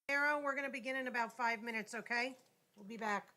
Arrow, we're going to begin in about 5 minutes, okay? We'll be back.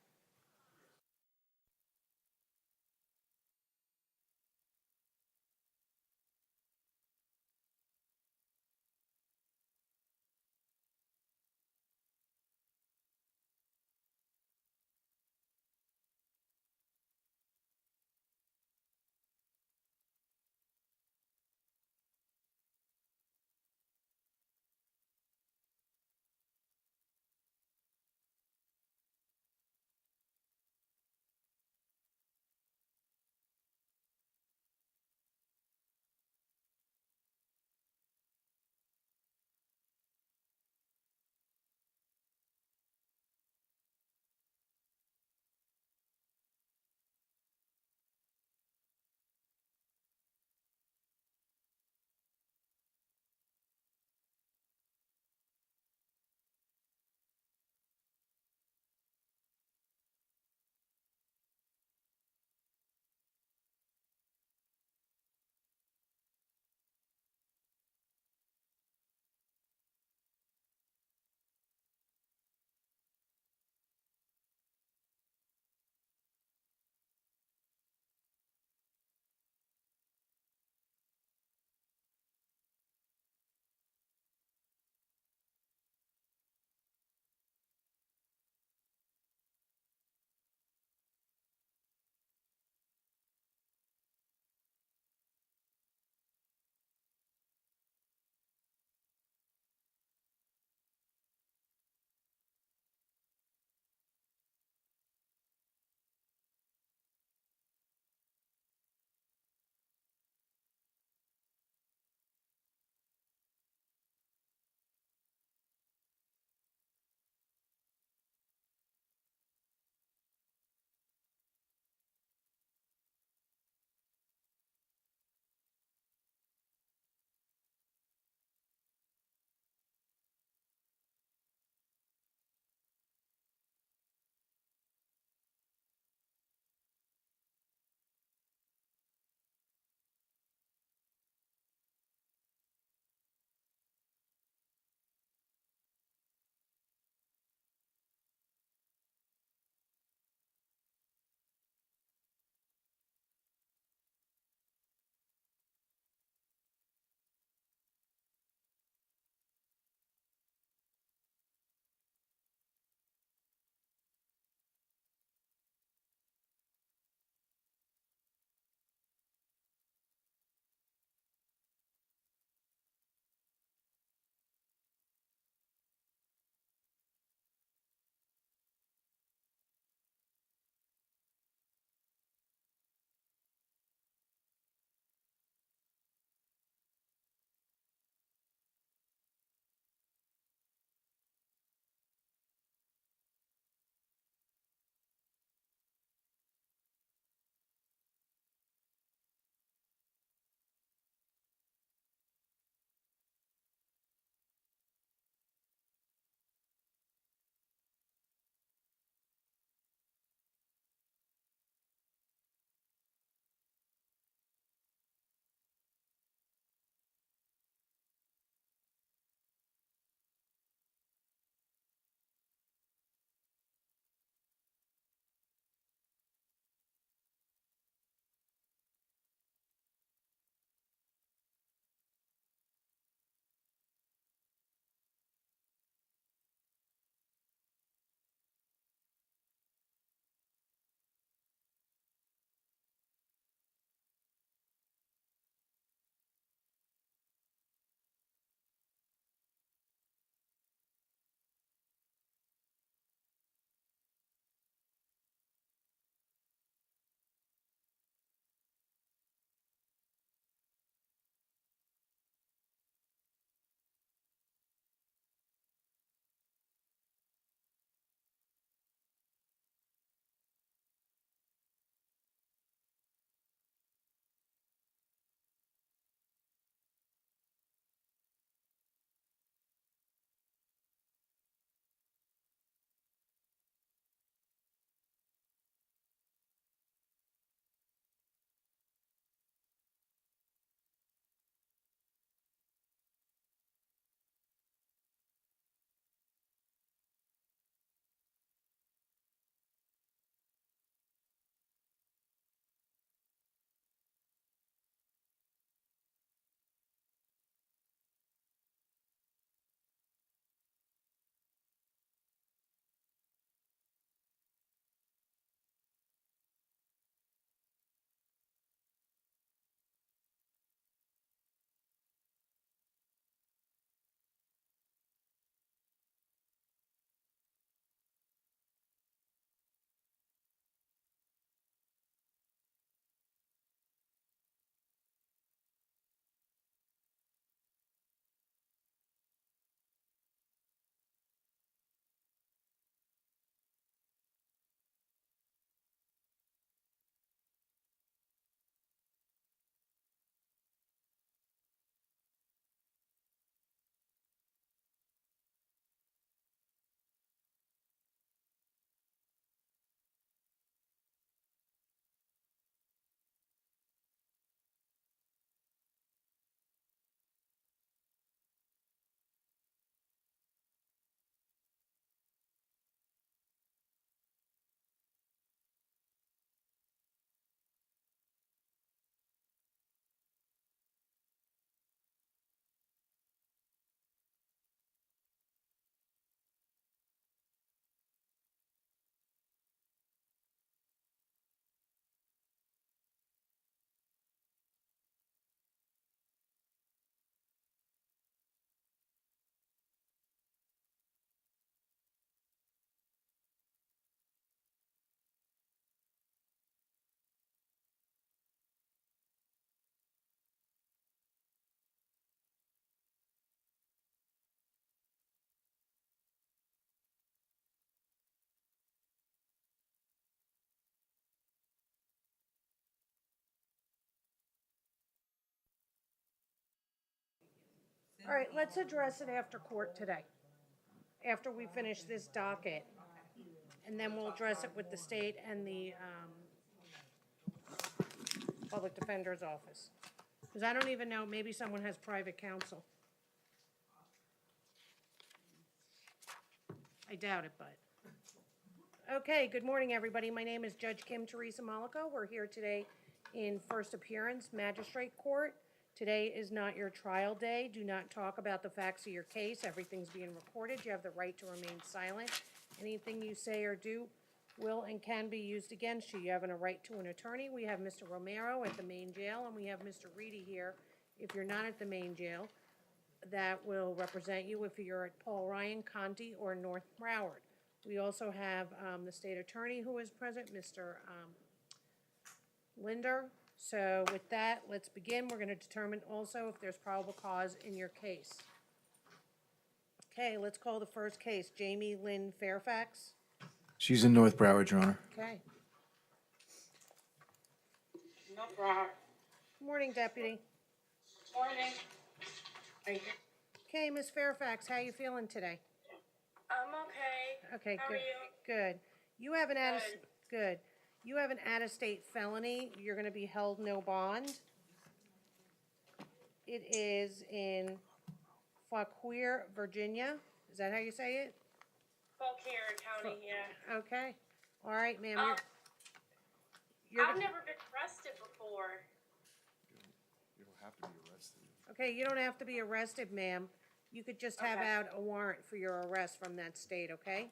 All right, let's address it after court today, after we finish this docket. And then we'll address it with the state and the public defender's office. Because I don't even know, maybe someone has private counsel. I doubt it, but. Okay, good morning, everybody. My name is Judge Kim Teresa Malika. We're here today in first appearance, Magistrate Court. Today is not your trial day. Do not talk about the facts of your case. Everything's being recorded. You have the right to remain silent. Anything you say or do will and can be used against you. You have a right to an attorney. We have Mr. Romero at the main jail, and we have Mr. Reedy here, if you're not at the main jail, that will represent you if you're at Paul Ryan, Conti, or North Broward. We also have the state attorney who is present, Mr. Linder. So with that, let's begin. We're going to determine also if there's probable cause in your case. Okay, let's call the first case. Jamie Lynn Fairfax. She's in North Broward, Your Honor. Okay. No problem. Morning, Deputy. Morning. Okay, Ms. Fairfax, how you feeling today? I'm okay. Okay, How good. are you? Good. You have an Good. good. You have an out-of-state felony. You're gonna be held no bond. It is in Fauquier, Virginia. Is that how you say it? Fauquier County, yeah. Okay. All right, ma'am. I've never been arrested before. You don't have to be arrested. Okay, you don't have to be arrested, ma'am. You could just have Okay. out a warrant for your arrest from that state, okay?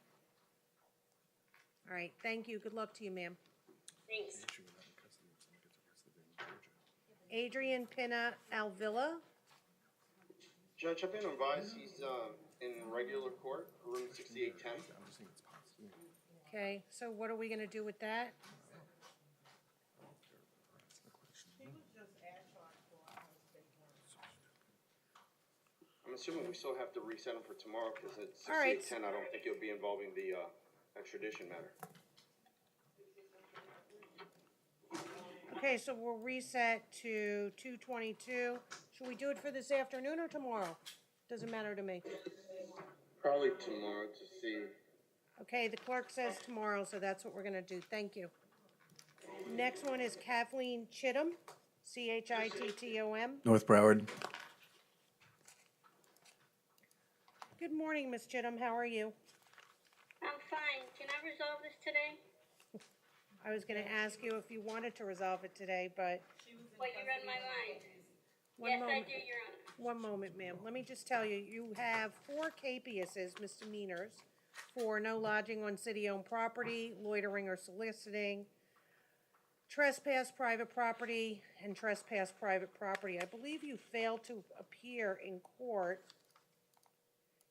All right, thank you. Good luck to you, ma'am. Thanks. Adrian Pina Alvilla. Judge, I've been advised he's in regular court, room 6810. Okay, so what are we gonna do with that? I'm assuming we still have to reset him for tomorrow because at All right. 6810, I don't think it'll be involving the extradition matter. Okay, so we'll reset to 2:22. Should we do it for this afternoon or tomorrow? Doesn't matter to me. Probably tomorrow to see. Okay, the clerk says tomorrow, so that's what we're gonna do. Thank you. Next one is Kathleen Chittum, Chittom. North Broward. Good morning, Miss Chittum. How are you? I'm fine. Can I resolve this today? I was gonna ask you if you wanted to resolve it today, but Well, you read my mind. one Yes, moment. I do, Your Honor. One moment, ma'am. Let me just tell you, you have 4 capiases, misdemeanors, for no lodging on city-owned property, loitering or soliciting, trespass private property, and trespass private property. I believe you failed to appear in court.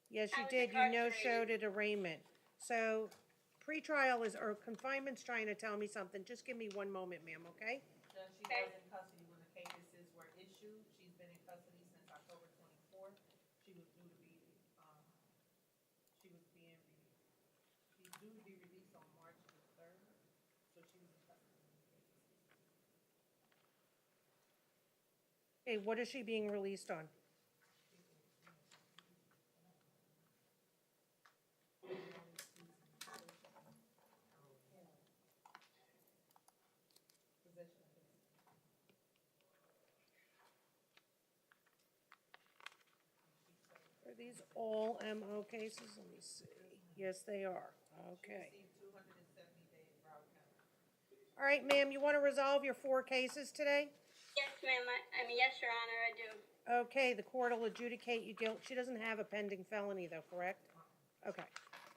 Yes, I you was did. You incarcerated. no-showed at arraignment. So pretrial is, or confinement's trying to tell me something. Just give me one moment, ma'am, okay? Judge, she Okay. was in custody when the cases were issued. She's been in custody since October 24th. She was due to be, she's due to be released on March the 3rd, so she was in custody when the cases. Okay, what is she being released on? Are these all MO cases? Let me see. Yes, they are. Okay. Received 270 days in Broward County. All right, ma'am, you want to resolve your 4 cases today? Yes, ma'am. Yes, Your Honor, I do. Okay, the court will adjudicate you guilt. She doesn't have a pending felony though, correct? Okay.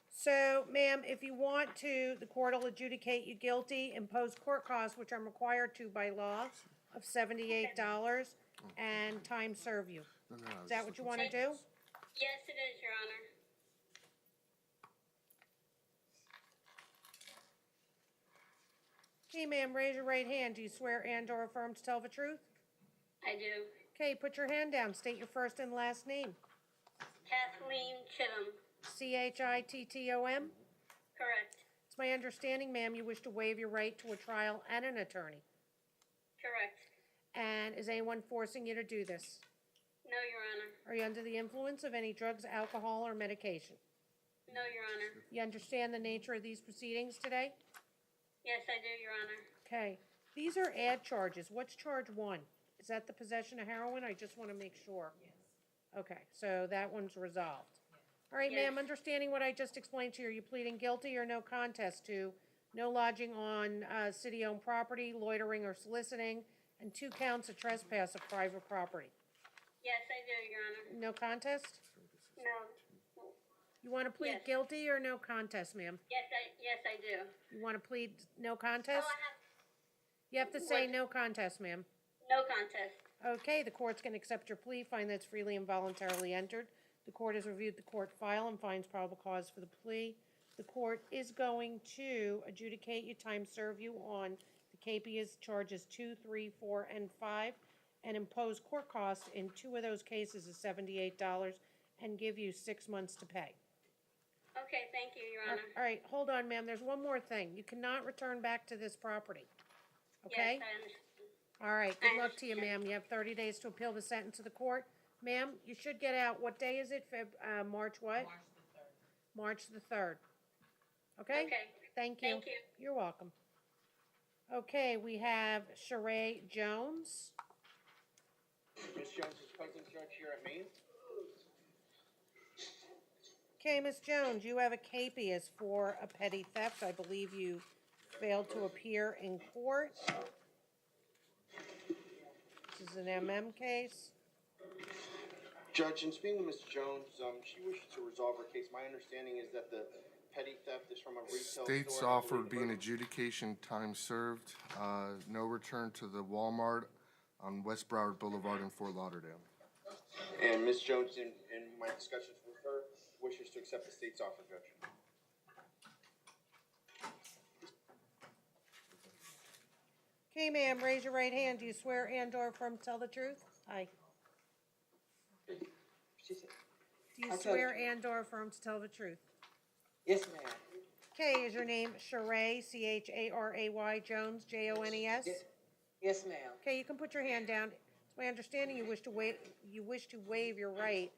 So, ma'am, if you want to, the court will adjudicate you guilty, impose court costs, which I'm required to by law, of $78, and time serve you. Is that what you want to do? Yes, it is, Your Honor. Okay, ma'am, raise your right hand. Do you swear and/or affirm to tell the truth? I do. Okay, put your hand down. State your first and last name. Kathleen Chittum. Chittom. Correct. It's my understanding, ma'am, you wish to waive your right to a trial and an attorney. Correct. And is anyone forcing you to do this? No, Your Honor. Are you under the influence of any drugs, alcohol, or medication? No, Your Honor. You understand the nature of these proceedings today? Yes, I do, Your Honor. Okay, these are add charges. What's charge one? Is that the possession of heroin? I just want to make sure. Yes. Okay, so that one's resolved. All right, Yes. ma'am, understanding what I just explained to you, are you pleading guilty or no contest to no lodging on city-owned property, loitering or soliciting, and 2 counts of trespass of private property? Yes, I do, Your Honor. No contest? No. You want to plead Yes. guilty or no contest, ma'am? Yes, I do. You want to plead no Oh, contest? You have to say no contest, ma'am. No contest. Okay, the court's going to accept your plea, find that's freely and voluntarily entered. The court has reviewed the court file and finds probable cause for the plea. The court is going to adjudicate you, time serve you on the capias charges 2, 3, 4, and 5, and impose court costs in 2 of those cases of $78 and give you 6 months to pay. Okay, thank you, Your Honor. All right, hold on, ma'am, there's one more thing. You cannot return back to this property, okay? Yes, I understand. All right, good luck to you, ma'am. You have 30 days to appeal the sentence to the court. Ma'am, you should get out, what day is it? March what? March the 3rd. March the 3rd. Okay? Okay. Thank you. Thank you. You're welcome. Okay, we have Sheree Jones. Ms. Jones is present judge here at Maine. Okay, Ms. Jones, you have a capias for a petty theft. I believe you failed to appear in court. This is an MM case. Judge, in speaking with Ms. Jones, she wishes to resolve her case. My understanding is that the petty theft is from a retail store. State's and I believe offered the being burden- adjudication time served, no return to the Walmart on West Broward Boulevard in Fort Lauderdale. And Ms. Jones, in my discussions with her, wishes to accept the state's offer, Judge. Okay, ma'am, raise your right hand. Do you swear and/or affirm to tell the truth? Aye. She said, Do you I tell swear the truth. and/or affirm to tell the truth? yes, ma'am. Okay, is your name Sheree, Charay Jones, Jones? Yes, yes, ma'am. Okay, you can put your hand down. It's my understanding you wish to waive your right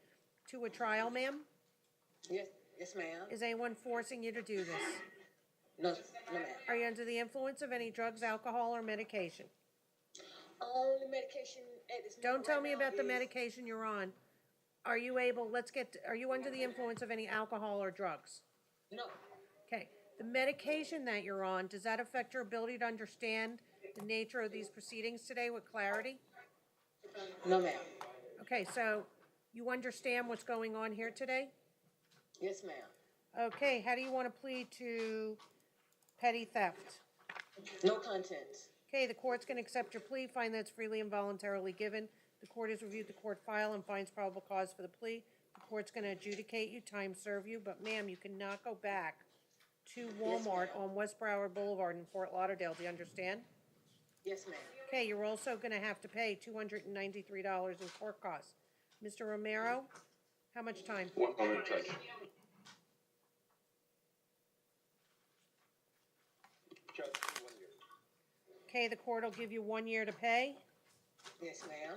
to a trial, ma'am? Yes, yes, ma'am. Is anyone forcing you to do this? No, no, ma'am. Are you under the influence of any drugs, alcohol, or medication? Only medication at this Don't moment tell right me now about the is- medication you're on. Are you under the influence of any alcohol or drugs? No, Okay, the medication that you're on, does that affect your ability to understand the nature of these proceedings today with clarity? no, ma'am. Okay, so you understand what's going on here today? Yes, ma'am. Okay, how do you want to plead to petty theft? No contents. Okay, the court's going to accept your plea, find that it's freely and voluntarily given. The court has reviewed the court file and finds probable cause for the plea. The court's going to adjudicate you, time serve you, but ma'am, you cannot go back to Walmart on West Broward Boulevard in Fort Lauderdale. Do you understand? Yes, ma'am. Okay, you're also going to have to pay $293 in court costs. Mr. Romero, how much time? 1 moment, Judge. Judge, 1 year. Okay, the court will give you 1 year to pay. Yes, ma'am.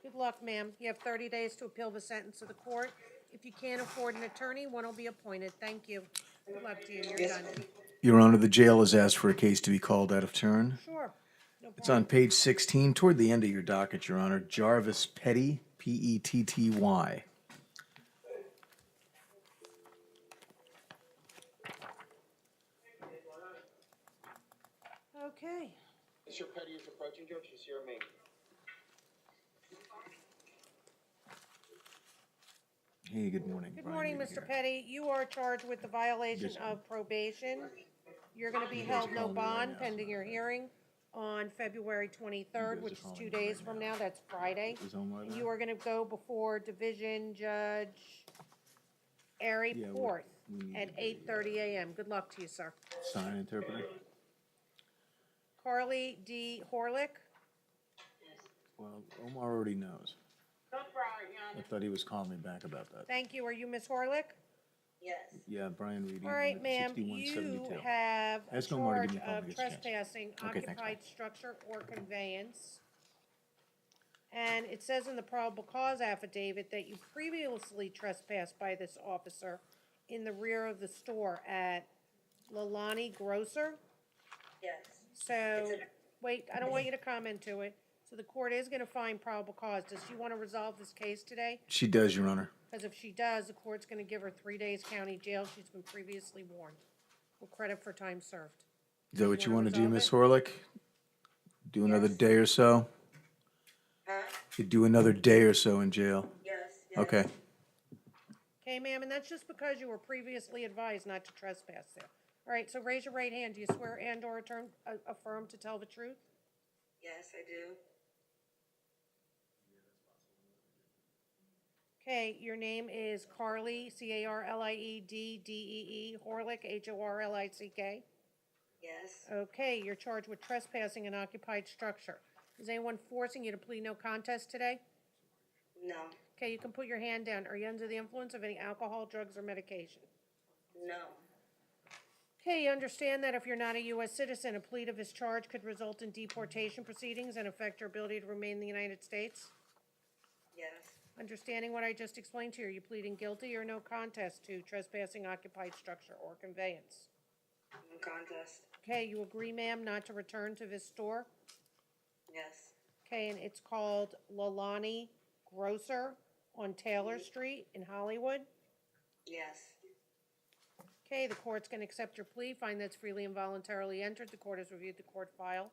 Good luck, ma'am. You have 30 days to appeal the sentence of the court. If you can't afford an attorney, one will be appointed. Thank you. Good luck to you. You're Yes, done. ma'am. Your Honor, the jail has asked for a case to be called out of turn. Sure. No It's problem. on page 16, toward the end of your docket, Your Honor. Jarvis Petty, Petty. Okay. Mr. Petty is approaching, Judge. He's here at Maine. Hey, good morning. Good Brian morning, Reedy Mr. here. Petty. You are charged with the violation Yes, ma'am. of probation. You're going to be guys held are no calling me right bond now, pending so- your hearing on February 23rd, You guys which are is calling 2 me days right from now. now. That's Friday. Is on my And lap? you are going to go before Division Judge Ari Yeah, Porth we need at to do 8:30 a.m. Good luck to you, sir. Sign interpreter? Carly D. Horlick. Well, Omar already knows. North Broward, Your I Honor. thought he was calling me back about that. Thank you. Are you Miss Horlick? Yes. Yeah, Brian Reedy. All right, ma'am, 6172. you have a Ask Omar to give charge me a call when of he gets a chance. trespassing Okay, thanks, occupied structure or conveyance. And it says in the probable cause affidavit that you previously trespassed by this officer in the rear of the store at Lalani Grocer. Yes. So, wait, I don't want you to comment to it. So the court is gonna find probable cause. Does she wanna resolve this case today? She does, Your Honor. Because if she does, the court's gonna give her 3 days county jail. She's been previously warned. With credit for time served. Is that what you wanna want to do, resolve Miss it? Horlick? Do another day or so? Huh? You do another day or so in jail? Yes, yes. Okay. Okay, ma'am, and that's just because you were previously advised not to trespass there. All right, so raise your right hand. Do you swear and/or affirm to tell the truth? Yes, I do. Okay, your name is Carly, Carliedee, Horlick, Horlick. Yes. Okay, you're charged with trespassing an occupied structure. Is anyone forcing you to plead no contest today? No. Okay, you can put your hand down. Are you under the influence of any alcohol, drugs, or medication? No. Okay, you understand that if you're not a U.S. citizen, a plea of this charge could result in deportation proceedings and affect your ability to remain in the United States? Yes. Understanding what I just explained to you, are you pleading guilty or no contest to trespassing occupied structure or conveyance? No contest. Okay, you agree, ma'am, not to return to this store? Yes. Okay, and it's called Lalani Grocer on Taylor Street in Hollywood? Yes. Okay, the court's gonna accept your plea, find that's freely and voluntarily entered. The court has reviewed the court file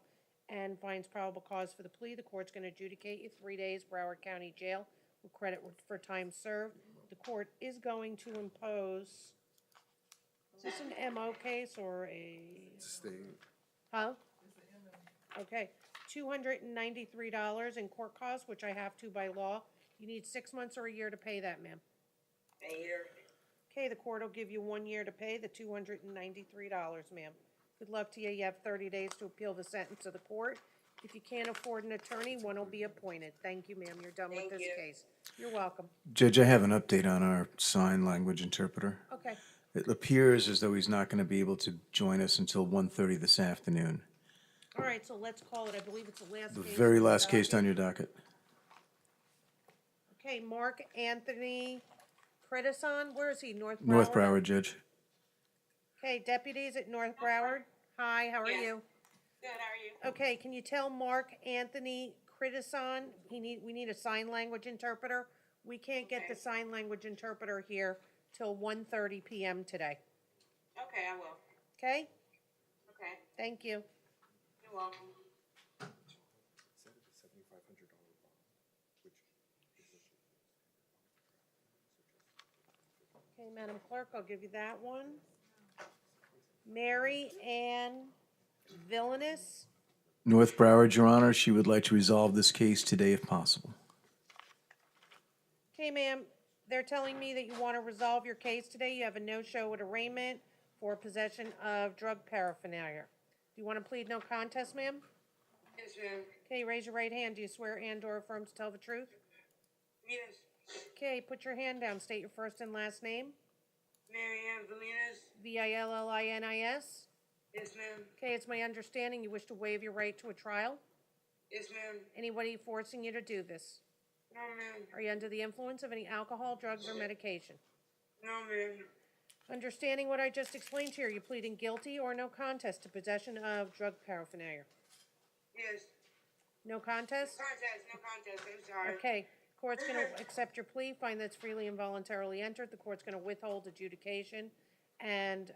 and finds probable cause for the plea. The court's gonna adjudicate you 3 days Broward County Jail with credit for time served. The court is going to impose, is this an MO case or a, State. huh? Okay, $293 in court costs, which I have to by law. You need 6 months or a year to pay that, ma'am. A year. Okay, the court will give you 1 year to pay the $293, ma'am. Good luck to you. You have 30 days to appeal the sentence of the court. If you can't afford an attorney, one will be appointed. Thank you, ma'am. You're done with Thank this you. case. You're welcome. Judge, I have an update on our sign language interpreter. Okay, It appears as though he's not going to be able to join us until 1:30 this afternoon. all right, so let's call it, I believe it's the last The case. very on the last case docket. on your docket. Okay, Mark Anthony Credison, where is he? North Broward? North Broward, Judge. Okay, deputies at North Broward. Hi, how are Yes. you? Good, how are you? Okay, can you tell Mark Anthony Credison, we need a sign language interpreter. We can't get the Okay. sign language interpreter here till 1:30 PM today, Okay, I will. okay? Okay, Thank you. you're welcome. Okay, Madam Clerk, I'll give you that one. Mary Ann Villainous. North Broward, Your Honor, she would like to resolve this case today if possible. Okay, ma'am, they're telling me that you want to resolve your case today. You have a no-show at arraignment for possession of drug paraphernalia. Do you want to plead no contest, ma'am? Yes, ma'am. Okay, raise your right hand. Do you swear and/or affirm to tell the truth? Yes. Okay, put your hand down. State your first and last name. Mary Ann Valinas. Villinis. Yes, ma'am. Okay, it's my understanding you wish to waive your right to a trial. Yes, ma'am. Anybody forcing you to do this? No, ma'am. Are you under the influence of any alcohol, drugs, or medication? No, ma'am. Understanding what I just explained to you, are you pleading guilty or no contest to possession of drug paraphernalia? Yes. No contest? No contest, I'm sorry. Okay, court's gonna accept your plea, find that's freely and voluntarily entered. The court's gonna withhold adjudication and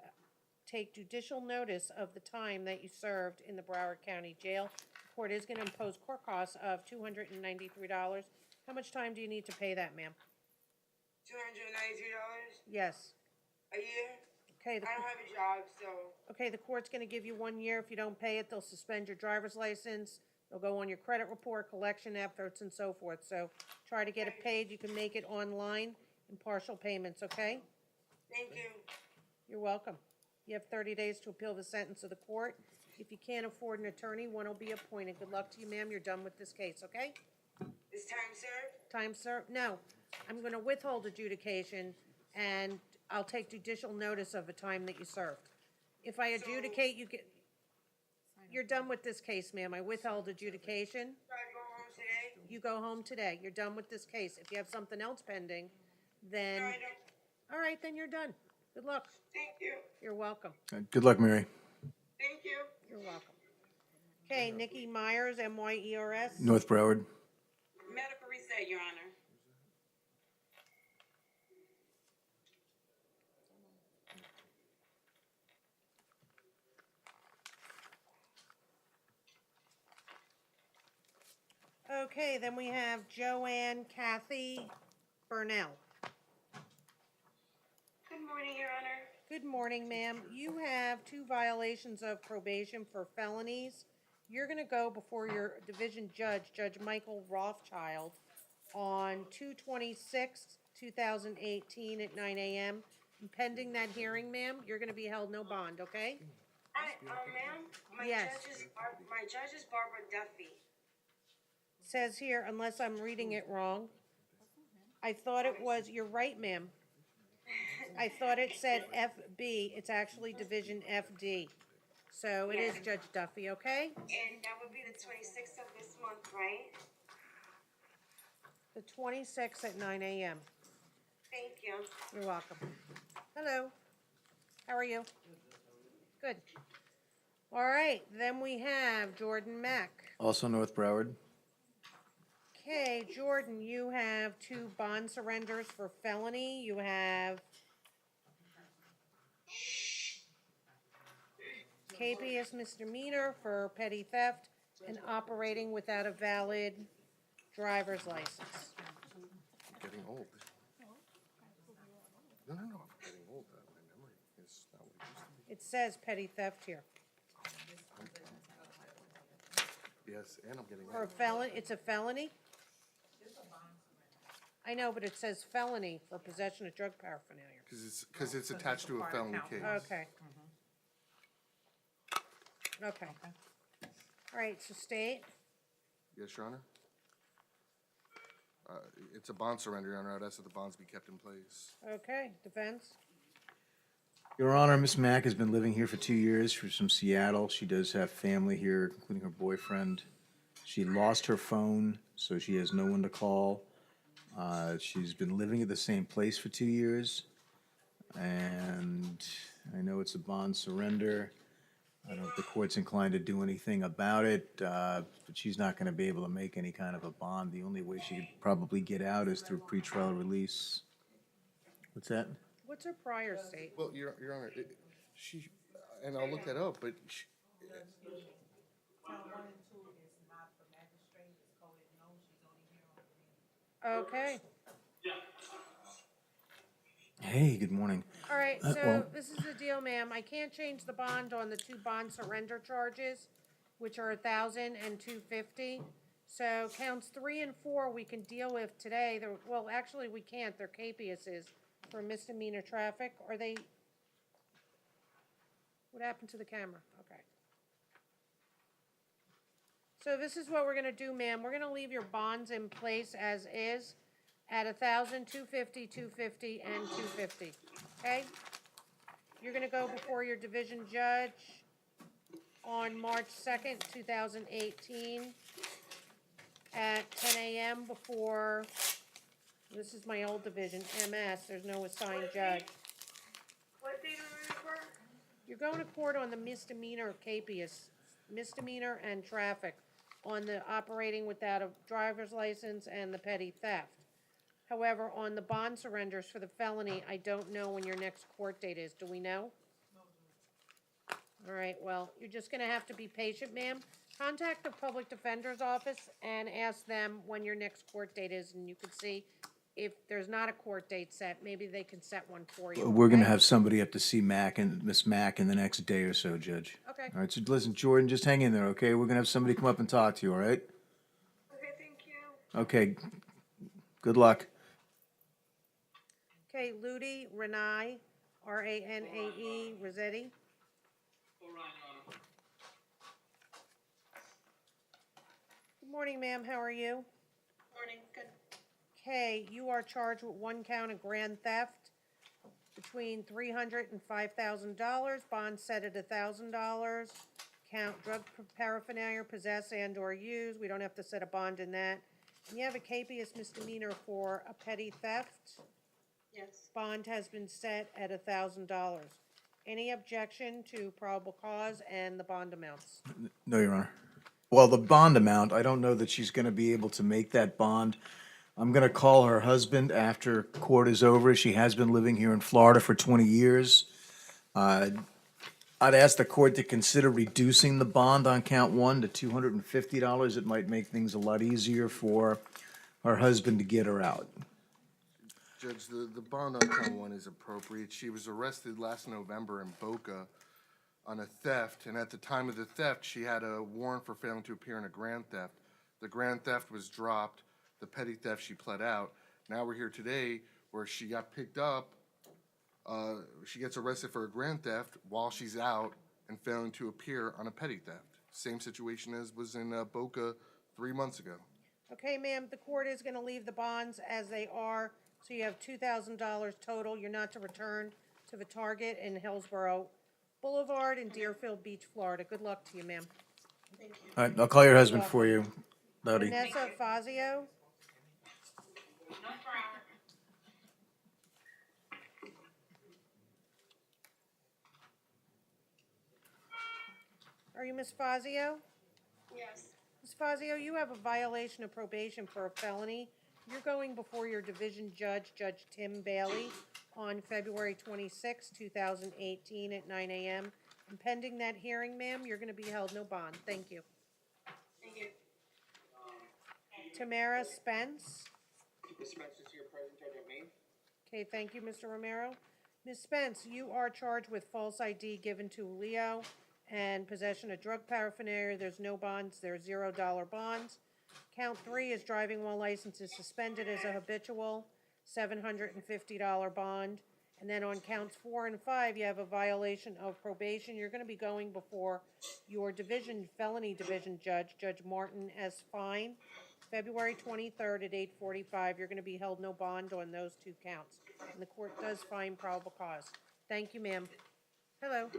take judicial notice of the time that you served in the Broward County Jail. The court is gonna impose court costs of $293. How much time do you need to pay that, ma'am? $293 Yes. a year? Okay, I don't have a job, so. okay, the court's gonna give you 1 year. If you don't pay it, they'll suspend your driver's license. They'll go on your credit report, collection efforts, and so forth. So try to get it paid. You can make it online in partial payments, okay? Thank you. You're welcome. You have 30 days to appeal the sentence of the court. If you can't afford an attorney, one will be appointed. Good luck to you, ma'am. You're done with this case, okay? Is time served? Time served? No. I'm gonna withhold adjudication, and I'll take judicial notice of the time that you served. If I adjudicate, you get, you're done with this case, ma'am. I withheld adjudication. Should I go home today? you go home today. You're done with this case. If you have something else pending, then, No, I don't. all right, then you're done. Good luck. Thank you. You're welcome. Good luck, Mary. Thank you. You're welcome. Okay, Nikki Myers, Myers. North Broward. Medical reset, Your Honor. Okay, then we have Joanne Kathy Burnell. Good morning, Your Honor. Good morning, ma'am. You have 2 violations of probation for felonies. You're gonna go before your division judge, Judge Michael Rothschild, on 2/26/2018 at 9 a.m. And pending that hearing, ma'am, you're gonna be held no bond, okay? Ma'am, Yes. my judge is Barbara Duffy. Says here, unless I'm reading it wrong, I thought it was, you're right, ma'am. I thought it said FB, it's actually Division FD. So it is Judge Duffy, okay? And that would be the 26th of this month, right? The 26th at 9 a.m. Thank you. You're welcome. Hello. How are you? Good. All right, then we have Jordan Mack. Also North Broward. Okay, Jordan, you have 2 bond surrenders for felony. You have KPS misdemeanor for petty theft and operating without a valid driver's license. Getting old. No, I'm getting old. My memory is not what it used to It says petty theft here. be. Yes, and I'm getting For a old. felon, it's a felony? I know, but it says felony for possession of drug paraphernalia. Because it's attached to a felony case. Okay. Okay. All right, so state, Yes, Your Honor? It's a bond surrender, Your Honor. I'd ask that the bonds be kept in place. okay, defense, Your Honor, Miss Mack has been living here for 2 years. She's from Seattle. She does have family here, including her boyfriend. She lost her phone, so she has no one to call. She's been living at the same place for 2 years. And I know it's a bond surrender. I don't know if the court's inclined to do anything about it, but she's not gonna be able to make any kind of a bond. The only way she could probably get out is through pretrial release. What's that? what's her prior state? Well, Your Honor, and I'll look that up, but Count 1 and 2 is not for magistrate, it's coded no, she's only here on the Okay, Hey, good morning. all right, so well- this is the deal, ma'am. I can't change the bond on the 2 bond surrender charges, which are 1,000 and 250. So counts 3 and 4 we can deal with today. Well, actually, we can't. They're capiases for misdemeanor traffic. Are they? What happened to the camera? Okay. So this is what we're gonna do, ma'am. We're gonna leave your bonds in place as is at 1,000, 250, 250, and 250, okay? You're gonna go before your division judge on March 2nd, 2018 at 10 a.m. before, this is my old division, MS, there's no assigned judge. What date are we for? You're going to court on the misdemeanor of capias, misdemeanor and traffic, on the operating without a driver's license and the petty theft. However, on the bond surrenders for the felony, I don't know when your next court date is. Do we know? All right, well, you're just gonna have to be patient, ma'am. Contact the public defender's office and ask them when your next court date is, and you can see if there's not a court date set, maybe they can set one for you. We're gonna okay? have somebody up to see Miss Mack in the next day or so, Judge. Okay. All right, so listen, Jordan, just hang in there, okay? We're gonna have somebody come up and talk to you, all right? Okay, thank you. Okay, good luck. Okay, Ludi Renai, Ranae, Rossetti. Good morning, ma'am, how are you? Morning, good. Okay, you are charged with 1 count of grand theft between $300 and $5,000, bond set at $1,000. Count drug paraphernalia, possess and or use, we don't have to set a bond in that. You have a capious misdemeanor for a petty theft. Yes. Bond has been set at $1,000. Any objection to probable cause and the bond amounts? No, Your Honor. Well, the bond amount, I don't know that she's gonna be able to make that bond. I'm gonna call her husband after court is over. She has been living here in Florida for 20 years. I'd ask the court to consider reducing the bond on count one to $250. It might make things a lot easier for her husband to get her out. Judge, the bond on count one is appropriate. She was arrested last November in Boca on a theft, and at the time of the theft, she had a warrant for failing to appear in a grand theft. The grand theft was dropped, the petty theft she pled out. Now we're here today where she got picked up, she gets arrested for a grand theft while she's out and failing to appear on a petty theft. Same situation as was in Boca 3 months ago. Okay, ma'am, the court is gonna leave the bonds as they are, so you have $2,000 total. You're not to return to the target in Hillsborough Boulevard in Deerfield Beach, Florida. Good luck to you, ma'am. All right, I'll call your husband for you, Lottie. Vanessa Fazio? Are you Miss Fazio? Yes. Ms. Fazio, you have a violation of probation for a felony. You're going before your division judge, Judge Tim Bailey, on February 26, 2018 at 9 a.m. And pending that hearing, ma'am, you're going to be held no bond. Thank you. Thank you. Tamara Spence. Ms. Spence is here present, Judge, at me. Okay, thank you, Mr. Romero. Ms. Spence, you are charged with false ID given to Leo and possession of drug paraphernalia. There's no bonds. There's $0 bonds. Count 3 is driving while license is suspended as a habitual, $750 bond. And then on counts 4 and 5, you have a violation of probation. You're going to be going before your felony division judge, Judge Martin S. Fine, February 23rd at 8:45. You're going to be held no bond on those 2 counts. And the court does find probable cause. Thank you, ma'am. Hello.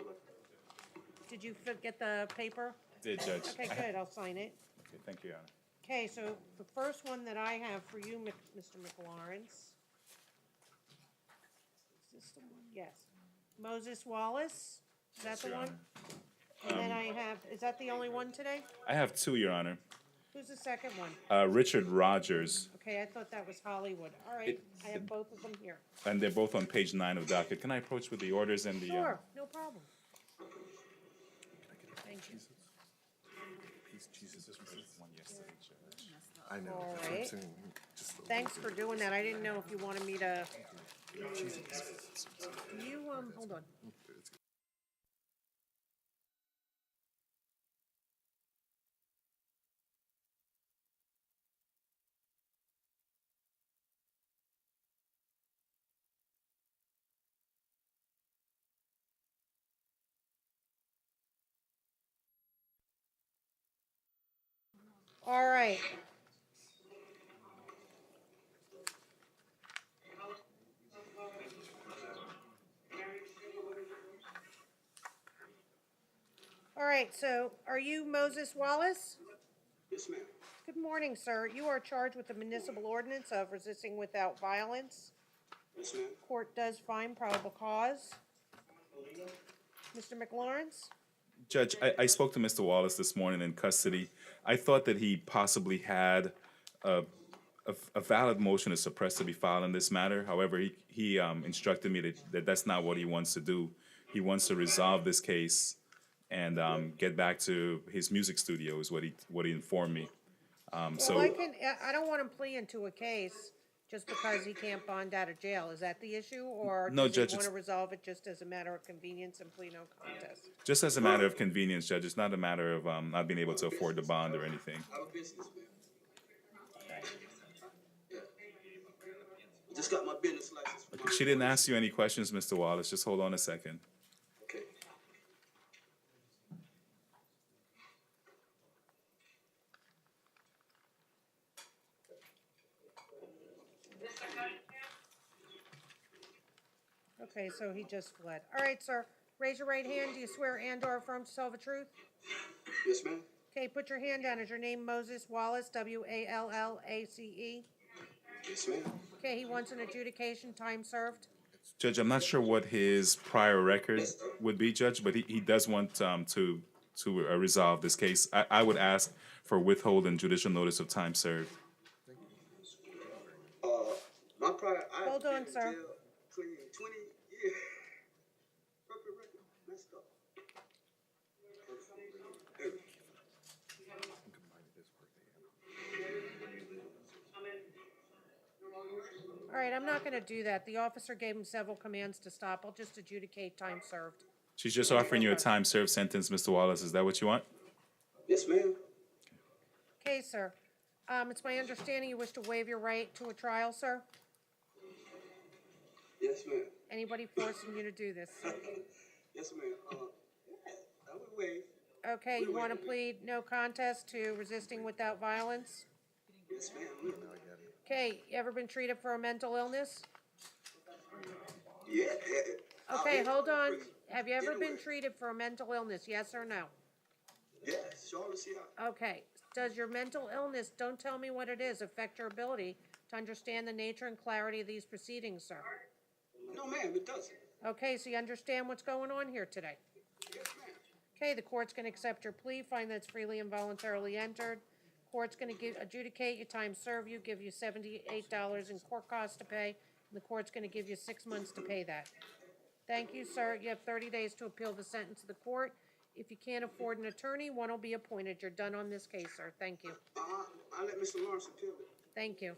Did you get the paper? Did, Judge. Okay, good. I'll sign it. Okay, thank you, Your Honor. Okay, so the first one that I have for you, Mr. McLawrence. Is this the one? Yes. Moses Wallace, is that Yes, the Your one? Honor. And then I have, is that the only one today? I have 2, Your Honor. Who's the second one? Richard Rogers, Okay, I thought that was Hollywood. All right, I have both of them here. and they're both on page 9 of docket. Can I approach with the orders and the? Sure, no problem. Thank you. I know. All that's what I'm right. saying. Just a little Thanks bit. for doing that. I didn't know if you wanted me to. You, hold on. All right. All right, so are you Moses Wallace? Yes, ma'am. Good morning, sir. You are charged with the municipal ordinance of resisting without violence. Yes, ma'am. Court does find probable cause. Mr. McLawrence? Judge, I spoke to Mr. Wallace this morning in custody. I thought that he possibly had a valid motion to suppress to be filed in this matter. However, he instructed me that that's not what he wants to do. He wants to resolve this case and get back to his music studio is what he informed me. Well, I don't want him pleading to a case just because he can't bond out of jail. Is that the issue? Or No, does Judge, he want to it's- resolve it just as a matter of convenience and plead no contest? Just as a matter of convenience, Judge, it's not a matter of not being able to afford the bond or anything. I'm a businessman. Yeah. Just got my business license. Okay, she didn't ask you any questions, Mr. Wallace. Just hold on a second. Okay. Okay, so he just fled. All right, sir. Raise your right hand. Do you swear and/or affirm to tell the truth? Yes, ma'am. Okay, put your hand down. Is your name Moses Wallace, Wallace? Yes, ma'am. Okay, he wants an adjudication, time served. Judge, I'm not sure what his prior record would be, Judge, but he does want to resolve this case. I would ask for withholding judicial notice of time served. My prior, I Hold been on, in sir. jail 20 years. Perfect record, messed up. All right, I'm not gonna do that. The officer gave him several commands to stop. I'll just adjudicate time served. She's just offering you a time served sentence, Mr. Wallace. Is that what you want? Yes, ma'am. Okay, sir. It's my understanding you wish to waive your right to a trial, sir? Yes, ma'am. Anybody forcing you to do this? Yes, ma'am. Yeah, I would waive. Okay, you wanna plead no contest to resisting without violence? Yes, ma'am. Okay, you ever been treated for a mental illness? Yeah. Okay, hold on. Have you ever been treated for a mental illness, yes or no? Yes, Charlotte, see how. Okay, does your mental illness, don't tell me what it is, affect your ability to understand the nature and clarity of these proceedings, sir? No, ma'am, it doesn't. Okay, so you understand what's going on here today? Yes, ma'am. Okay, the court's gonna accept your plea, find that it's freely and voluntarily entered. Court's gonna adjudicate your time served, you give you $78 in court costs to pay, and the court's gonna give you 6 months to pay that. Thank you, sir. You have 30 days to appeal the sentence to the court. If you can't afford an attorney, one will be appointed. You're done on this case, sir. Thank you. I'll let Mr. Lawrence appeal it. Thank you.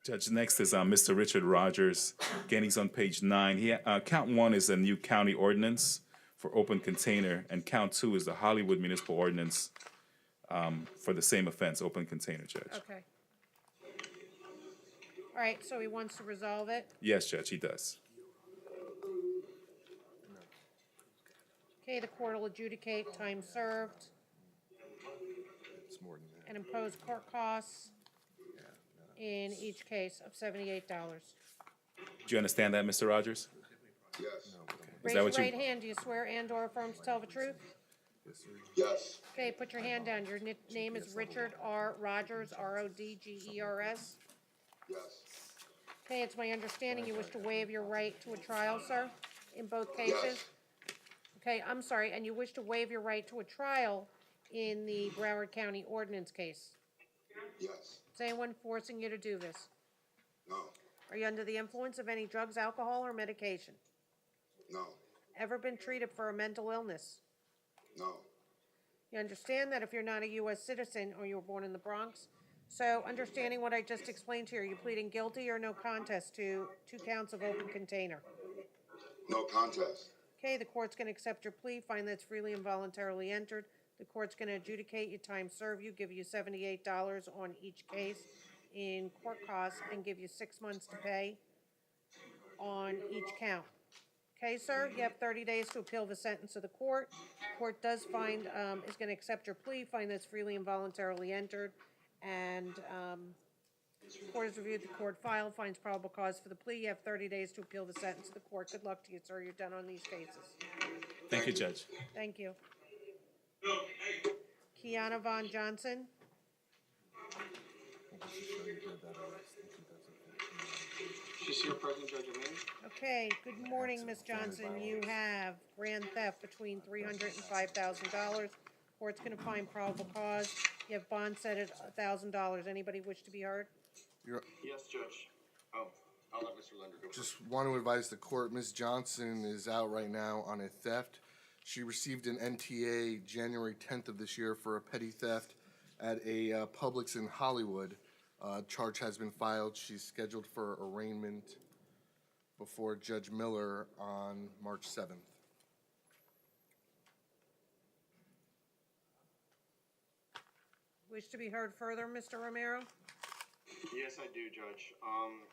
Judge, next is Mr. Richard Rogers. Again, he's on page 9. Count 1 is a new county ordinance for open container, and count 2 is the Hollywood Municipal Ordinance for the same offense, open container, Judge. Okay. All right, so he wants to resolve it. Yes, Judge, he does. Okay, the court will adjudicate time served and impose court costs in each case of $78. Do you understand that, Mr. Rogers? Yes. Raise that your what you- right hand. Do you swear and/or affirm to tell the truth? Yes. Okay, put your hand down. Your name is Richard R. Rogers, Rodgers. Yes. Okay, it's my understanding you wish to waive your right to a trial, sir, in both cases? Yes. Okay, I'm sorry, and you wish to waive your right to a trial in the Broward County ordinance case? Yes. Is anyone forcing you to do this? No. Are you under the influence of any drugs, alcohol, or medication? No. Ever been treated for a mental illness? No. You understand that if you're not a U.S. citizen or you were born in the Bronx? So, understanding what I just explained to you, are you pleading guilty or no contest to 2 counts of open container? No contest. Okay, the court's gonna accept your plea, find that it's freely and voluntarily entered. The court's gonna adjudicate your time served, you, give you $78 on each case in court costs, and give you 6 months to pay on each count. Okay, sir, you have 30 days to appeal the sentence of the court. Court does find, is gonna accept your plea, find that it's freely and voluntarily entered, and, court has reviewed the court file, finds probable cause for the plea. You have 30 days to appeal the sentence of the court. Good luck to you, sir. You're done on these cases. Thank you, Judge. Thank you. Kiana Von Johnson. She's here, present, Judge O'Malley. Okay, good morning, Ms. Johnson. You have grand theft between $300 and $5,000. Court's gonna find probable cause. You have bond set at $1,000. Anybody wish to be heard? Yes, Judge. Oh, I'll let Mr. Lender go first. Just want to advise the court, Ms. Johnson is out right now on a theft. She received an NTA January 10th of this year for a petty theft at a Publix in Hollywood. Charge has been filed. She's scheduled for arraignment before Judge Miller on March 7th. Wish to be heard further, Mr. Romero? Yes, I do, Judge.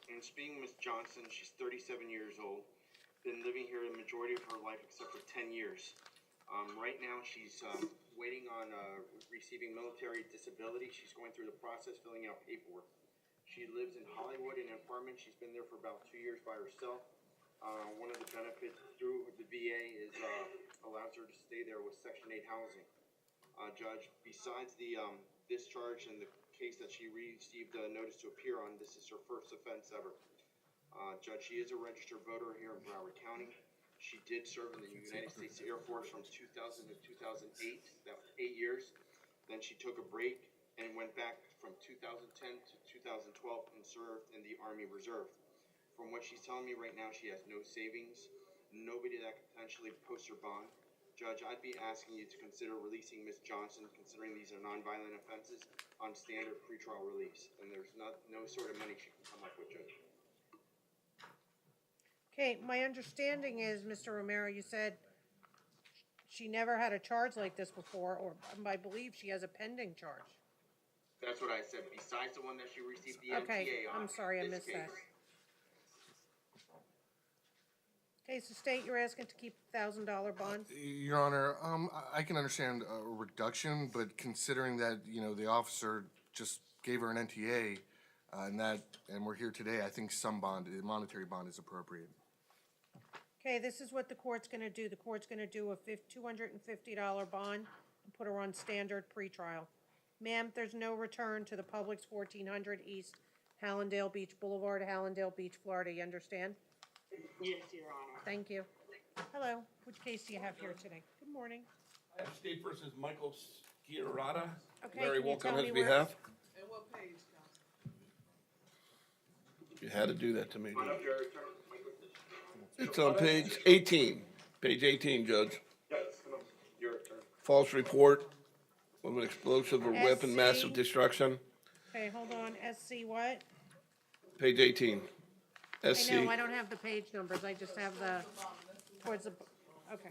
In speaking with Ms. Johnson, she's 37 years old. Been living here the majority of her life except for 10 years. Right now, she's waiting on receiving military disability. She's going through the process, filling out paperwork. She lives in Hollywood in an apartment. She's been there for about 2 years by herself. One of the benefits through the VA to stay there with Section 8 housing. Judge, besides the discharge and the case that she received a notice to appear on, this is her first offense ever. Judge, she is a registered voter here in Broward County. She did serve in the United States Air Force from 2000 to 2008, that was 8 years. Then she took a break and went back from 2010 to 2012 and served in the Army Reserve. From what she's telling me right now, she has no savings, nobody that could potentially post her bond. Judge, I'd be asking you to consider releasing Ms. Johnson, considering these are nonviolent offenses, on standard pretrial release. And there's no sort of money she can come up with, Judge. Okay, my understanding is, Mr. Romero, you said she never had a charge like this before, or I believe she has a pending charge. That's what I said, besides the one that she received the Okay, MTA on. I'm sorry, I this missed that. case. Okay, so state you're asking to keep $1,000 bond? Your Honor, I can understand a reduction, but considering that, you know, the officer just gave her an NTA, and we're here today, I think some bond, a monetary bond is appropriate. Okay, this is what the court's gonna do. The court's gonna do a $250 bond and put her on standard pretrial. Ma'am, there's no return to the Publix 1400 East Hallandale Beach Boulevard, Hallandale Beach, Florida. You understand? Yes, Your Honor. Thank you. Hello, which case do you have here today? Good morning. I have State versus Michael Sciarrotta. Okay, Larry can you Wolk tell on me his where- behalf. And what page, Counsel? You had to do that to me. Come on up, Your Honor. It's on page 18. Page 18, Judge. Yes, come on. Your turn. False report of an explosive or weapon SC. massive destruction. Okay, hold on. SC what? Page 18. I SC. know, I don't have the page numbers. I just have the, towards the, okay.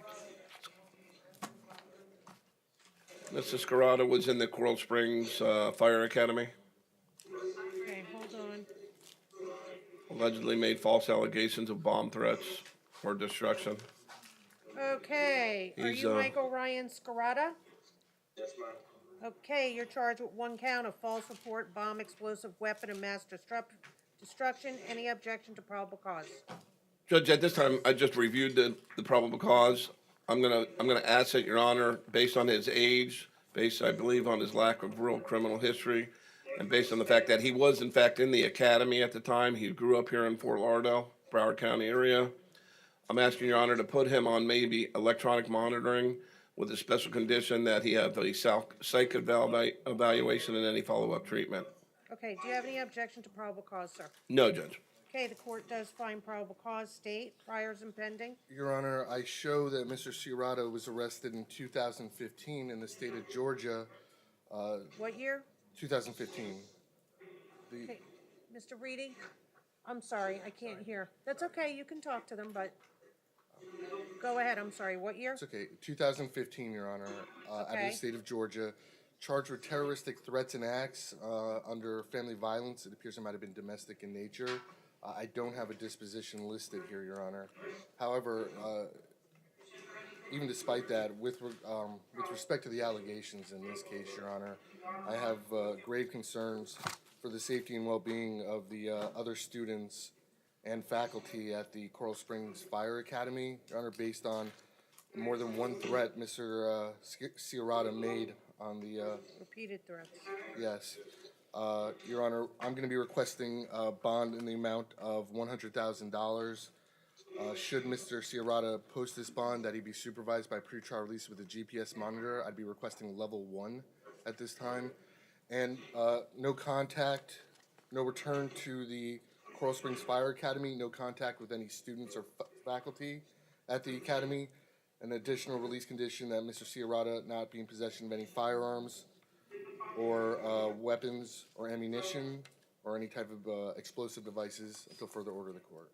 Mr. Sciarrotta was in the Coral Springs Fire Academy. Okay, hold on. Allegedly made false allegations of bomb threats or destruction. Okay, are He's, you Michael Ryan Scarata? Yes, ma'am. Okay, you're charged with one count of false report, bomb, explosive weapon, and mass destruction. Any objection to probable cause? Judge, at this time, I just reviewed the probable cause. I'm gonna ask that, Your Honor, based on his age, based, I believe, on his lack of real criminal history, and based on the fact that he was, in fact, in the academy at the time, he grew up here in Fort Lauderdale, Broward County area. I'm asking Your Honor to put him on maybe electronic monitoring with a special condition that he have a psych evaluation and any follow-up treatment. Okay, do you have any objection to probable cause, sir? No, Judge. Okay, the court does find probable cause. State, priors and pending. Your Honor, I show that Mr. Sciarrotta was arrested in 2015 in the state of Georgia, What year? 2015. Okay, Mr. Reedy? I'm sorry, I can't hear. That's okay, you can talk to them, but go ahead, I'm sorry, what year? It's okay, 2015, Your Honor, out of Okay. the state of Georgia, charged with terroristic threats and acts under family violence. It appears it might have been domestic in nature. I don't have a disposition listed here, Your Honor. However, even despite that, with respect to the allegations in this case, Your Honor, I have grave concerns for the safety and well-being of the other students and faculty at the Coral Springs Fire Academy, Your Honor, based on more than one threat Mr. Sciarrotta made on the, Repeated threats. yes. Your Honor, I'm gonna be requesting a bond in the amount of $100,000. Should Mr. Sciarrotta post this bond, that he be supervised by pretrial release with a GPS monitor, I'd be requesting level 1 at this time. And no contact, no return to the Coral Springs Fire Academy, no contact with any students or faculty at the academy. An additional release condition that Mr. Sciarrotta not be in possession of any firearms or weapons or ammunition or any type of explosive devices until further order of the court.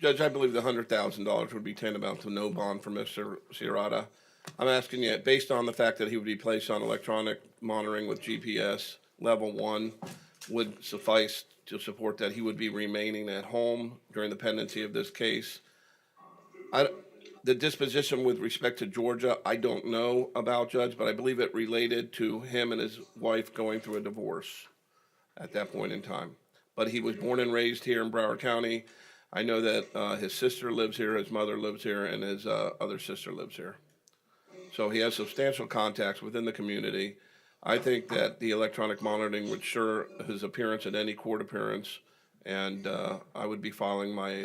Judge, I believe the $100,000 would be tantamount to no bond for Mr. Sciarrotta. I'm asking you, based on the fact that he would be placed on electronic monitoring with GPS, level 1 would suffice to support that he would be remaining at home during the pendency of this case. The disposition with respect to Georgia, I don't know about, Judge, but I believe it related to him and his wife going through a divorce at that point in time. But he was born and raised here in Broward County. I know that his sister lives here, his mother lives here, and his other sister lives here. So he has substantial contacts within the community. I think that the electronic monitoring would ensure his appearance at any court appearance, and I would be filing my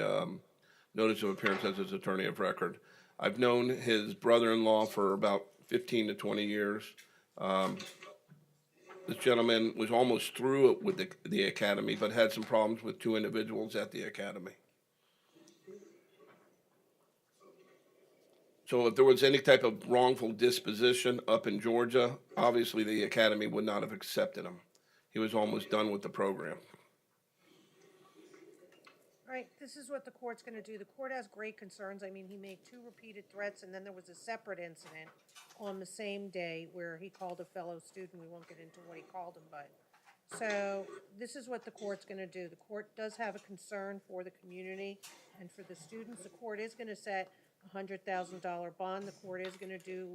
notice of appearance as his attorney of record. I've known his brother-in-law for about 15 to 20 years. This gentleman was almost through it with the academy, but had some problems with two individuals at the academy. So if there was any type of wrongful disposition up in Georgia, obviously the academy would not have accepted him. He was almost done with the program. All right, this is what the court's gonna do. The court has great concerns. I mean, he made 2 repeated threats, and then there was a separate incident on the same day where he called a fellow student. We won't get into what he called him, but. So this is what the court's gonna do. The court does have a concern for the community and for the students. The court is gonna set a $100,000 bond. The court is gonna do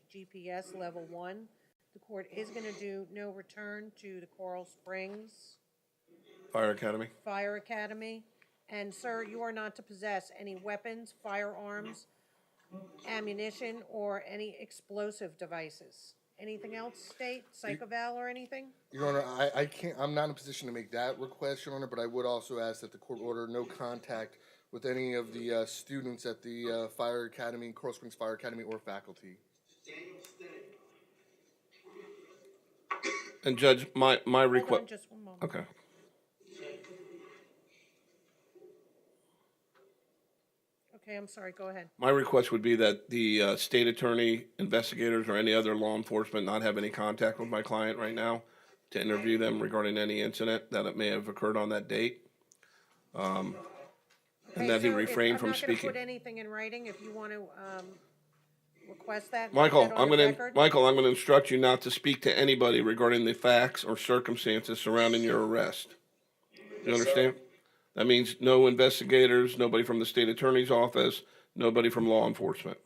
GPS level 1. The court is gonna do no return to the Coral Springs Fire Academy? Fire Academy. And sir, you are not to possess any weapons, firearms, ammunition, or any explosive devices. Anything else, state, psychoval or anything? Your Honor, I can't, I'm not in a position to make that request, Your Honor, but I would also ask that the court order no contact with any of the students at the Fire Academy, Coral Springs Fire Academy, or faculty. And Judge, my Hold on request. just one moment. Okay. Okay, I'm sorry, go ahead. My request would be that the state attorney, investigators, or any other law enforcement not have any contact with my client right now to interview them regarding any incident that it may have occurred on that date. And Okay, that he sir, refrain from I'm not gonna speaking. put anything in writing if you want to, request that. put Michael, that on the record. I'm gonna instruct you not to speak to anybody regarding the facts or circumstances surrounding your arrest. You understand? That means no investigators, nobody from the state attorney's office, nobody from law enforcement.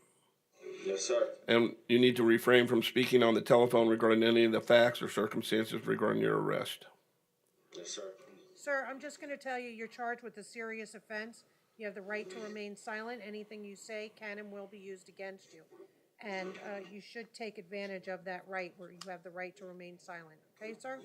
Yes, sir. And you need to refrain from speaking on the telephone regarding any of the facts or circumstances regarding your arrest. Yes, sir. Sir, I'm just gonna tell you, you're charged with a serious offense. You have the right to remain silent. Anything you say can and will be used against you. And, you should take advantage of that right, where you have the right to remain silent. Okay, sir?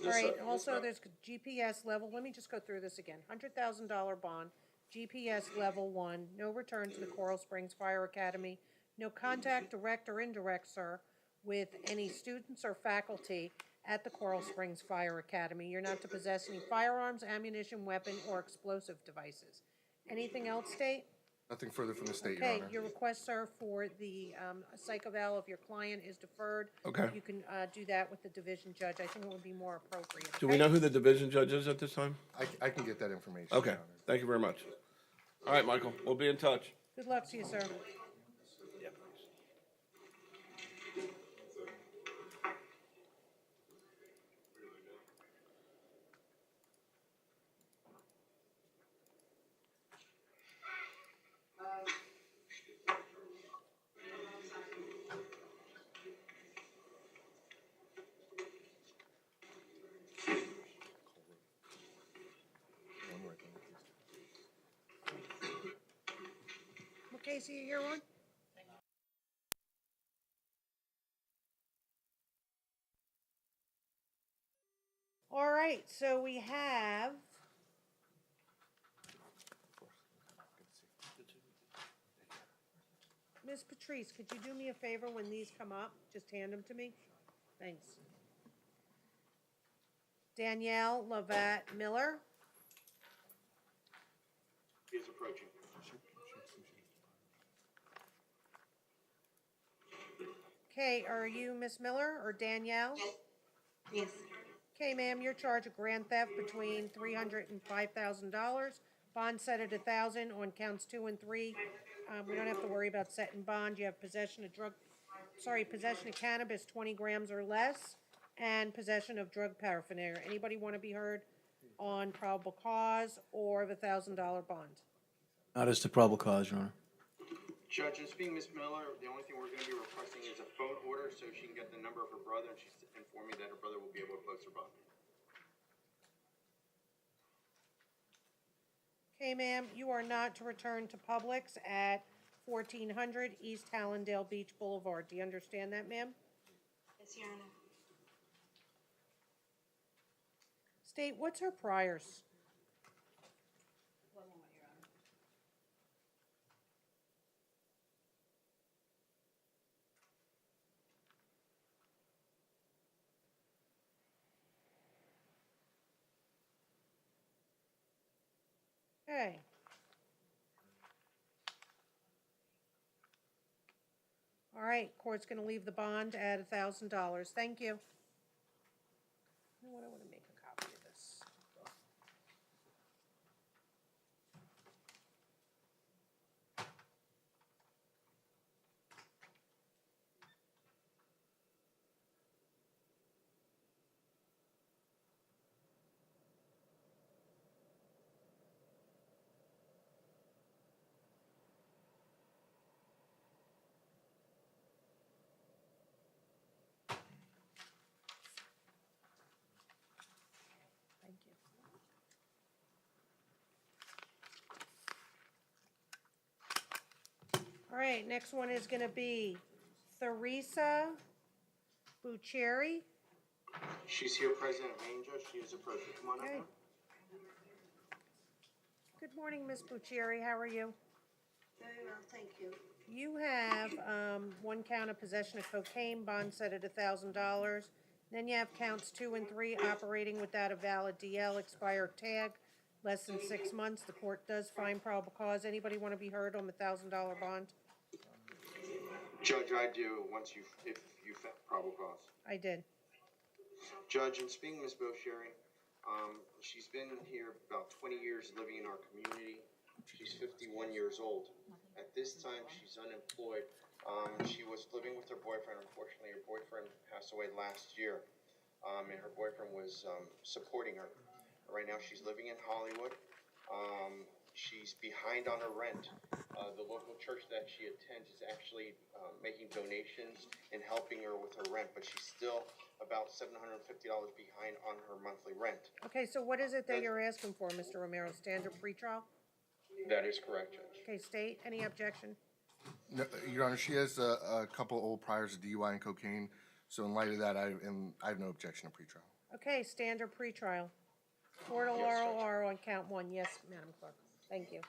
All right, also, there's GPS level, let me just go through this again. $100,000 bond, GPS level 1, no return to the Coral Springs Fire Academy, no contact, direct or indirect, sir, with any students or faculty at the Coral Springs Fire Academy. You're not to possess any firearms, ammunition, weapon, or explosive devices. Anything else, state? Nothing further from the state, Your Okay, Honor. your request, sir, for the psychoval of your client is deferred. Okay. You can do that with the division judge. I think it would be more appropriate. Do we know who the division judge is at this time? I can get that information. Okay, Your Honor. thank you very much. All right, Michael, we'll be in touch. Good luck to you, sir. What case are you here on? All right, so we have. Ms. Patrice, could you do me a favor when these come up? Just hand them to me? Thanks. Danielle Lovat Miller. He is approaching. Okay, are you Miss Miller or Danielle? Yes. Okay, ma'am, you're charged of grand theft between $300 and $5,000. Bond set at $1,000 on counts 2 and 3. We don't have to worry about setting bond. You have possession of possession of cannabis 20 grams or less, and possession of drug paraphernalia. Anybody want to be heard on probable cause or the $1,000 bond? Not as to probable cause, Your Honor. Judge, and speaking Ms. Miller, the only thing we're gonna be requesting is a phone order so she can get the number of her brother, and she's informed me that her brother will be able to post her bond. Okay, ma'am, you are not to return to Publix at 1400 East Hallandale Beach Boulevard. Do you understand that, ma'am? Yes, Your Honor. State, what's her priors? Okay. All right, court's gonna leave the bond at $1,000. Thank you. You know what, I wanna make a copy of this. Thank you. All right, next one is gonna be Theresa Bucieri. She's here, President Main Judge. She is a president. Come on up. Okay. Good morning, Ms. Bucieri, how are you? Very well, thank you. You have, one count of possession of cocaine, bond set at $1,000. Then you have counts 2 and 3, operating without a valid DL, expired tag, less than 6 months. The court does find probable cause. Anybody want to be heard on the $1,000 bond? Judge, I do, if you found probable cause. I did. Judge, in speaking Ms. Bosherry, she's been here about 20 years living in our community. She's 51 years old. At this time, she's unemployed. She was living with her boyfriend. Unfortunately, her boyfriend passed away last year, and her boyfriend was supporting her. Right now, she's living in Hollywood. She's behind on her rent. The local church that she attends is actually making donations and helping her with her rent, but she's still about $750 behind on her monthly rent. Okay, so what is it that you're asking for, Mr. Romero? Standard pretrial? That is correct, Judge. Okay, state, any objection? No, Your Honor, she has a couple old priors of DUI and cocaine, so in light of that, I have no objection to pretrial. Okay, standard pretrial. Court will ROR on count 1. Yes, Madam Clerk. Thank you.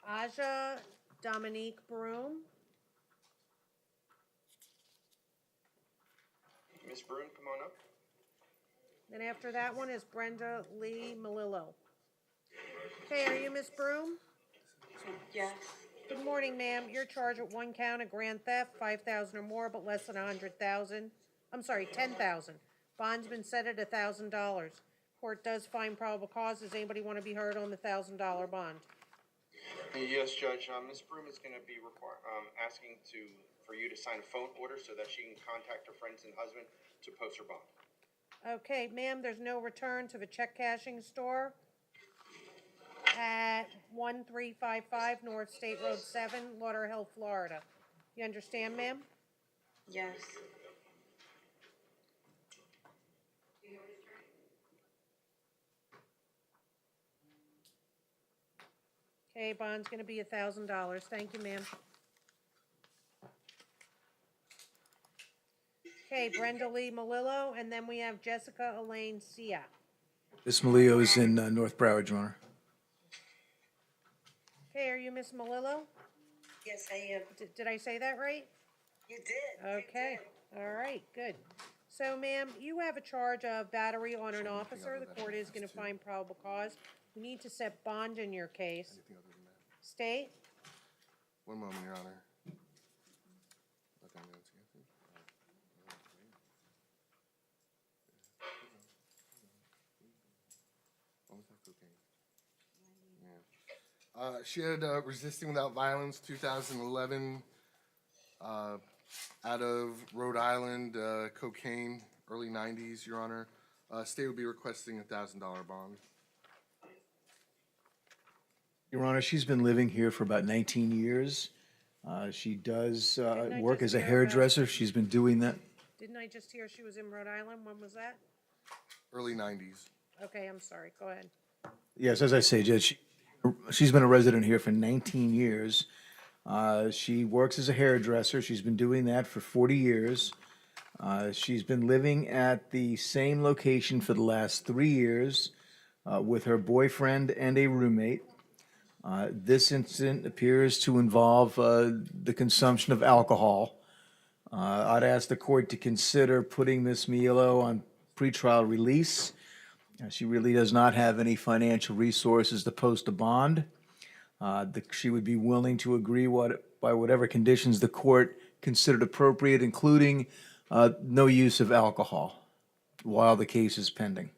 Aja Dominique Broom. Ms. Bruin, come on up. Then after that one is Brenda Lee Malillo. Okay, are you Miss Broom? Yes. Good morning, ma'am. You're charged with 1 count of grand theft, 5,000 or more, but less than 100,000. I'm sorry, 10,000. Bond's been set at $1,000. Court does find probable cause. Does anybody want to be heard on the $1,000 bond? Yes, Judge. Ms. Broom is going to be asking for you to sign a phone order so that she can contact her friends and husband to post her bond. Okay, ma'am, there's no return to the check cashing store at 1355 North State Road 7, Lauderhill, Florida. You understand, ma'am? Yes. Okay, bond's gonna be $1,000. Thank you, ma'am. Okay, Brenda Lee Malillo, and then we have Jessica Elaine Sia. This Malio is in North Broward, Your Honor. Okay, are you Miss Malillo? Yes, I am. Did I say that right? You did. Okay, all right, good. So, ma'am, you have a charge of battery on an officer. The court is gonna find probable cause. You need to set bond in your case. Anything other than that? State? One moment, Your Honor. What was that cocaine? Yeah. She had resisting without violence, 2011, out of Rhode Island, cocaine, early 90s, Your Honor. State would be requesting $1,000 bond. Your Honor, she's been living here for about 19 years. She does I work just as a hear about- hairdresser. She's been doing that. Didn't I just hear she was in Rhode Island? When was that? Early 90s. Okay, I'm sorry. Go ahead. Yes, as I say, Judge, she's been a resident here for 19 years. She works as a hairdresser. She's been doing that for 40 years. She's been living at the same location for the last 3 years with her boyfriend and a roommate. This incident appears to involve the consumption of alcohol. I'd ask the court to consider putting Miss Milo on pretrial release. She really does not have any financial resources to post a bond. She would be willing to agree by whatever conditions the court considered appropriate, including no use of alcohol while the case is pending.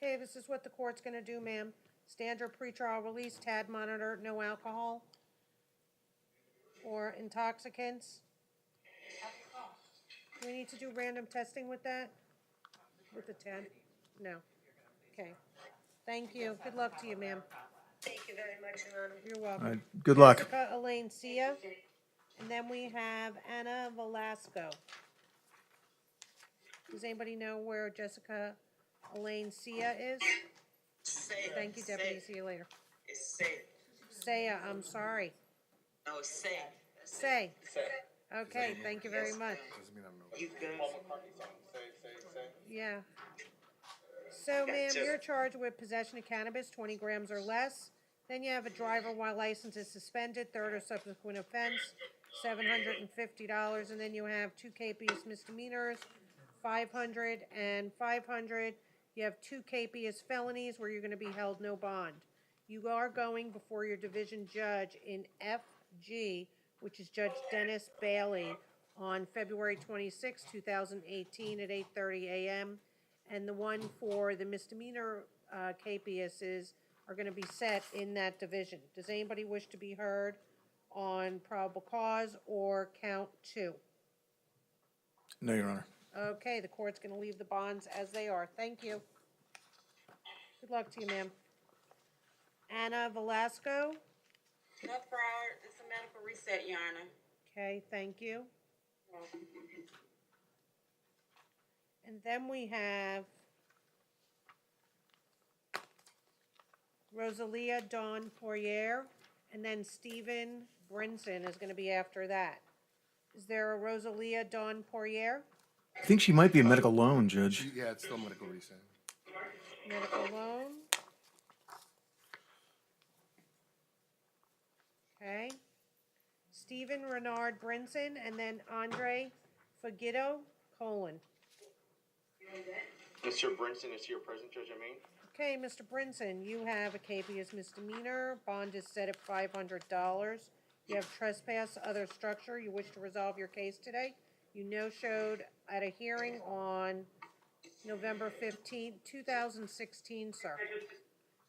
Okay, this is what the court's gonna do, ma'am. Standard pretrial release, TAD monitor, no alcohol or intoxicants. Do we need to do random testing with that? With the TAD? No. Okay. Thank you. Good luck to you, ma'am. Thank you very much, Your Honor. You're All welcome. right, good luck. Jessica Elaine Sia. And then we have Anna Velasco. Does anybody know where Jessica Elaine Sia is? Say it. Thank you, Say Deputy. it. See you later. It's say. Saya, I'm sorry. No, it's say. Say. Okay, thank you very much. Doesn't mean I know. You good? Yeah. So, ma'am, you're charged with possession of cannabis, 20 grams or less. Then you have a driver while license is suspended, third or subsequent offense, $750. And then you have 2 KPS misdemeanors, 500 and 500. You have 2 KPS felonies where you're going to be held no bond. You are going before your division judge in FG, which is Judge Dennis Bailey, on February 26, 2018 at 8:30 a.m. And the one for the misdemeanor KPSs are going to be set in that division. Does anybody wish to be heard on probable cause or count 2? No, Your Honor. Okay, the court's going to leave the bonds as they are. Thank you. Good luck to you, ma'am. Anna Velasco. No fraud. It's a medical reset, Your Honor. Okay, thank you. And then we have Rosalia Dawn Poirier, and then Stephen Brinson is going to be after that. Is there a Rosalia Dawn Poirier? I think she might be a medical loan, Judge. Yeah, it's still medical reset. Medical loan. Okay. Stephen Renard Brinson, and then Andre Fagitto, colon. Mr. Brinson is here present, Judge, I mean. Okay, Mr. Brinson, you have a KPS misdemeanor. Bond is set at $500. You have trespass, other structure. You wish to resolve your case today. You no-showed at a hearing on November 15th, 2016, sir.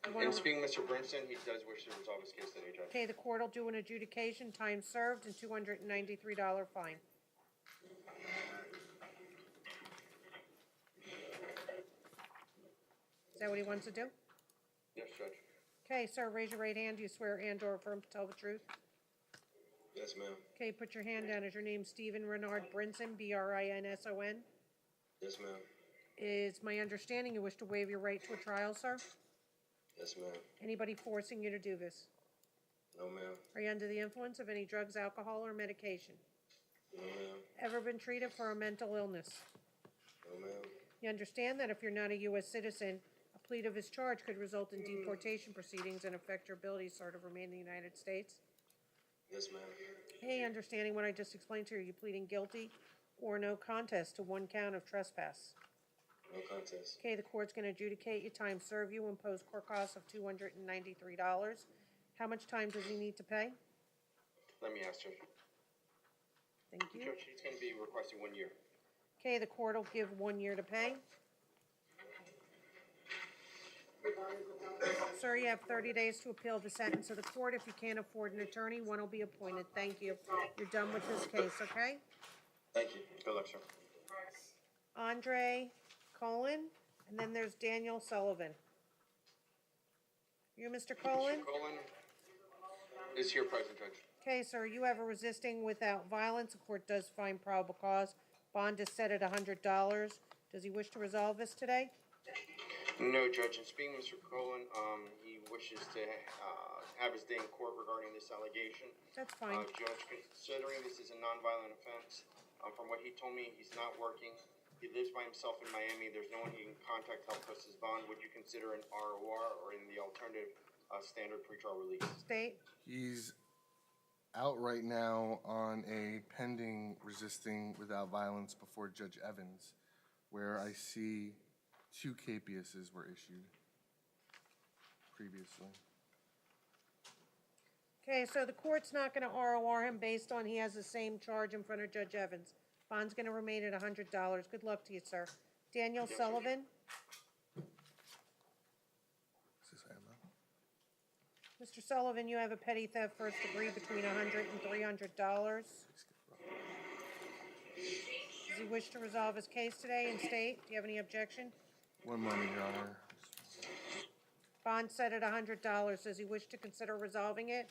And speaking Mr. Brinson, he does wish to resolve his case today, Judge. Okay, the court will do an adjudication, time served, and $293 fine. Is that what he wants to do? Yes, Judge. Okay, sir, raise your right hand. Do you swear and/or affirm to tell the truth? Yes, ma'am. Okay, put your hand down. Is your name Stephen Renard Brinson, Brinson? Yes, ma'am. Is my understanding you wish to waive your right to a trial, sir? Yes, ma'am. Anybody forcing you to do this? No, ma'am. Are you under the influence of any drugs, alcohol, or medication? No, ma'am. Ever been treated for a mental illness? No, ma'am. You understand that if you're not a U.S. citizen, a plea of his charge could result in deportation proceedings and affect your ability, sir, to remain in the United States? Yes, ma'am. Hey, understanding what I just explained to you, are you pleading guilty or no contest to 1 count of trespass? No contest. Okay, the court's gonna adjudicate you, time serve you, impose court costs of $293. How much time does he need to pay? Let me ask, Judge. Thank you. Judge, he's going to be requesting 1 year. Okay, the court will give 1 year to pay. Sir, you have 30 days to appeal the sentence of the court. If you can't afford an attorney, one will be appointed. Thank you. You're done with this case, okay? Thank you. Good luck, sir. Andre Colin, and then there's Daniel Sullivan. You, Mr. Colin? Mr. Colin is here present, Judge. Okay, sir, you have a resisting without violence. The court does find probable cause. Bond is set at $100. Does he wish to resolve this today? No, Judge. And speaking of Mr. Cohen, he wishes to have his day in court regarding this allegation. That's fine. Judge, considering this is a nonviolent offense, from what he told me, he's not working. He lives by himself in Miami. There's no one he can contact to help us his bond. Would you consider an ROR or in the alternative standard pretrial release? State? He's out right now on a pending resisting without violence before Judge Evans, where I see 2 KPSs were issued previously. Okay, so the court's not gonna ROR him based on he has the same charge in front of Judge Evans. Bond's gonna remain at $100. Good luck to you, sir. Daniel Sullivan? Is this Emma? Mr. Sullivan, you have a petty theft first degree between $100 and $300. Does he wish to resolve his case today in state? Do you have any objection? One moment, Your Honor. Bond set at $100. Does he wish to consider resolving it?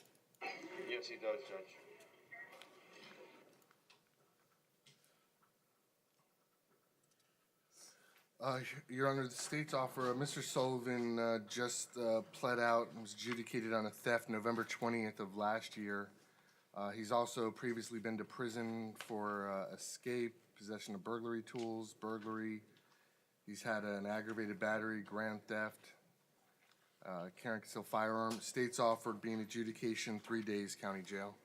Yes, he does, Judge. Your Honor, the state's offer, Mr. Sullivan just pled out and was adjudicated on a theft November 20th of last year. He's also previously been to prison for escape, possession of burglary tools, burglary. He's had an aggravated battery, grand theft, carrying concealed firearm. State's offered being adjudication 3 days county jail.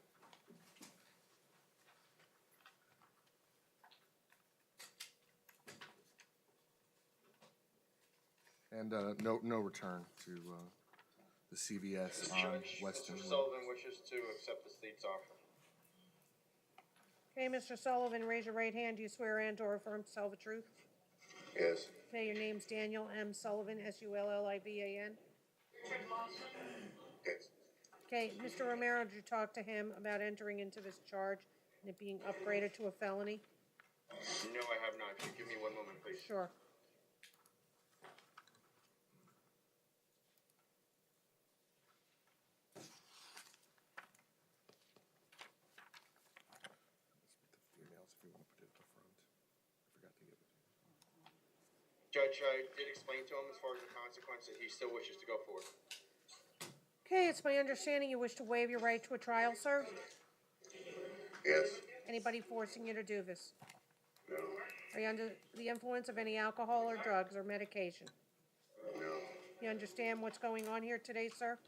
And no return to the CVS on Judge, Weston Mr. Road. Sullivan wishes to accept the state's offer. Okay, Mr. Sullivan, raise your right hand. Do you swear and/or affirm to tell the truth? Yes. Okay, your name's Daniel M. Sullivan, Sullivan. Yes. Okay, Mr. Romero, did you talk to him about entering into this charge and it being upgraded to a felony? No, I have not. If you give me 1 moment, please. Sure. Emails if you want to put it at the front. I forgot to give it to you. Judge, I did explain to him as far as the consequences, he still wishes to go forward. Okay, it's my understanding you wish to waive your right to a trial, sir? Yes. Anybody forcing you to do this? No. Are you under the influence of any alcohol or drugs or medication? No. You understand what's going on here today, sir?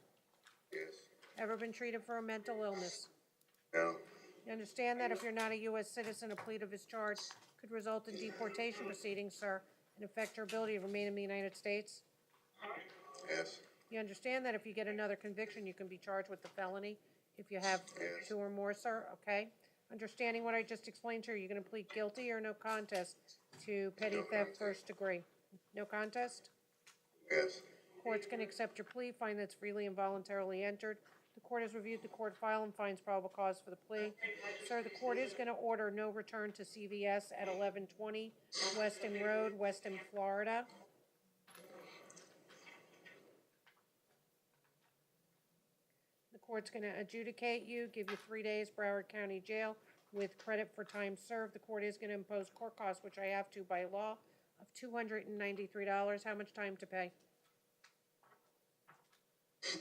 Yes. Ever been treated for a mental illness? No. You understand that if you're not a U.S. citizen, a plea of his charge could result in deportation proceedings, sir, and affect your ability to remain in the United States? Yes. You understand that if you get another conviction, you can be charged with the felony if you have Yes. 2 or more, sir, okay? Understanding what I just explained to you, you're gonna plead guilty or no contest to petty No theft contest. first degree? No contest? Yes. Court's gonna accept your plea, find that's freely and voluntarily entered. The court has reviewed the court file and finds probable cause for the plea. Sir, the court is gonna order no return to CVS at 1120 Weston Road, Weston, Florida. The court's gonna adjudicate you, give you 3 days Broward County Jail with credit for time served. The court is gonna impose court costs, which I have to by law, of $293. How much time to pay?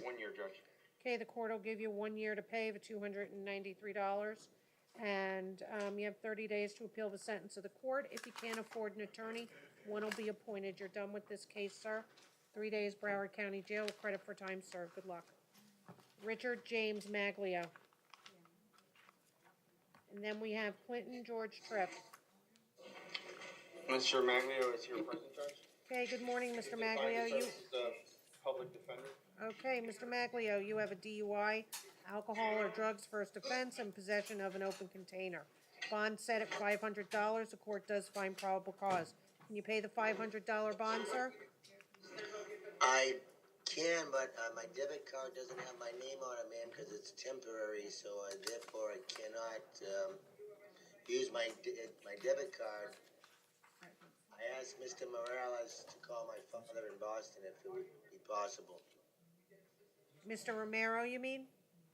1 year, Judge. Okay, the court will give you 1 year to pay the $293. And you have 30 days to appeal the sentence of the court. If you can't afford an attorney, one will be appointed. You're done with this case, sir. 3 days Broward County Jail with credit for time served. Good luck. Richard James Maglio. And then we have Clinton George Tripp. Mr. Maglio is here present, Judge. Okay, good morning, Mr. Declined to Maglio. serve as the public defender. Okay, Mr. Maglio, you have a DUI, alcohol or drugs first offense, and possession of an open container. Bond set at $500. The court does find probable cause. Can you pay the $500 bond, sir? I can, but my debit card doesn't have my name on it, ma'am, because it's temporary, so therefore I cannot use my debit card. I asked Mr. Morales to call my father in Boston if it would be possible. Mr. Romero, you mean?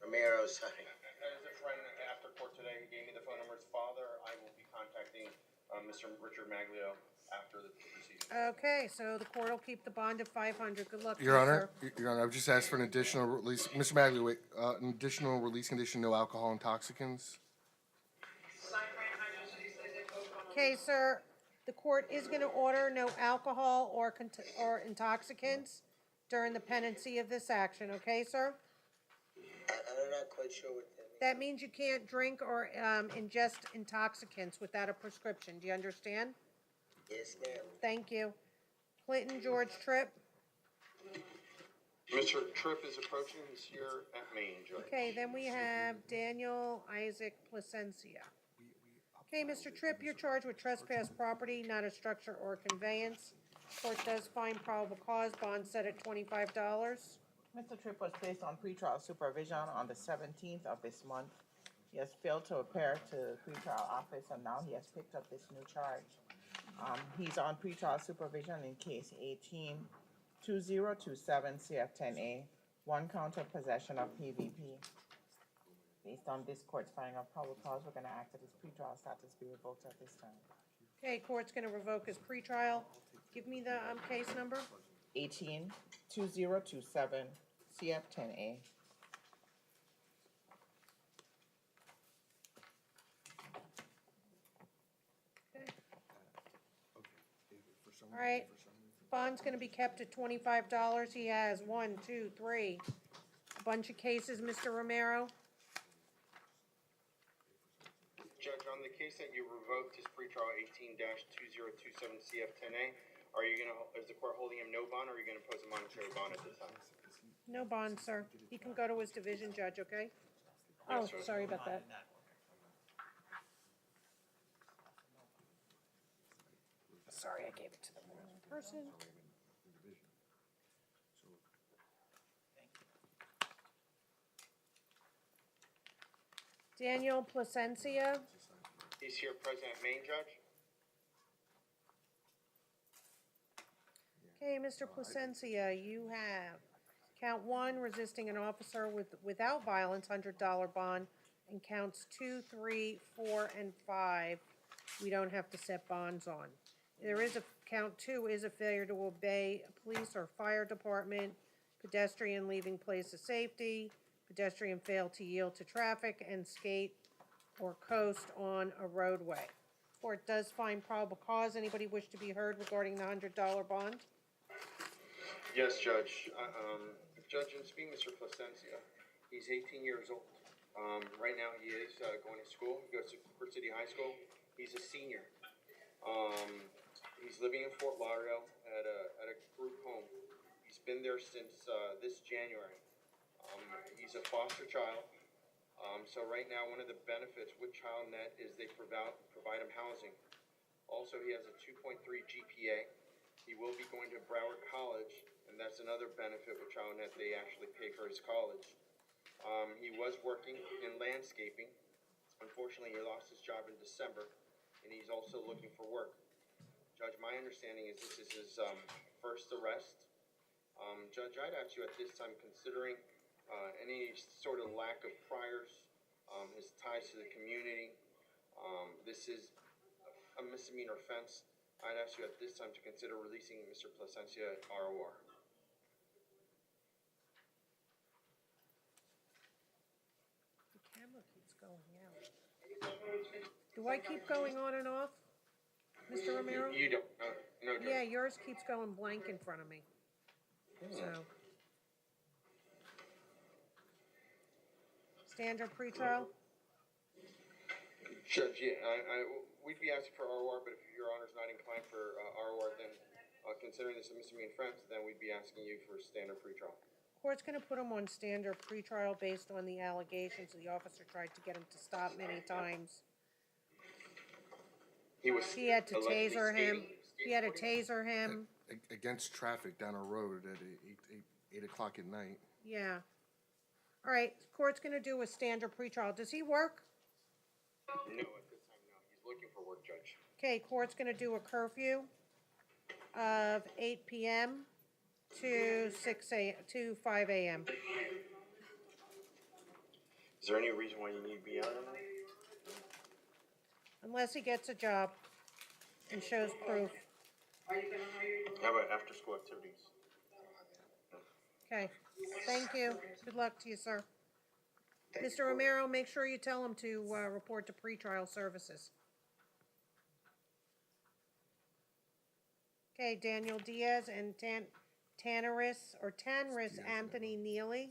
Romero, sorry. As a friend after court today, he gave me the phone number of his father. I will be contacting Mr. Richard Maglio after the proceedings. Okay, so the court will keep the bond at 500. Good luck to you, Your Honor, sir. Your Honor, I've just asked for an additional release, Mr. Magley, wait, an additional release condition, no alcohol intoxicants. Okay, sir, the court is gonna order no alcohol or intoxicants during the pendency of this action, okay, sir? I'm not quite sure what that means. That means you can't drink or ingest intoxicants without a prescription. Do you understand? Yes, ma'am. Thank you. Clinton George Tripp. Mr. Tripp is approaching. He's here at Maine, Judge. Okay, then we have Daniel Isaac Placencia. Okay, Mr. Tripp, you're charged with trespass property, not a structure or conveyance. Court does find probable cause, bond set at $25. Mr. Tripp was placed on pretrial supervision on the 17th of this month. He has failed to appear to the pretrial office, and now he has picked up this new charge. He's on pretrial supervision in case 18-2027 CF10A, one count of possession of PVP. Based on this court's finding of probable cause, we're gonna ask that his pretrial status be revoked at this time. Okay, court's gonna revoke his pretrial. Give me the case number. 18-2027 CF10A. All right, bond's gonna be kept at $25. He has one, two, three, a bunch of cases, Mr. Romero. Judge, on the case that you revoked his pretrial 18-2027 CF10A, is the court holding him no bond, or are you gonna impose a monetary bond at this time? No bond, sir. He can go to his division judge, okay? Oh, Yes, sir. sorry about that. Sorry, I gave it to the wrong person. Daniel Placencia. He's here present at Maine, Judge. Okay, Mr. Placencia, you have count 1, resisting an officer without violence, $100 bond, and counts 2, 3, 4, and 5, we don't have to set bonds on. Count 2 is a failure to obey a police or fire department, pedestrian leaving place of safety, pedestrian failed to yield to traffic, and skate or coast on a roadway. Court does find probable cause. Anybody wish to be heard regarding the $100 bond? Yes, Judge. Judge, in speaking Mr. Placencia, he's 18 years old. Right now he is going to school. He goes to Cooper City High School. He's a senior. He's living in Fort Lauderdale at a group home. He's been there since this January. He's a foster child. So right now, one of the benefits with ChildNet is they provide him housing. Also, he has a 2.3 GPA. He will be going to Broward College, and that's another benefit with ChildNet. They actually pay for his college. He was working in landscaping. Unfortunately, he lost his job in December, and he's also looking for work. Judge, my understanding is this is his first arrest. Judge, I'd ask you at this time, considering any sort of lack of priors, his ties to the community, this is a misdemeanor offense. I'd ask you at this time to consider releasing Mr. Placencia ROR. The camera keeps going out. Do I keep going on and off, Mr. Romero? You don't, no, Judge. Yeah, yours keeps going blank in front of me. So. Standard pretrial? Judge, yeah, we'd be asking for ROR, but if your honor's not inclined for ROR, then considering this a misdemeanor offense, then we'd be asking you for standard pretrial. Court's gonna put him on standard pretrial based on the allegations. The officer tried to get him to stop many times. He had to taser him. He had to taser him. Against traffic down a road at 8 o'clock at night. Yeah. All right, court's gonna do a standard pretrial. Does he work? No, at this time, no. He's looking for work, Judge. Okay, court's gonna do a curfew of 8 p.m. to 5 a.m. Is there any reason why you need to be out on that? Unless he gets a job. and shows proof. How about after-school activities? Okay, thank you. Good luck to you, sir. Mr. Romero, make sure you tell him to report to pretrial services. Okay, Daniel Diaz and Tanneris Anthony Neely.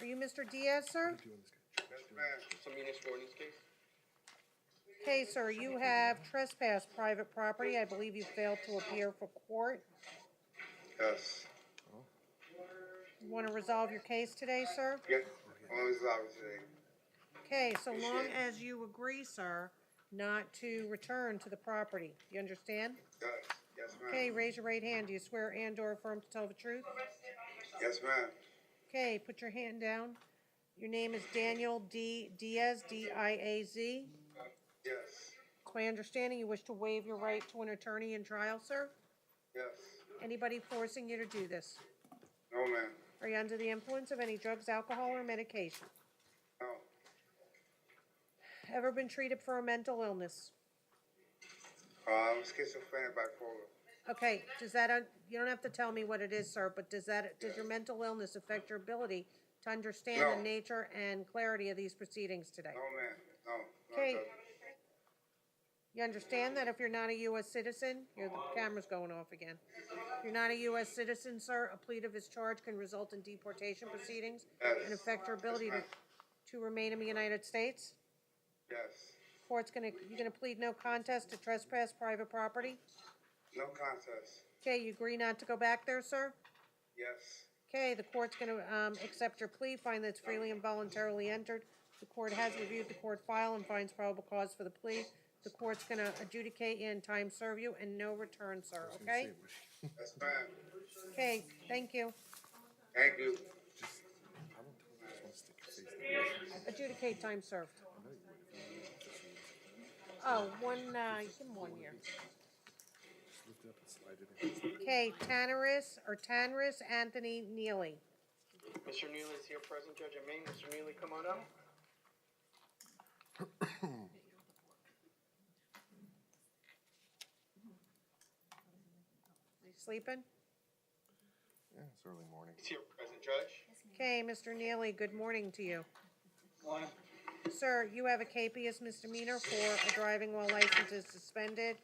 Are you Mr. Diaz, sir? Yes, ma'am. Some municipal in this case? Okay, sir, you have trespassed private property. I believe you failed to appear for court. Yes. You want to resolve your case today, sir? Yes. Always love today. Okay, so long as you agree, sir, not to return to the property. You understand? Yes. Yes, ma'am. Okay, raise your right hand. Do you swear and/or affirm to tell the truth? Yes, ma'am. Okay, put your hand down. Your name is Daniel Diaz, D-I-A-Z. Yes. It's my understanding you wish to waive your right to an attorney in trial, sir? Yes. Anybody forcing you to do this? No, ma'am. Are you under the influence of any drugs, alcohol, or medication? No. Ever been treated for a mental illness? I'm schizophrenic, bipolar. Okay, does that, you don't have to tell me what it is, sir, but does your mental illness affect your ability to understand No. the nature and clarity of these proceedings today? No, ma'am. No. Okay. No, Judge. You understand that if you're not a U.S. citizen, the camera's going off again. If you're not a U.S. citizen, sir, a plea of his charge can result in deportation proceedings and affect your ability to remain in the United States? Yes. You're gonna plead no contest to trespass private property? No contest. Okay, you agree not to go back there, sir? Yes. Okay, the court's gonna, accept your plea, find that it's freely and voluntarily entered. The court has reviewed the court file and finds probable cause for the plea. The court's gonna adjudicate you and time serve you and no return, sir, okay? Yes, ma'am. Okay, thank you. Thank you. Adjudicate time served. Oh, give him 1 year. Okay, Tanneris Anthony Neely. Mr. Neely is here present, Judge at Maine. Mr. Neely, come on up. Is he sleeping? Yeah, it's early morning. He's here present, Judge. Okay, Mr. Neely, good morning to you. Morning. Sir, you have a capious misdemeanor for a driving while license is suspended.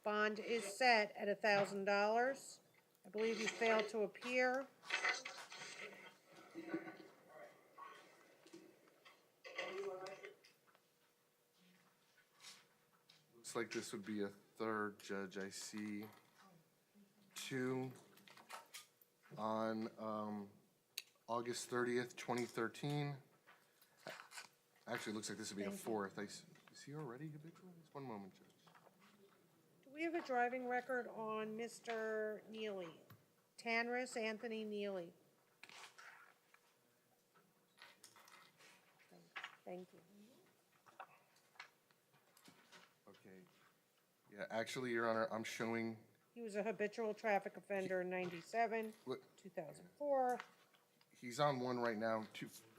Bond is set at $1,000. I believe you failed to appear. Looks like this would be a third, Judge. I see two on August 30th, 2013. Actually, it looks like this would be a fourth. Is he already habitual? Just one moment, Judge. Do we have a driving record on Mr. Neely? Tanneris Anthony Neely. Thank you. Okay. Yeah, actually, Your Honor, I'm showing, He was a habitual traffic offender in 97, what, 2004. he's on one right now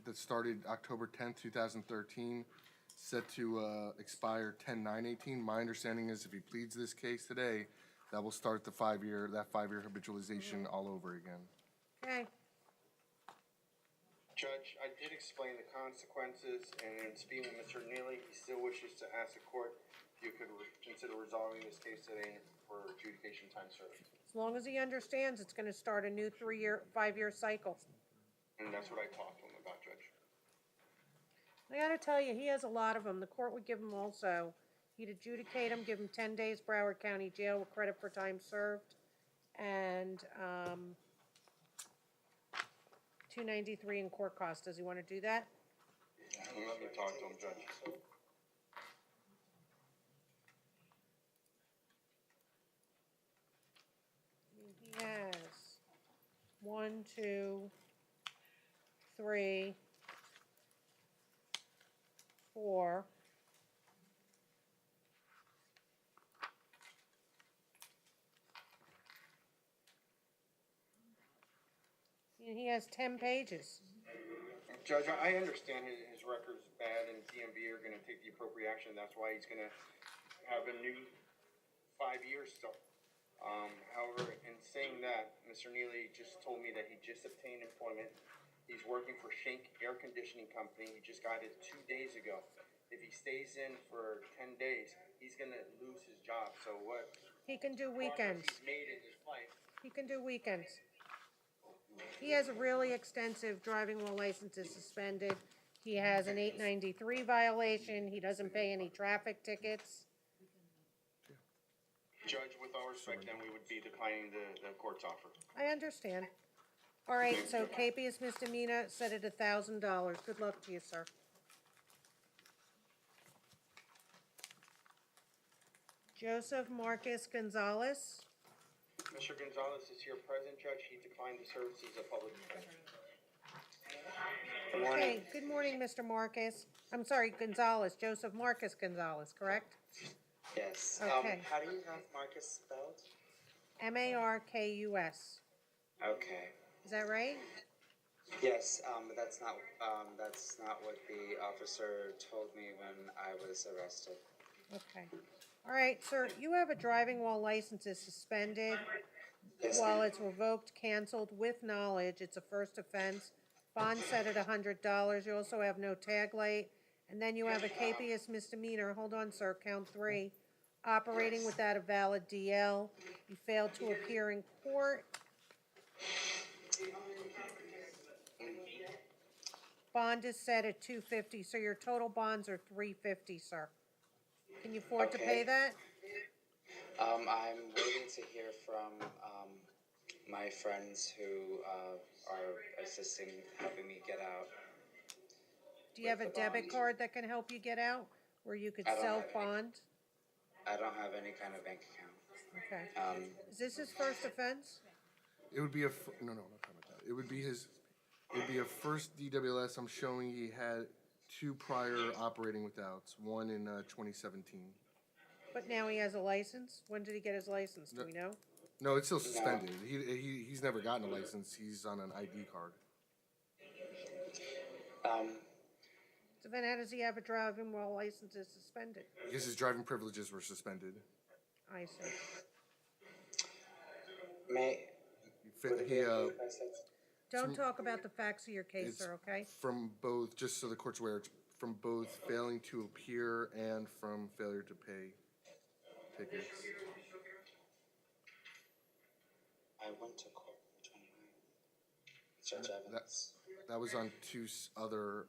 that started October 10th, 2013, set to expire 10/9/18. My understanding is if he pleads this case today, that will start that five-year habitualization all over again. Okay, Judge, I did explain the consequences, and in speaking with Mr. Neely, he still wishes to ask the court if you could consider resolving this case today for adjudication time served. as long as he understands it's gonna start a new 5-year cycle. And that's what I talked to him about, Judge. I gotta tell you, he has a lot of them. The court would give him also, he'd adjudicate him, give him 10 days Broward County Jail with credit for time served, and, $293 in court costs. Does he wanna do that? Let me talk to him, Judge. He has 1, 2, 3, 4. And he has 10 pages. Judge, I understand his record's bad, and DMV are gonna take the appropriate action. That's why he's gonna have a new 5 years still. However, in saying that, Mr. Neely just told me that he just obtained employment. He's working for Shank Air Conditioning Company. He just got it 2 days ago. If he stays in for 10 days, he's gonna lose his job. So what He can do progress weekends. he's made in his life. He can do weekends. He has a really extensive driving while license is suspended. He has an 893 violation. He doesn't pay any traffic tickets. Judge, with all respect, then we would be declining the court's offer. I understand. All right, so capious misdemeanor, set at $1,000. Good luck to you, sir. Joseph Marcus Gonzalez. Mr. Gonzalez is here present, Judge. He declined the services of public defender. Okay, good morning, Mr. Marcus. I'm sorry, Gonzalez, Joseph Marcus Gonzalez, correct? Yes. Okay. How do you have Marcus spelled? Markus. Okay. Is that right? Yes, but that's not what the officer told me when I was arrested. Okay. All right, sir, you have a driving while license is suspended. Yes, While ma'am. it's revoked, canceled with knowledge, it's a first offense. Bond set at $100. You also have no tag light. And then you have a capious misdemeanor. Hold on, sir, count 3. Operating without a valid DL. You failed to appear in court. Bond is set at $250, so your total bonds are $350, sir. Can you afford to pay Okay. that? I'm waiting to hear from my friends who are assisting, helping me get out. Do you have a with the debit bond. card that can help you get out, where you could I don't have any. self-bond? I don't have any kind of bank account. Okay. Is this his first offense? It would be a, no, not talking about that. It would be a first DWLS. I'm showing he had 2 prior operating withouts, one in 2017. But now he has a license? When did he get his license? Do we know? No, it's still suspended. He's never gotten a license. He's on an ID card. So then how does he have a driving while license is suspended? Because his driving privileges were suspended. I see. Don't talk about the facts of your case, It's sir, okay? from both, just so the court's aware, it's from both failing to appear and from failure to pay tickets. I went to court on the 29th. Judge Evans. That was on 2 other,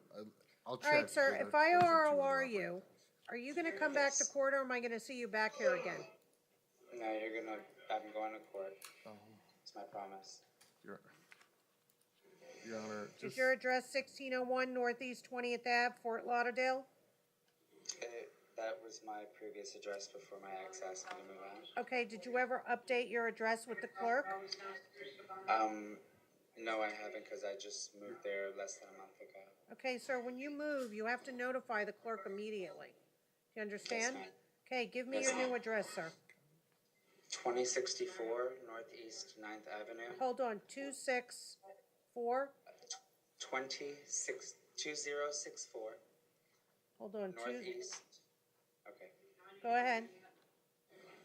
I'll check. All right, sir, but if I those are 2 other ROR you, are you gonna come back to court or am I gonna see you back here again? No, I'm going to court. It's my promise. Your Honor, Is just, your address 1601 Northeast 20th Ave, Fort Lauderdale? That was my previous address before my ex asked me to move out. Okay, did you ever update your address with the clerk? No, I haven't, because I just moved there less than a month ago. Okay, sir, when you move, you have to notify the clerk immediately. Do you understand? Yes, ma'am. Okay, give me Yes, your new ma'am. address, sir. 2064 Northeast 9th Avenue. Hold on, 264, 2064 hold on, Northeast. Okay. go ahead.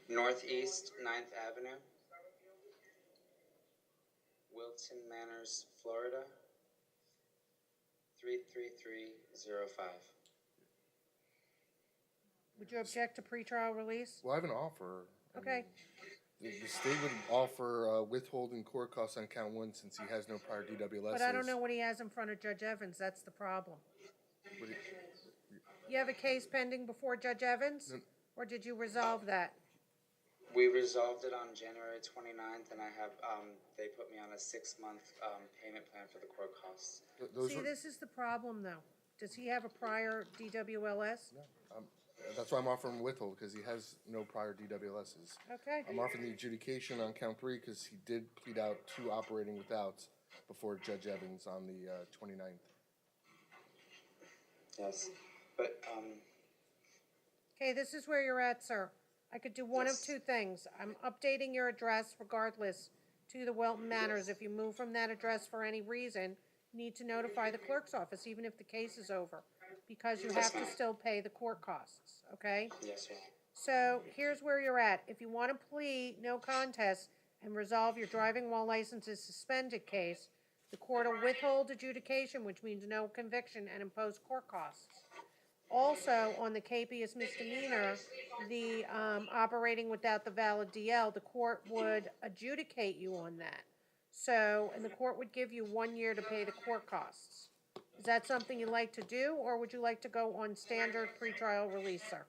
Northeast 9th Avenue. Wilton Manors, Florida. 33305. Would you object to pretrial release? well, I have an offer. Okay, The state would offer withholding court costs on count 1 since he has no prior DWLSs. but I don't know what he has in front of Judge Evans, that's the problem. What do You have a case pending before Judge Evans? Or did you resolve that? We resolved it on January 29th, and I have, they put me on a 6-month payment plan for the court costs. See, this is the problem, though. Does he have a prior DWLS? That's why I'm offering withhold, because he has no prior DWLSs. Okay. I'm offering the adjudication on count 3 because he did plead out 2 operating withouts before Judge Evans on the 29th. Yes, but, Okay, this is where you're at, sir. I could do one of Yes. 2 things. I'm updating your address regardless to the Welton Manors. If you move from that address for any reason, you need to notify the clerk's office, even if the case is over, because you Yes, have to ma'am. still pay the court costs, okay? yes, sir. So here's where you're at. If you want to plead no contest and resolve your driving while license is suspended case, the court will withhold adjudication, which means no conviction, and impose court costs. Also, on the capious misdemeanor, the operating without the valid DL, the court would adjudicate you on that. So, and the court would give you 1 year to pay the court costs. Is that something you'd like to do, or would you like to go on standard pretrial release, sir?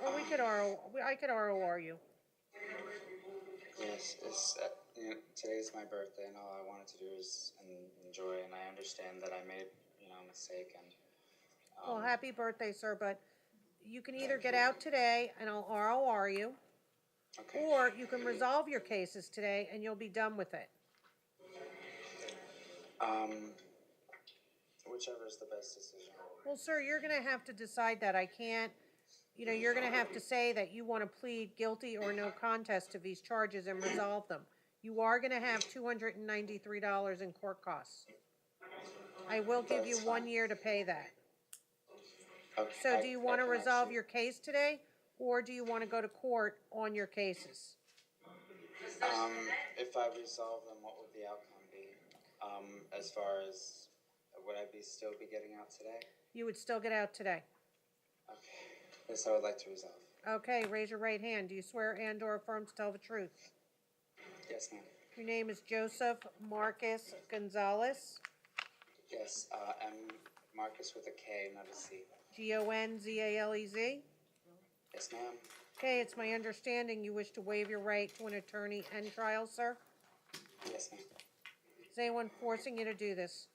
Or I could ROR you. Yes, today's my birthday, and all I wanted to do is enjoy, and I understand that I made, a mistake, and, Well, happy birthday, sir, but you can either get out today and I'll ROR you, okay. or you can resolve your cases today and you'll be done with it. Whichever is the best decision. Well, sir, you're gonna have to decide that. I can't, you're gonna have to say that you wanna plead guilty or no contest to these charges and resolve them. You are gonna have $293 in court costs. I will give you 1 year to pay that. Okay. So do you wanna can resolve actually- your case today, or do you wanna go to court on your cases? If I resolve them, what would the outcome be? As far as, would I still be getting out today? You would still get out today. Okay. Yes, I would like to resolve. Okay, raise your right hand. Do you swear and/or affirm to tell the truth? Yes, ma'am. Your name is Joseph Marcus Gonzalez, Yes, M. Marcus with a K, not a C. Gonzalez. Yes, ma'am. Okay, it's my understanding you wish to waive your right to an attorney and trial, sir? Yes, ma'am. Is anyone forcing you to do this?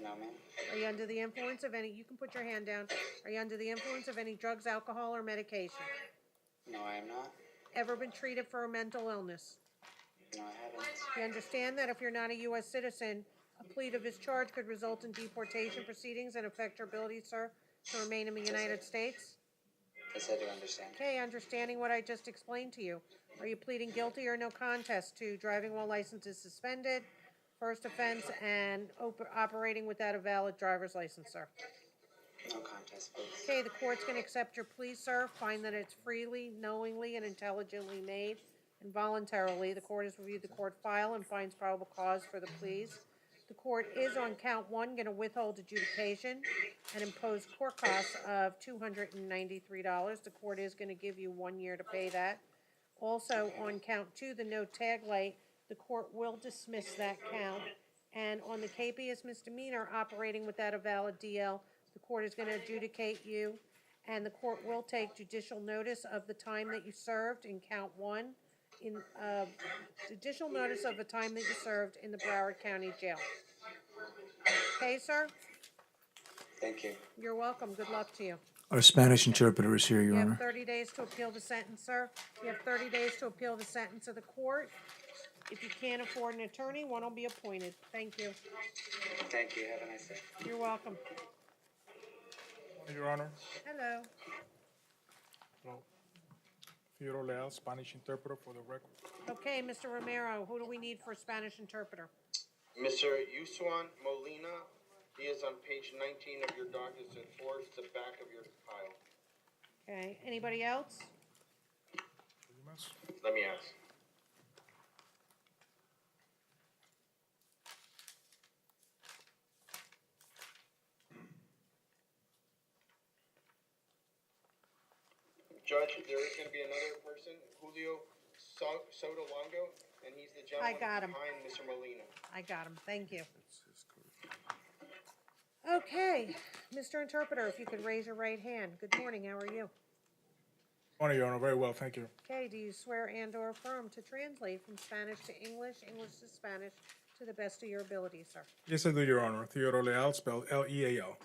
No, ma'am. Are you under the influence of any, you can put your hand down. Are you under the influence of any drugs, alcohol, or medication? No, I am not. Ever been treated for a mental illness? No, I haven't. You understand that if you're not a U.S. citizen, a plea to this charge could result in deportation proceedings and affect your ability, sir, to remain in the United States? Yes, I do understand. Okay, understanding what I just explained to you. Are you pleading guilty or no contest to driving while license is suspended, first offense, and operating without a valid driver's license, sir? No contest, please. Okay, the court's gonna accept your plea, sir, find that it's freely, knowingly, and intelligently made, and voluntarily. The court has reviewed the court file and finds probable cause for the pleas. The court is on count 1 gonna withhold adjudication and impose court costs of $293. The court is gonna give you 1 year to pay that. Also, on count 2, the no tag light, the court will dismiss that count. And on the capious misdemeanor, operating without a valid DL, the court is gonna adjudicate you, and the court will take judicial notice of the time that you served in count 1, judicial notice of the time that you served in the Broward County Jail. Okay, sir? Thank you. You're welcome. Good luck to you. Our Spanish interpreter is here, Your You have Honor. 30 days to appeal the sentence, sir. You have 30 days to appeal the sentence of the court. If you can't afford an attorney, one will be appointed. Thank you. Thank you. Have a nice day. You're welcome. Your Honor, Hello. Theodore Leal, Spanish interpreter for the record. Okay, Mr. Romero, who do we need for a Spanish interpreter? Mr. Yusuan Molina, he is on page 19 of your documents and towards the back of your pile. Okay, anybody else? Let me ask. Judge, there is going to be another person, Julio Sotolongo, and he's the gentleman got him. behind Mr. Molina. I got him. Thank you. Okay, Mr. Interpreter, if you could raise your right hand. Good morning, how are you? Honor, Your Honor, very well, thank you. Okay, do you swear and/or affirm to translate from Spanish to English, English to Spanish, to the best of your ability, sir? Yes, I do, Your Honor. Theodore Leal, spelled Leal.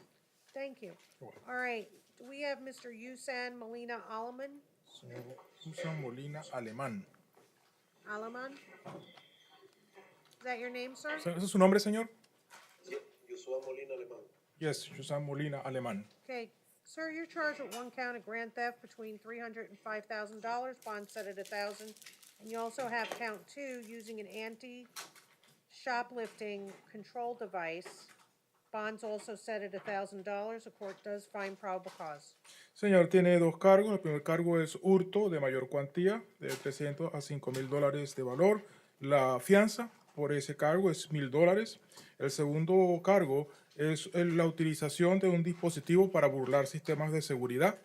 Thank you. All right, do we have Mr. Yusan Molina Alaman? Señor Susan Molina Alemán. Alaman? Is that your name, sir? ¿Ese es su nombre, señor? Josué Molina Alemán. Yes, Susan Molina Alemán. Okay, sir, you're charged with 1 count of grand theft between $300 and $5,000, bond set at $1,000. And you also have count 2, using an anti-shoplifting control device Bonds also set at $1,000. The court does find probable cause. Señor, tiene dos cargos. El primer cargo es hurto de mayor cuantía, de 300 a 5,000 dólares de valor. La fianza por ese cargo es $1,000. El segundo cargo es la utilización de un dispositivo para burlar sistemas de seguridad.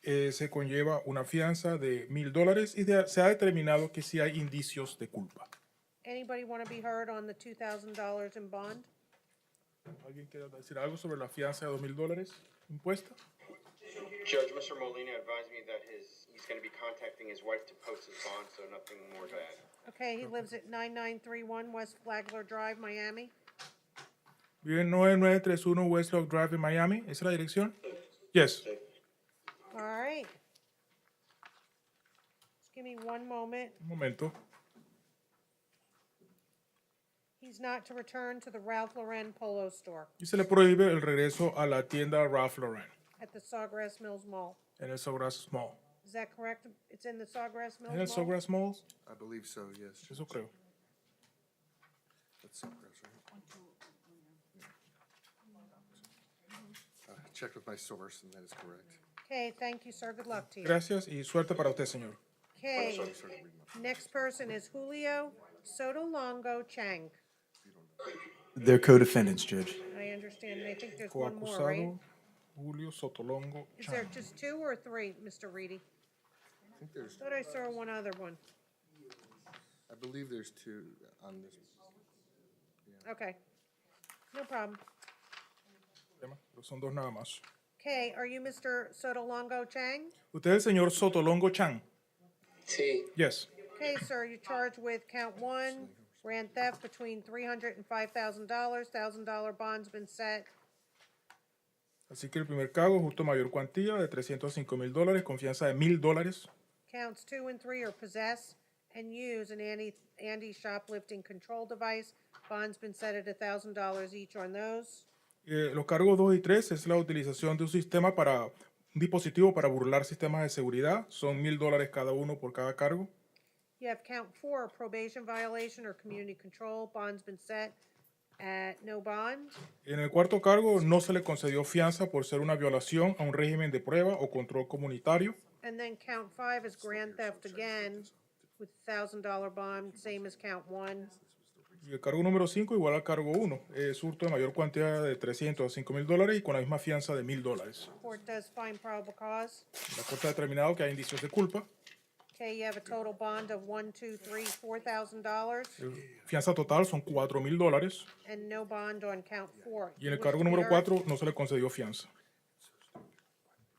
Se conlleva una fianza de $1,000 y se ha determinado que sí hay indicios de culpa. Anybody want to be heard on the $2,000 in bond? ¿Alguien quiere decir algo sobre la fianza de $2,000 impuesta? Judge, Mr. Molina advised me that he's going to be contacting his wife to post his bond, so nothing more to add. Okay, he lives at 9931 West Flagler Drive, Miami. Vive en 9931 Westlock Drive en Miami. ¿Esa es la dirección? Yes. All right. Just give me one moment. Un momento. He's not to return to the Ralph Lauren Polo Store Y se le prohíbe el regreso a la tienda Ralph Lauren at the Sawgrass Mills Mall. en el Sawgrass Mall. Is that correct? It's in the Sawgrass Mills ¿En el Mall? Sawgrass Mall? I believe so, yes. Eso creo. That's Sawgrass, right? Checked with my source, and that is correct. Okay, thank you, sir. Good luck to you. Gracias y suerte para usted, señor. Okay, Sorry, read my- next person is Julio Sotolongo Chang. They're co-defendants, Judge. I understand. I think there's one more, right? Coacusado Julio Sotolongo Is there Chan. just two or three, Mr. Reedy? I think there's, Thought I saw one other one. I believe there's two on this. Okay, no problem. Pero son dos nada más. Okay, are you Mr. Sotolongo Chang? ¿Usted es el señor Sotolongo Chan? Sí. Yes. Okay, sir, you're charged with count one, grand theft between $300 and $5,000. $1,000 bond's been set. Así que el primer cargo es hurto mayor cuantía de $305,000, confianza de $1,000. Counts 2 and 3 are possess and use an Andy shoplifting control device. Bond's been set at $1,000 each on those. Los cargos 2 y 3 es la utilización de un sistema para un dispositivo para burlar sistemas de seguridad. Son $1,000 cada uno por cada cargo. You have count 4, probation violation or community control. Bond's been set at no bond. En el cuarto cargo no se le concedió fianza por ser una violación a un régimen de prueba o control comunitario. And then count 5 is grand theft again with $1,000 bond, same as count 1. Y el cargo número 5 igual al cargo 1. Es hurto de mayor cuantía de $300 a $5,000 y con la misma fianza de $1,000. Court does find probable cause. La corte ha determinado que hay indicios de culpa. Okay, you have a total bond of $4,000 Fianza total son $4,000 and no bond on count 4. y en el cargo número 4 no se le concedió fianza.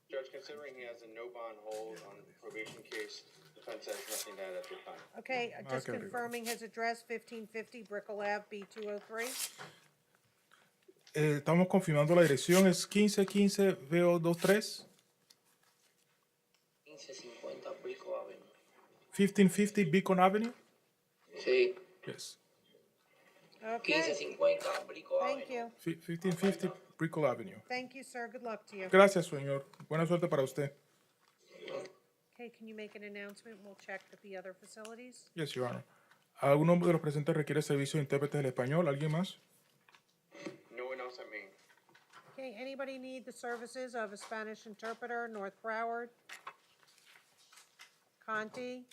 Judge, considering he has a no bond hold on the probation case, defense has nothing to add at this time. Okay, just Okay. confirming his address, 1550 Brickell Ave, B203. Estamos confirmando la dirección, es 1515 VO23, 1550 Brico Avenue. 1550 Beacon Avenue. Sí, Yes, Okay, 1550 Brico thank Avenue. you. 1550 Brickell Avenue. Thank you, sir. Good luck to you. Gracias, señor. Buena suerte para usted. Okay, can you make an announcement? We'll check with the other facilities. Yes, Your Honor. ¿Alguno de los presentes requiere servicio de intérprete del español? ¿Alguien más? No one else at Maine. Okay, anybody need the services of a Spanish interpreter, North Broward? Conti?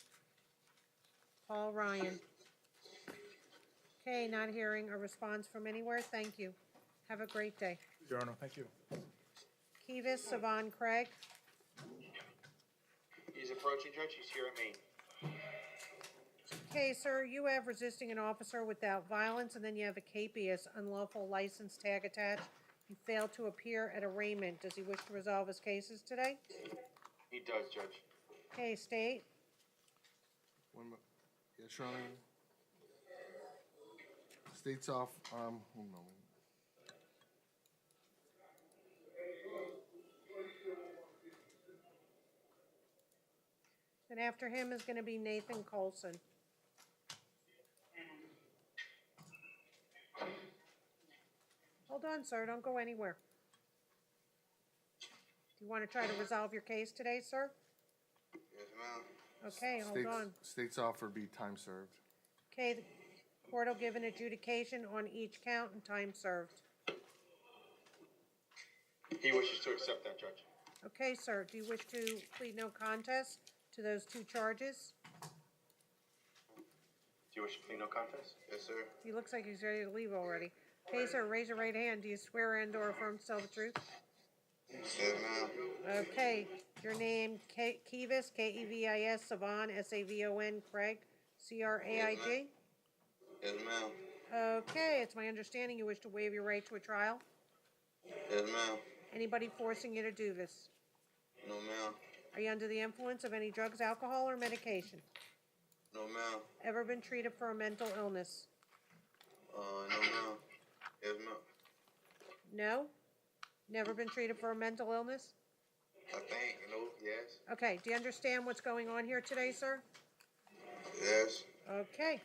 Paul Ryan? Okay, not hearing a response from anywhere. Thank you. Have a great day. Your Honor, thank you. Kivas, Savon Craig? He's approaching, Judge. He's here at Maine. Okay, sir, you have resisting an officer without violence, and then you have a capias, unlawful license tag attached. You failed to appear at arraignment. Does he wish to resolve his cases today? He does, Judge. Okay, state. Yes, Your Honor. States off, one moment. And after him is gonna be Nathan Colson. Hold on, sir, don't go anywhere. Do you wanna try to resolve your case today, sir? Yes, ma'am. Okay, hold on. States offer be time served. Okay, the court will give an adjudication on each count and time served. He wishes to accept that, Judge. Okay, sir, do you wish to plead no contest to those two charges? Do you wish to plead no contest? Yes, sir. He looks like he's ready to leave already. Okay, sir, raise your right hand. Do you swear and or affirm to tell the truth? Yes, ma'am. Okay, your name, Kevis, Kevis, Savon, Savon, Craig, Craig? Yes, ma'am. Okay, it's my understanding you wish to waive your right to a trial? Yes, ma'am. Anybody forcing you to do this? No, ma'am. Are you under the influence of any drugs, alcohol, or medication? No, ma'am. Ever been treated for a mental illness? No, ma'am. Yes, ma'am. No? Never been treated for a mental illness? I think, no, yes. Okay, do you understand what's going on here today, sir? Yes. Okay.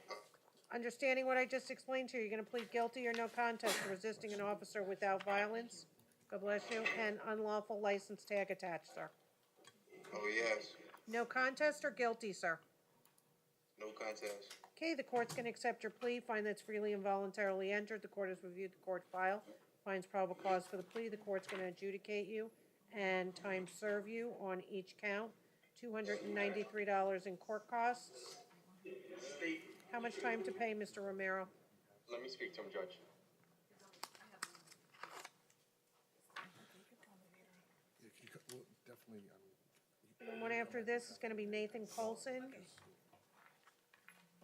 Understanding what I just explained to you, you're gonna plead guilty or no contest to resisting an officer without violence? God bless you, and unlawful license tag attached, sir. Oh, yes. No contest or guilty, sir? No contest. Okay, the court's gonna accept your plea, find that's freely and voluntarily entered. The court has reviewed the court file, finds probable cause for the plea. The court's gonna adjudicate you and time serve you on each count. $293 in court costs. How much time to pay, Mr. Romero? Let me speak to him, Judge. Definitely, The one after this is gonna be Nathan Colson.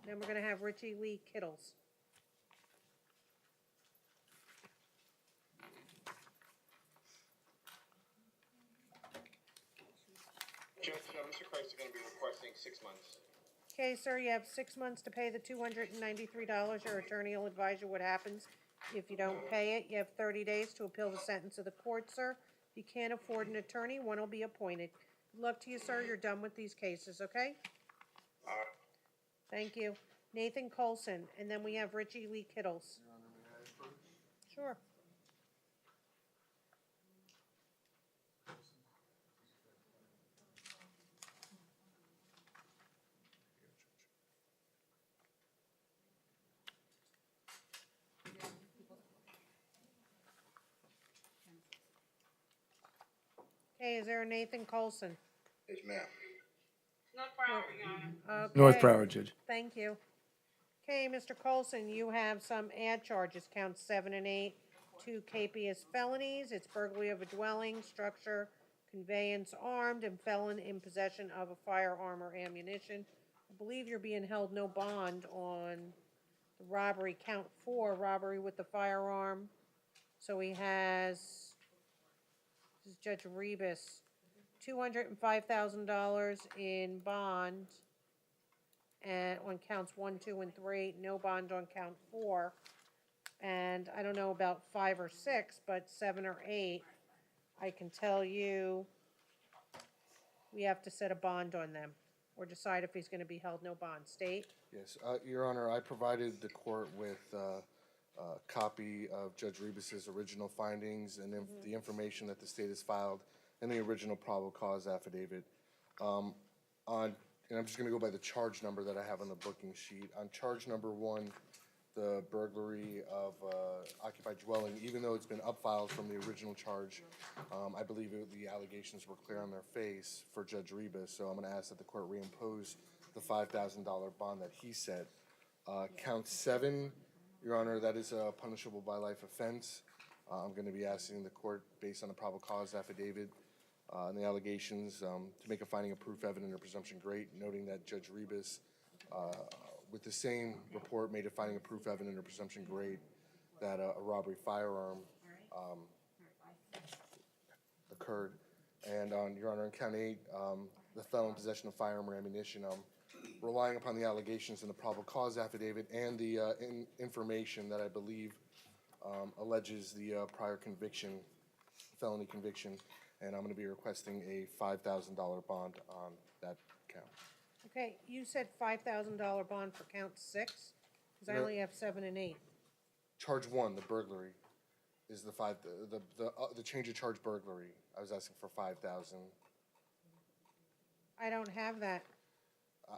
Then we're gonna have Richie Lee Kittles. Judge, Mr. Christ is going to be requesting 6 months. Okay, sir, you have 6 months to pay the $293. Your attorney will advise you what happens if you don't pay it. You have 30 days to appeal the sentence of the court, sir. If you can't afford an attorney, one will be appointed. Good luck to you, sir. You're done with these cases, okay? All right. Thank you. Nathan Colson, and then we have Richie Lee Kittles. Sure. Okay, is there a Nathan Colson? Yes, ma'am. North Broward, Your Honor. Okay. North Broward, Judge. Thank you. Okay, Mr. Colson, you have some ad charges, counts 7 and 8, 2 capious felonies. It's burglary of a dwelling, structure, conveyance armed, and felon in possession of a firearm or ammunition. I believe you're being held no bond on the robbery, count 4, robbery with the firearm. So he has, this is Judge Rebus, $205,000 in bond, and on counts 1, 2, and 3, no bond on count 4. And I don't know about 5 or 6, but 7 or 8, I can tell you we have to set a bond on them or decide if he's gonna be held no bond. State? yes, Your Honor, I provided the court with a copy of Judge Rebus's original findings and the information that the state has filed in the original probable cause affidavit. And I'm just gonna go by the charge number that I have on the booking sheet. On charge number 1, the burglary of occupied dwelling, even though it's been upfiled from the original charge, I believe the allegations were clear on their face for Judge Rebus, so I'm gonna ask that the court reimpose the $5,000 bond that he set. Count 7, Your Honor, that is a punishable by life offense. I'm gonna be asking the court, based on the probable cause affidavit, and the allegations, to make a finding of proof evident or presumption great, noting that Judge Rebus, with the same report, made a finding of proof evident or presumption great that a robbery firearm occurred. And on, Your Honor, in count 8, the felon in possession of firearm or ammunition, relying upon the allegations in the probable cause affidavit and the information that I believe alleges the prior conviction, felony conviction, and I'm going to be requesting a $5,000 bond on that count. Okay, you said $5,000 bond for count 6? Because I No. only have 7 and 8. Charge 1, the burglary, is the change of charge burglary. I was asking for $5,000. I don't have that.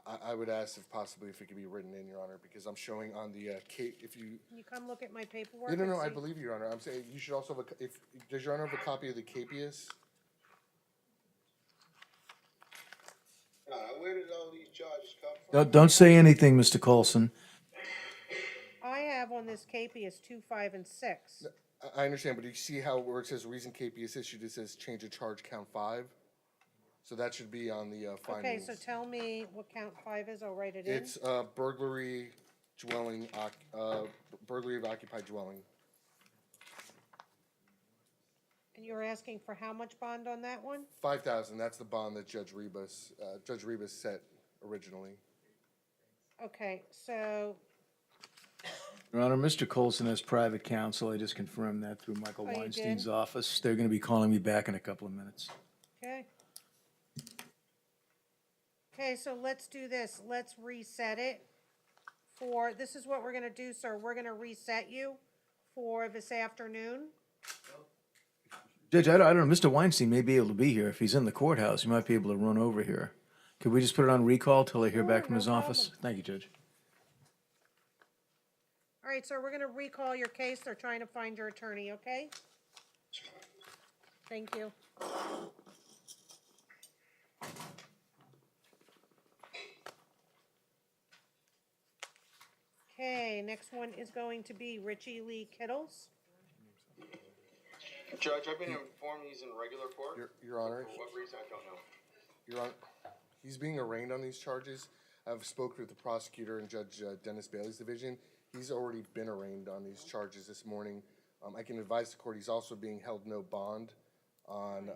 I would ask if possibly if it could be written in, Your Honor, because I'm showing on the, if you, Can you come look at my paperwork? no, and I see? believe you, Your Honor. I'm saying you should also have does Your Honor have a copy of the capias? Where did all these charges come from? Don't say anything, Mr. Colson. I have on this capias 2, 5, and 6. I understand, but do you see how where it says reason capias issued, it says change of charge count 5? So that should be on the Okay, findings. so tell me what count 5 is, I'll write it in. It's burglary burglary of occupied dwelling. And you're asking for how much bond on that one? $5,000. That's the bond that Judge Rebus set originally. Okay, so, Your Honor, Mr. Colson has private counsel. I just confirmed that through Michael Oh, you Weinstein's did? office. They're going to be calling me back in a couple of minutes. okay. Okay, so let's do this. Let's reset it for, this is what we're gonna do, sir. We're gonna reset you for this afternoon. Judge, I don't know. Mr. Weinstein may be able to be here. If he's in the courthouse, he might be able to run over here. Could we just put it on recall till I hear back from no his office? problem. Thank you, Judge. All right, sir, we're gonna recall your case. They're trying to find your attorney, okay? Thank you. Okay, next one is going to be Richie Lee Kittles. Judge, I've been informed he's in regular court. Your Honor. For what reason, I don't know. Your Honor, he's being arraigned on these charges. I've spoken with the prosecutor and Judge Dennis Bailey's division. He's already been arraigned on these charges this morning. I can advise the court he's also being held no bond on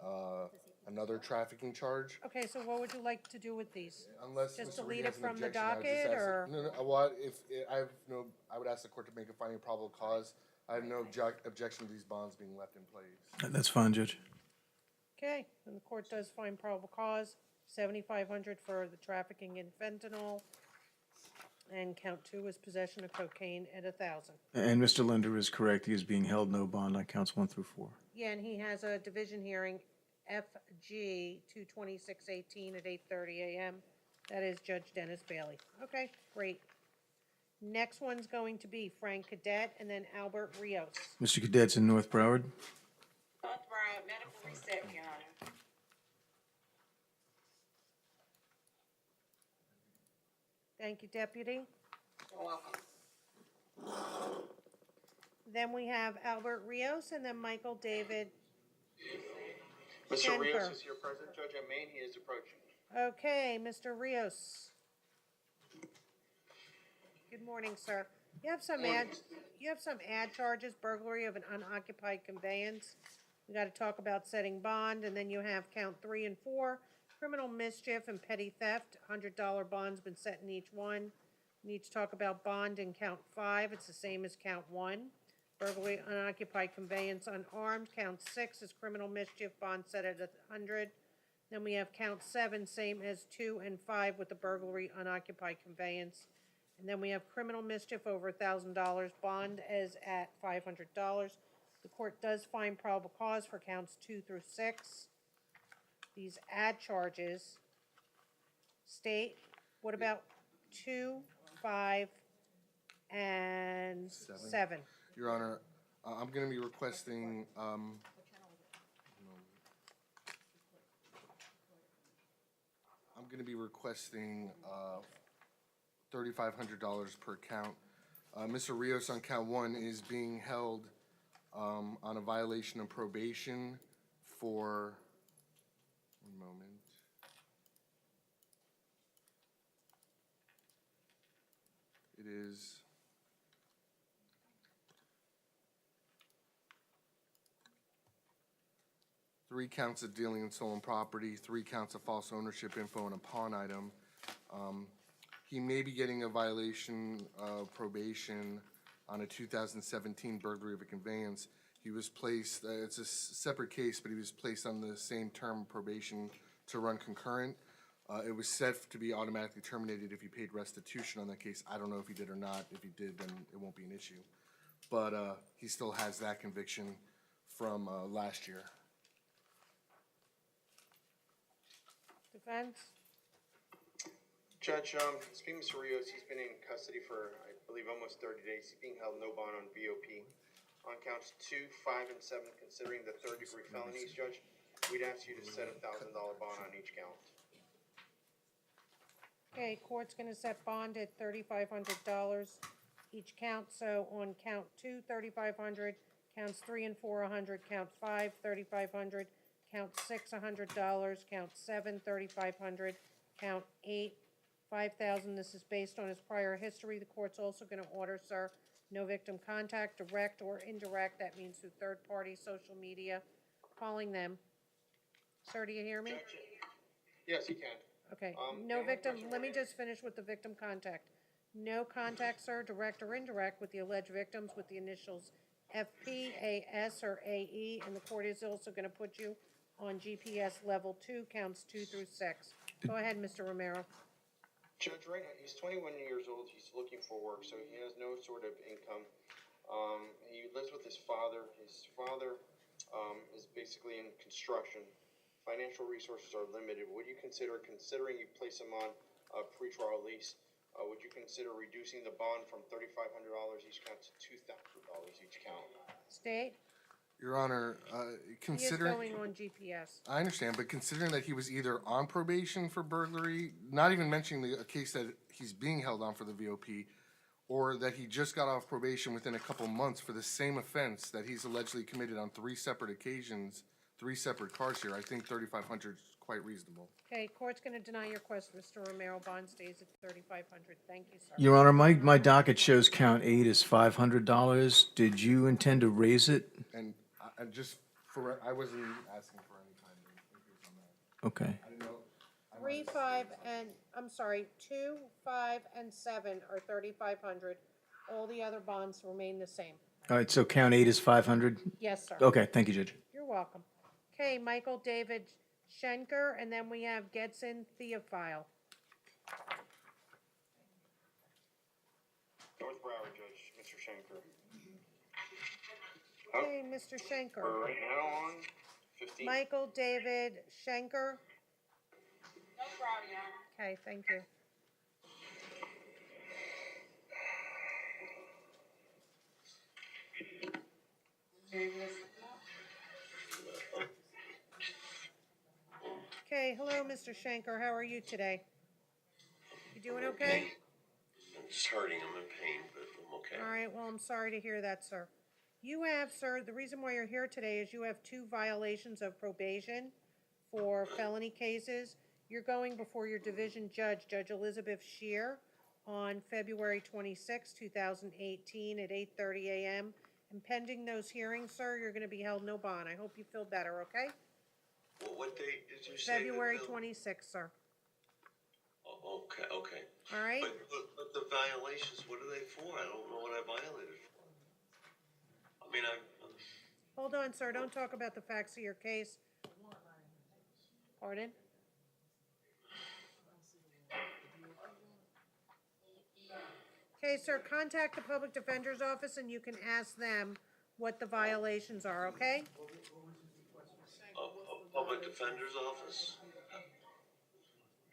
another trafficking charge. Okay, so what would you like to do with these? Unless Just Mr. Reed delete has it an from the objection, I would just docket, ask- or? No, what, I would ask the court to make a finding of probable cause. I have no objection to these bonds being left in place. That's fine, Judge. Okay, and the court does find probable cause, $7,500 for the trafficking in fentanyl, and count 2 is possession of cocaine at $1,000. And Mr. Linder is correct. He is being held no bond on counts 1 through 4. Yeah, and he has a division hearing, FG 22618 at 8:30 a.m. That is Judge Dennis Bailey. Okay, great. Next one's going to be Frank Cadet and then Albert Rios. Mr. Cadet's in North Broward. North Broward Medical Reset, Your Honor. Thank you, Deputy. You're welcome. Then we have Albert Rios and then Michael David. Mr. Rios Schenker. is here present, Judge. At Maine, he is approaching. Okay, Mr. Rios. Good morning, sir. You have some ad charges, burglary of an unoccupied conveyance. We gotta talk about setting bond, and then you have count 3 and 4, criminal mischief and petty theft. $100 bond's been set in each one. Need to talk about bond in count 5. It's the same as count 1. Burglary, unoccupied conveyance, unarmed. Count 6 is criminal mischief, bond set at 100. Then we have count 7, same as 2 and 5 with the burglary, unoccupied conveyance. And then we have criminal mischief over $1,000, bond is at $500. The court does find probable cause for counts 2 through 6. These ad charges state, what about 2, 5, and 7? Your Honor, I'm going to be requesting, $3,500 per count. Mr. Rios on count 1 is being held on a violation of probation for, one moment. It is 3 counts of dealing in stolen property, 3 counts of false ownership info and a pawn item. He may be getting a violation of probation on a 2017 burglary of a conveyance. He was placed, it's a separate case, but he was placed on the same term of probation to run concurrent. It was set to be automatically terminated if he paid restitution on that case. I don't know if he did or not. If he did, then it won't be an issue. But he still has that conviction from last year. Defense? Judge, speaking of Mr. Rios, he's been in custody for, I believe, almost 30 days. He's being held no bond on VOP. On counts 2, 5, and 7, considering the third-degree felonies, Judge, we'd ask you to set a $1,000 bond on each count. Okay, court's gonna set bond at $3,500 each count, so on count 2, 3,500, counts 3 and 4, 100, count 5, 3,500, count 6, $100, count 7, 3,500, count 8, 5,000. This is based on his prior history. The court's also gonna order, sir, no victim contact, direct or indirect, that means through third-party social media, calling them. Sir, do you hear me? Judge, yes, you can. Okay, the no only victim, question let me we're- just finish with the victim contact. No contact, sir, direct or indirect, with the alleged victims with the initials FP, AS, or AE, and the court is also gonna put you on GPS level 2, counts 2 through 6. Go ahead, Mr. Romero. Judge, right now, he's 21 years old. He's looking for work, so he has no sort of income. He lives with his father. His father is basically in construction. Financial resources are limited. Would you considering you place him on a pretrial lease, would you consider reducing the bond from $3,500 each count to $2,000 each count? State, Your Honor, he is considering, going on GPS. I understand, but considering that he was either on probation for burglary, not even mentioning a case that he's being held on for the VOP, or that he just got off probation within a couple months for the same offense that he's allegedly committed on 3 separate occasions, 3 separate cars here, I think 3,500 is quite reasonable. Okay, court's gonna deny your request, Mr. Romero. Bond stays at $3,500. Thank you, sir. Your Honor, my docket shows count 8 is $500. Did you intend to raise it? And I just, I wasn't asking for any kind of increase on that. Okay. I didn't know. 3, 5, and, I'm sorry, 2, 5, and 7 are $3,500. All the other bonds remain the same. All right, so count 8 is 500? Yes, sir. Okay, thank you, Judge. You're welcome. Okay, Michael David Schenker, and then we have Getson Theophile. North Broward, Judge, Mr. Schenker. Okay, Mr. Schenker. We're right now on 15. Michael David Schenker. No problem, Your Honor. Okay, thank you. Okay, hello, Mr. Schenker. How are you today? You doing okay? I'm just hurting. I'm in pain, but I'm okay. All right, well, I'm sorry to hear that, sir. You have, sir, the reason why you're here today is you have 2 violations of probation for felony cases. You're going before your division judge, Judge Elizabeth Shear, on February 26, 2018 at 8:30 a.m. And pending those hearings, sir, you're gonna be held no bond. I hope you feel better, okay? Well, what date did you say? February 26th, sir. Oh, okay, okay. All right? But the violations, what are they for? I don't know what I violated for. I mean, I'm Hold on, sir, don't talk about the facts of your case. Pardon? Okay, sir, contact the public defender's office and you can ask them what the violations are, okay? a public defender's office.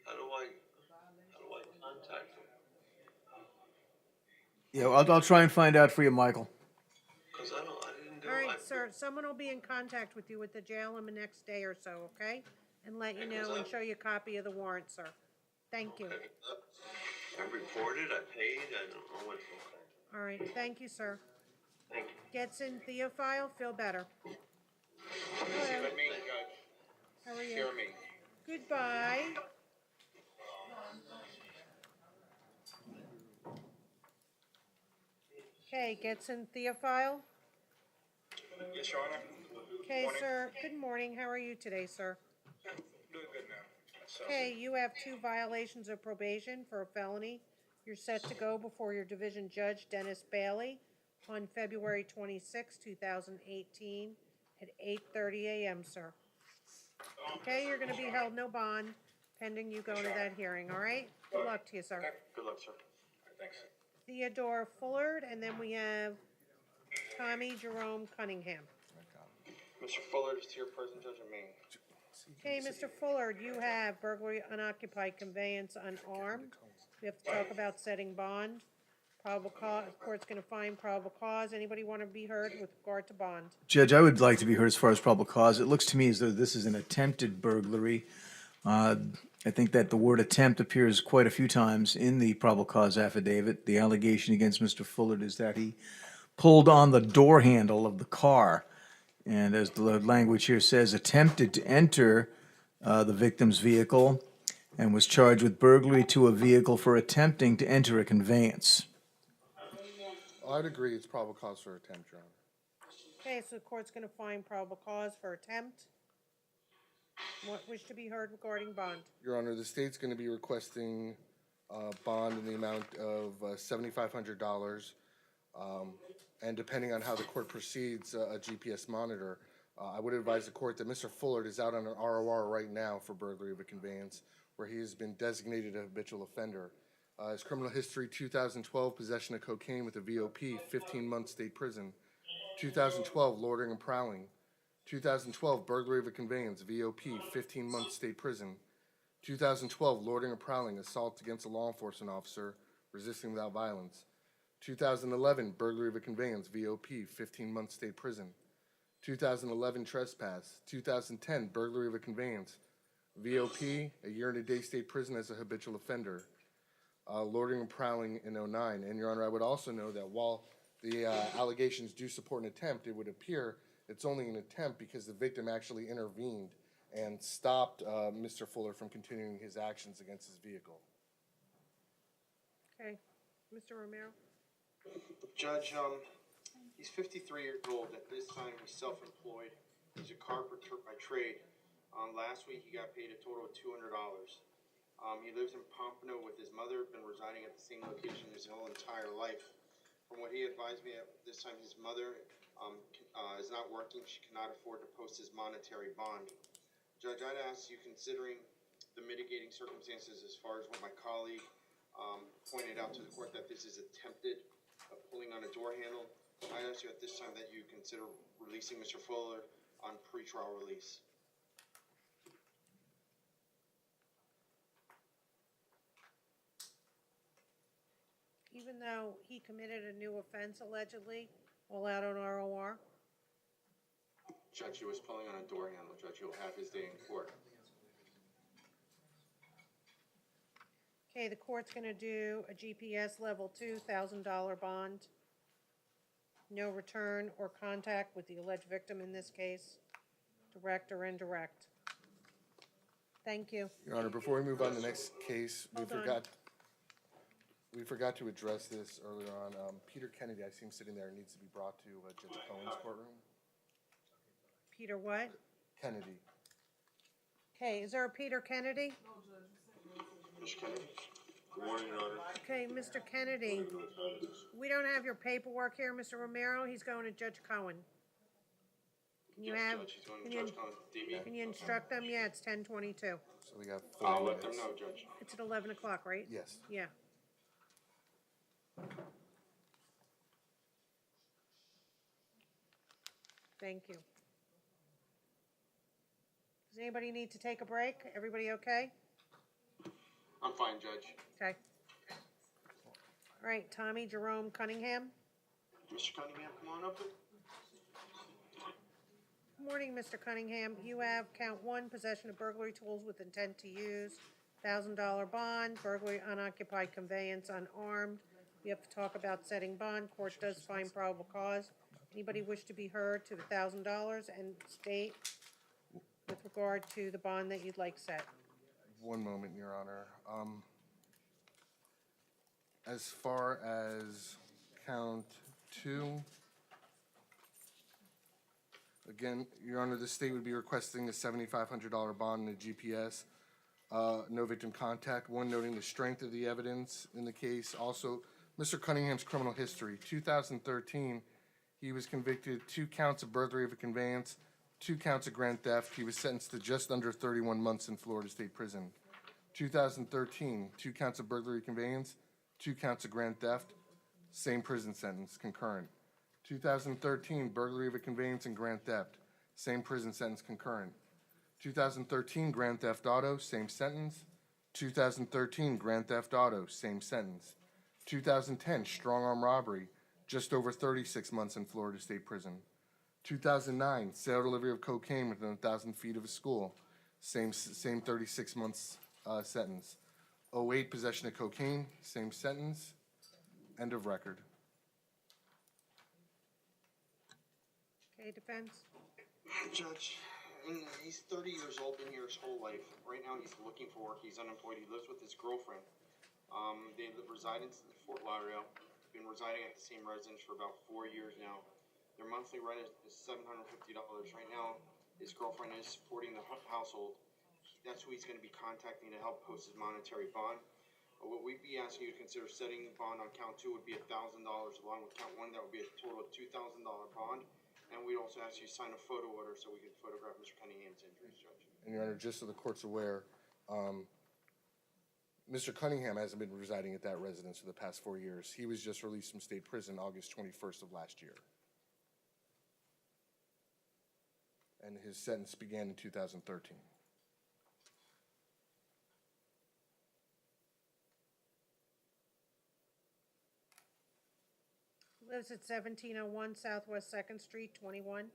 How do I contact them? Yeah, I'll try and find out for you, Michael. Because I didn't do All it. right, sir, someone will be in contact with you at the jail in the next day or so, okay? And let you know and show you a copy of the warrant, sir. Thank you. I reported, I paid, I don't know what. Okay. All right, thank you, sir. Thank you. Getson Theophile, feel better. See what I mean, Judge? How are you? Hear me. Goodbye. Okay, Getson Theophile. Yes, Your Honor. Okay, sir, good morning. How are you today, sir? Doing good now. Okay, you have 2 violations of probation for a felony. You're set to go before your division judge, Dennis Bailey, on February 26, 2018 at 8:30 a.m., sir. Okay, you're gonna be held no bond pending you go to that hearing, all right? Good luck to you, sir. Good luck, sir. All right, thanks. Theodore Fullard, and then we have Tommy Jerome Cunningham. Mr. Fuller, is to your person, Judge, or me? Okay, Mr. Fuller, you have burglary, unoccupied conveyance, unarmed. We have to talk about setting bond. Probable cause, court's gonna find probable cause. Anybody want to be heard with regard to bond? Judge, I would like to be heard as far as probable cause. It looks to me as though this is an attempted burglary. I think that the word attempt appears quite a few times in the probable cause affidavit. The allegation against Mr. Fuller is that he pulled on the door handle of the car. And as the language here says, attempted to enter the victim's vehicle and was charged with burglary to a vehicle for attempting to enter a conveyance. I'd agree it's probable cause for attempt, Your Honor. Okay, so the court's gonna find probable cause for attempt. What wish to be heard regarding bond? Your Honor, the state's going to be requesting bond in the amount of $7,500. And depending on how the court proceeds, a GPS monitor. I would advise the court that Mr. Fuller is out on an ROR right now for burglary of a conveyance, where he has been designated a habitual offender. His criminal history: 2012, possession of cocaine with a VOP, 15-month state prison. 2012, loitering and prowling. 2012, burglary of a conveyance, VOP, 15-month state prison. 2012, loitering and prowling, assault against a law enforcement officer, resisting without violence. 2011, burglary of a conveyance, VOP, 15-month state prison. 2011, trespass. 2010, burglary of a conveyance, VOP, a year and a day state prison as a habitual offender. Loitering and prowling in 2009. And Your Honor, I would also know that while the allegations do support an attempt, it would appear it's only an attempt because the victim actually intervened and stopped Mr. Fuller from continuing his actions against his vehicle. Okay, Mr. Romero? Judge, he's 53 years old. At this time, he's self-employed. He's a carpenter by trade. Last week, he got paid a total of $200. He lives in Pompano with his mother, been residing at the same location his whole entire life. From what he advised me at this time, his mother is not working. She cannot afford to post his monetary bond. Judge, I'd ask you, considering the mitigating circumstances as far as what my colleague pointed out to the court, that this is attempted pulling on a door handle, I'd ask you at this time that you consider releasing Mr. Fuller on pretrial release. Even though he committed a new offense allegedly, all out on ROR? Judge, he was pulling on a door handle. Judge, he'll have his day in court. Okay, the court's gonna do a GPS level 2, $1,000 bond. No return or contact with the alleged victim in this case, direct or indirect. Thank you. Your Honor, before we move on to the next case, we Hold on. forgot to address this earlier on. Peter Kennedy, I see him sitting there, needs to be brought to Judge Cohen's courtroom. Peter what? Kennedy. Okay, is there a Peter Kennedy? Mr. Kennedy? Good morning, Your Honor. Okay, Mr. Kennedy, we don't have your paperwork here, Mr. Romero. He's going to Judge Cohen. Can you Yes, have, Judge, he's going to can you, Judge Cohen. DB. can you instruct them? Yeah, it's 10:22. So we got I'll 4 let them minutes. know, Judge. It's at 11 o'clock, right? Yes. Yeah. Thank you. Does anybody need to take a break? Everybody okay? I'm fine, Judge. Okay. All right, Tommy Jerome Cunningham. Mr. Cunningham, come on up. Good morning, Mr. Cunningham. You have count 1, possession of burglary tools with intent to use, $1,000 bond, burglary unoccupied conveyance unarmed. We have to talk about setting bond. Court does find probable cause. Anybody wish to be heard to the $1,000 and state with regard to the bond that you'd like set? One moment, Your Honor. As far as count 2, again, Your Honor, the state would be requesting a $7,500 bond and a GPS. No victim contact. One, noting the strength of the evidence in the case. Also, Mr. Cunningham's criminal history. 2013, he was convicted 2 counts of burglary of a conveyance, 2 counts of grand theft. He was sentenced to just under 31 months in Florida State Prison. 2013, 2 counts of burglary conveyance, 2 counts of grand theft, same prison sentence, concurrent. 2013, burglary of a conveyance and grand theft, same prison sentence, concurrent. 2013 Grand Theft Auto, same sentence. 2013 Grand Theft Auto, same sentence. 2010 Strong Arm Robbery, just over 36 months in Florida State Prison. 2009 Sale delivery of cocaine within 1,000 feet of a school, same 36 months sentence. '08 possession of cocaine, same sentence. End of record. Okay, defense? Judge, he's 30 years old, been here his whole life. Right now, he's looking for work. He's unemployed. He lives with his girlfriend. They reside in Fort Lauderdale. Been residing at the same residence for about 4 years now. Their monthly rent is $750. Right now, his girlfriend is supporting the household. That's who he's going to be contacting to help post his monetary bond. What we'd be asking you to consider setting bond on count 2 would be $1,000. Along with count 1, that would be a total of $2,000 bond. And we'd also ask you to sign a photo order so we can photograph Mr. Cunningham's injuries, Judge. And Your Honor, just so the court's aware, Mr. Cunningham hasn't been residing at that residence for the past 4 years. He was just released from state prison August 21st of last year. And his sentence began in 2013. Lives at 1701 Southwest 2nd Street, 21.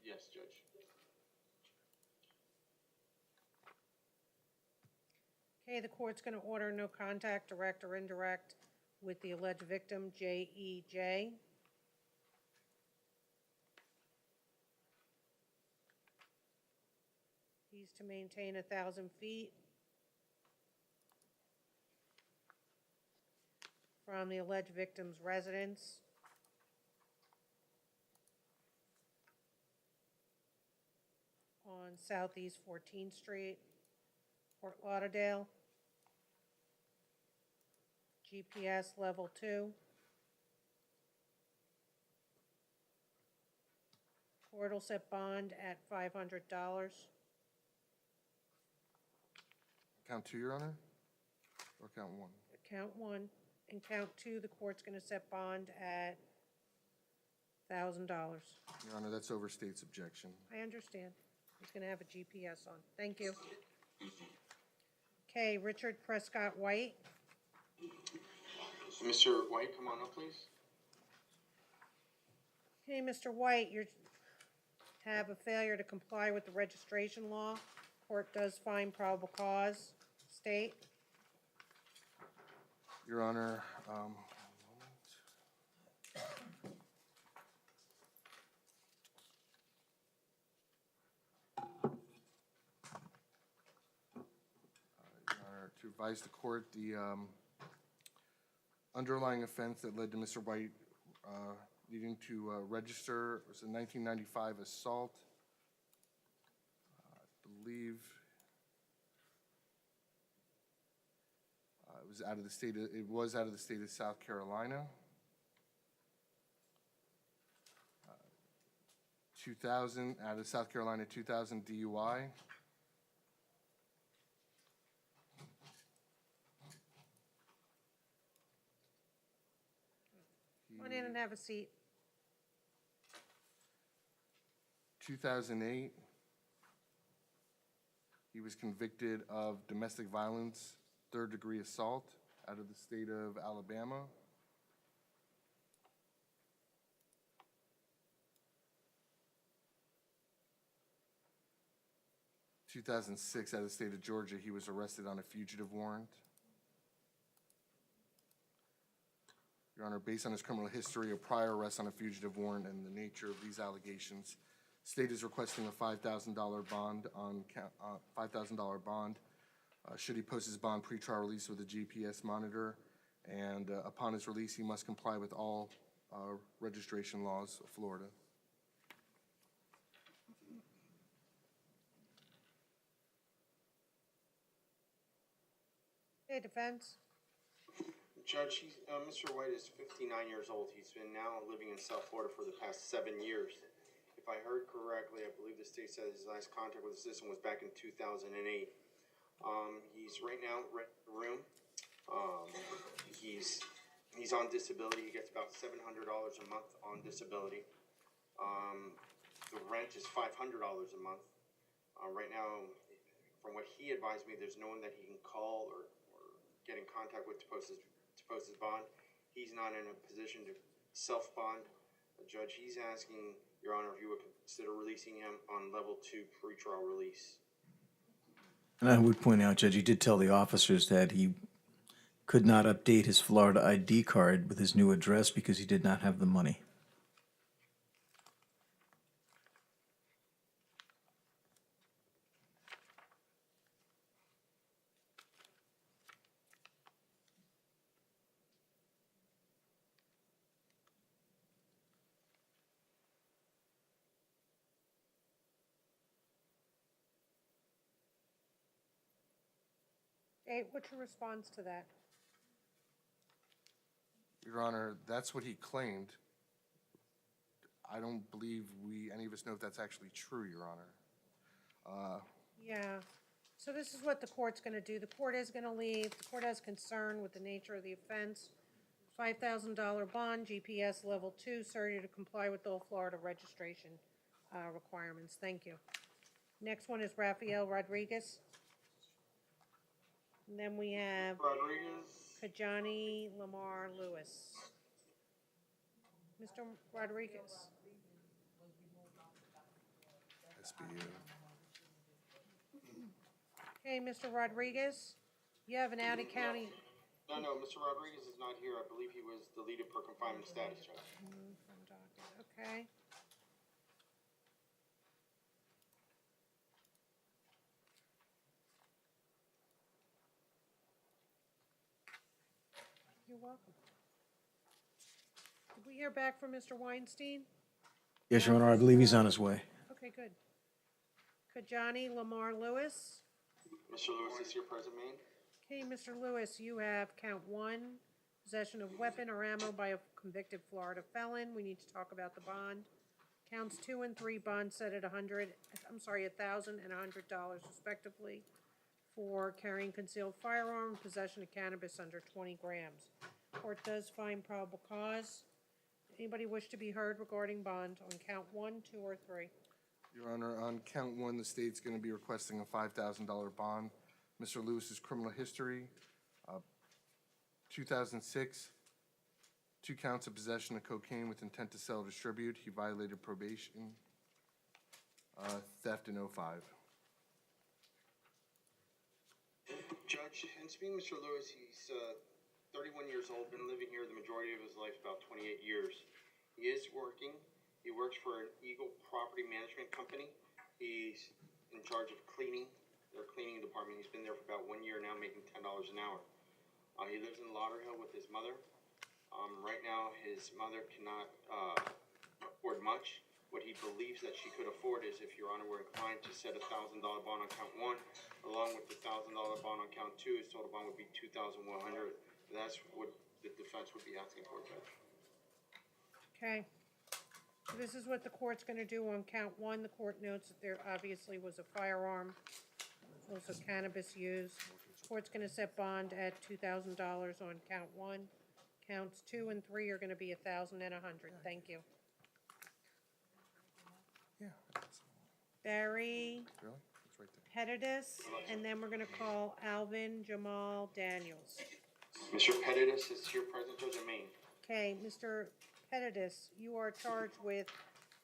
Yes, Judge. Okay, the court's going to order no contact, direct or indirect, with the alleged victim, J.E.J. He's to maintain 1,000 feet from the alleged victim's residence. On Southeast 14th Street, Fort Lauderdale. GPS level 2. Court will set bond at $500. Count 2, Your Honor? Or count 1? Count 1. And count 2, the court's going to set bond at $1,000. Your Honor, that's overstates objection. I understand. He's going to have a GPS on. Thank you. Okay, Richard Prescott White. Mr. White, come on up, please. Okay, Mr. White, you have a failure to comply with the registration law. Court does find probable cause. State. Your Honor, to advise the court, the underlying offense that led to Mr. White needing to register was a 1995 assault. I believe it was out of the state of South Carolina. 2000 out of South Carolina, 2000 DUI. Come on in and have a seat. 2008, he was convicted of domestic violence, third-degree assault out of the state of Alabama. 2006, out of the state of Georgia, he was arrested on a fugitive warrant. Your Honor, based on his criminal history, a prior arrest on a fugitive warrant, and the nature of these allegations, state is requesting a $5,000 bond on $5,000 bond. Should he post his bond pretrial release with a GPS monitor, and upon his release, he must comply with all registration laws of Florida. Okay, defense. Judge, Mr. White is 59 years old. He's been now living in South Florida for the past 7 years. If I heard correctly, I believe the state said his last contact with the system was back in 2008. He's right now renting a room. He's on disability. He gets about $700 a month on disability. The rent is $500 a month. Right now, from what he advised me, there's no one that he can call or get in contact with to post his bond. He's not in a position to self-bond. Judge, he's asking, Your Honor, if you would consider releasing him on level 2 pretrial release. And I would point out, Judge, he did tell the officers that he could not update his Florida ID card with his new address because he did not have the money. Hey, what's your response to that? Your Honor, that's what he claimed. I don't believe any of us know if that's actually true, Your Honor. Yeah, so this is what the court's gonna do. The court is gonna leave. The court has concern with the nature of the offense. $5,000 bond, GPS level 2, surety to comply with all Florida registration requirements. Thank you. Next one is Rafael Rodriguez. And then we have Rodriguez. Kajani Lamar Lewis. Mr. Rodriguez. SBU. Okay, Mr. Rodriguez, you have an out-of-county. No, Mr. Rodriguez is not here. I believe he was deleted per confinement status, Judge. From docket, okay. You're welcome. Did we hear back from Mr. Weinstein? Yes, Your Honor, I believe he's on his way. Okay, good. Kajani Lamar Lewis. Mr. Lewis is here, present, Maine. Okay, Mr. Lewis, you have count 1, possession of weapon or ammo by a convicted Florida felon. We need to talk about the bond. Counts 2 and 3, bond set at $1,000 and $100 respectively for carrying concealed firearm, possession of cannabis under 20 grams. Court does find probable cause. Anybody wish to be heard regarding bond on count 1, 2, or 3? Your Honor, on count 1, the state's going to be requesting a $5,000 bond. Mr. Lewis's criminal history, 2006, 2 counts of possession of cocaine with intent to sell or distribute. He violated probation. Theft in 05. Judge, in speaking to Mr. Lewis, he's 31 years old, been living here the majority of his life, about 28 years. He is working. He works for an Eagle Property Management Company. He's in charge of cleaning, their cleaning department. He's been there for about 1 year now, making $10 an hour. He lives in Lauderhill with his mother. Right now, his mother cannot afford much. What he believes that she could afford is, if Your Honor were inclined to set a $1,000 bond on count 1, along with the $1,000 bond on count 2, his total bond would be $2,100. That's what the defense would be asking for, Judge. Okay. This is what the court's going to do on count 1. The court notes that there obviously was a firearm, also cannabis used. Court's going to set bond at $2,000 on count 1. Counts 2 and 3 are going to be $1,000 and $100. Thank you. Yeah. Barry Really? It's right there. Pettis, and then we're going to call Alvin Jamal Daniels. Mr. Pettis is here present, Judge, in Maine. Okay, Mr. Pettis, you are charged with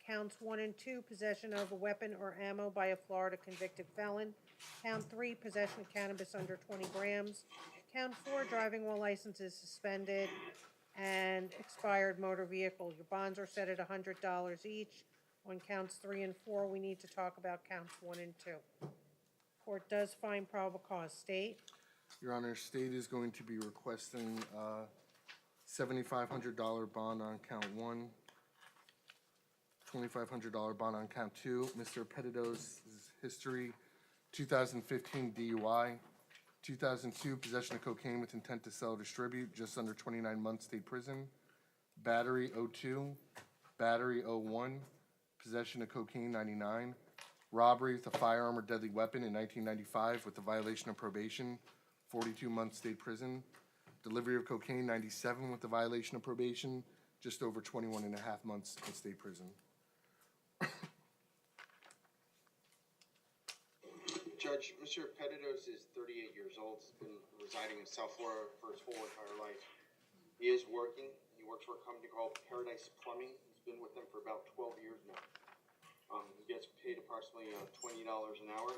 counts 1 and 2, possession of a weapon or ammo by a Florida convicted felon. Count 3, possession of cannabis under 20 grams. Count 4, driving while license is suspended and expired motor vehicle. Your bonds are set at $100 each. On counts 3 and 4, we need to talk about counts 1 and 2. Court does find probable cause. State. Your Honor, state is going to be requesting $7,500 bond on count 1, $2,500 bond on count 2. Mr. Petitos's history, 2015 DUI, 2002 possession of cocaine with intent to sell or distribute, just under 29 months state prison. Battery 02, battery 01, possession of cocaine 99. Robbery with a firearm or deadly weapon in 1995 with a violation of probation, 42 months state prison. Delivery of cocaine 97 with a violation of probation, just over 21 and a half months in state prison. Judge, Mr. Petitos is 38 years old. He's been residing in South Florida for his whole entire life. He is working. He works for a company called Paradise Plumbing. He's been with them for about 12 years now. He gets paid approximately $20 an hour.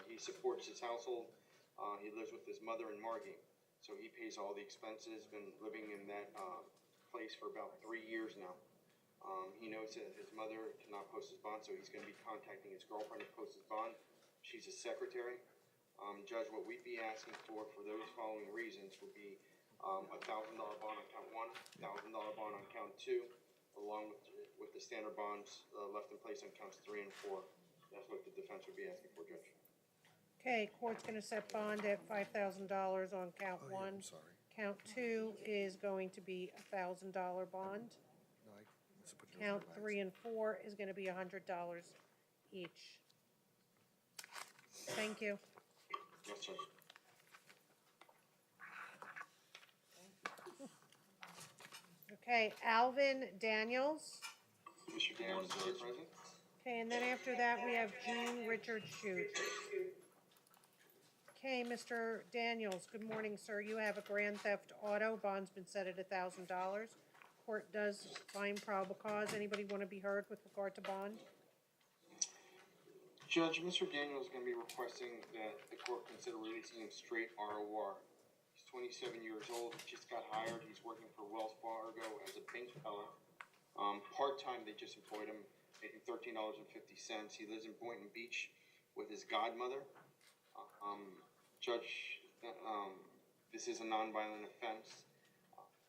He supports his household. He lives with his mother in Margate, so he pays all the expenses. Been living in that place for about 3 years now. He knows that his mother cannot post his bond, so he's going to be contacting his girlfriend to post his bond. She's a secretary. Judge, what we'd be asking for those following reasons would be $1,000 bond on count 1, $1,000 bond on count 2, along with the standard bonds left in place on counts 3 and 4. That's what the defense would be asking for, Judge. Okay, court's gonna set bond at $5,000 on count Oh, yeah, 1. I'm sorry. Count 2 is going to be $1,000 bond. No, I must have put it over Count my 3 and 4 is gonna be $100 each. Thank you. Yes, Judge. Okay, Alvin Daniels. Mr. Daniels is here present. Okay, and then after that, we have Jean Richard Shute. Okay, Mr. Daniels, good morning, sir. You have a grand theft auto. Bond's been set at $1,000. Court does find probable cause. Anybody want to be heard with regard to bond? Judge, Mr. Daniels is going to be requesting that the court consider releasing him straight ROR. He's 27 years old, just got hired. He's working for Wells Fargo as a bank teller. Part-time, they just employed him, making $13.50. He lives in Boynton Beach with his godmother. Judge, this is a nonviolent offense.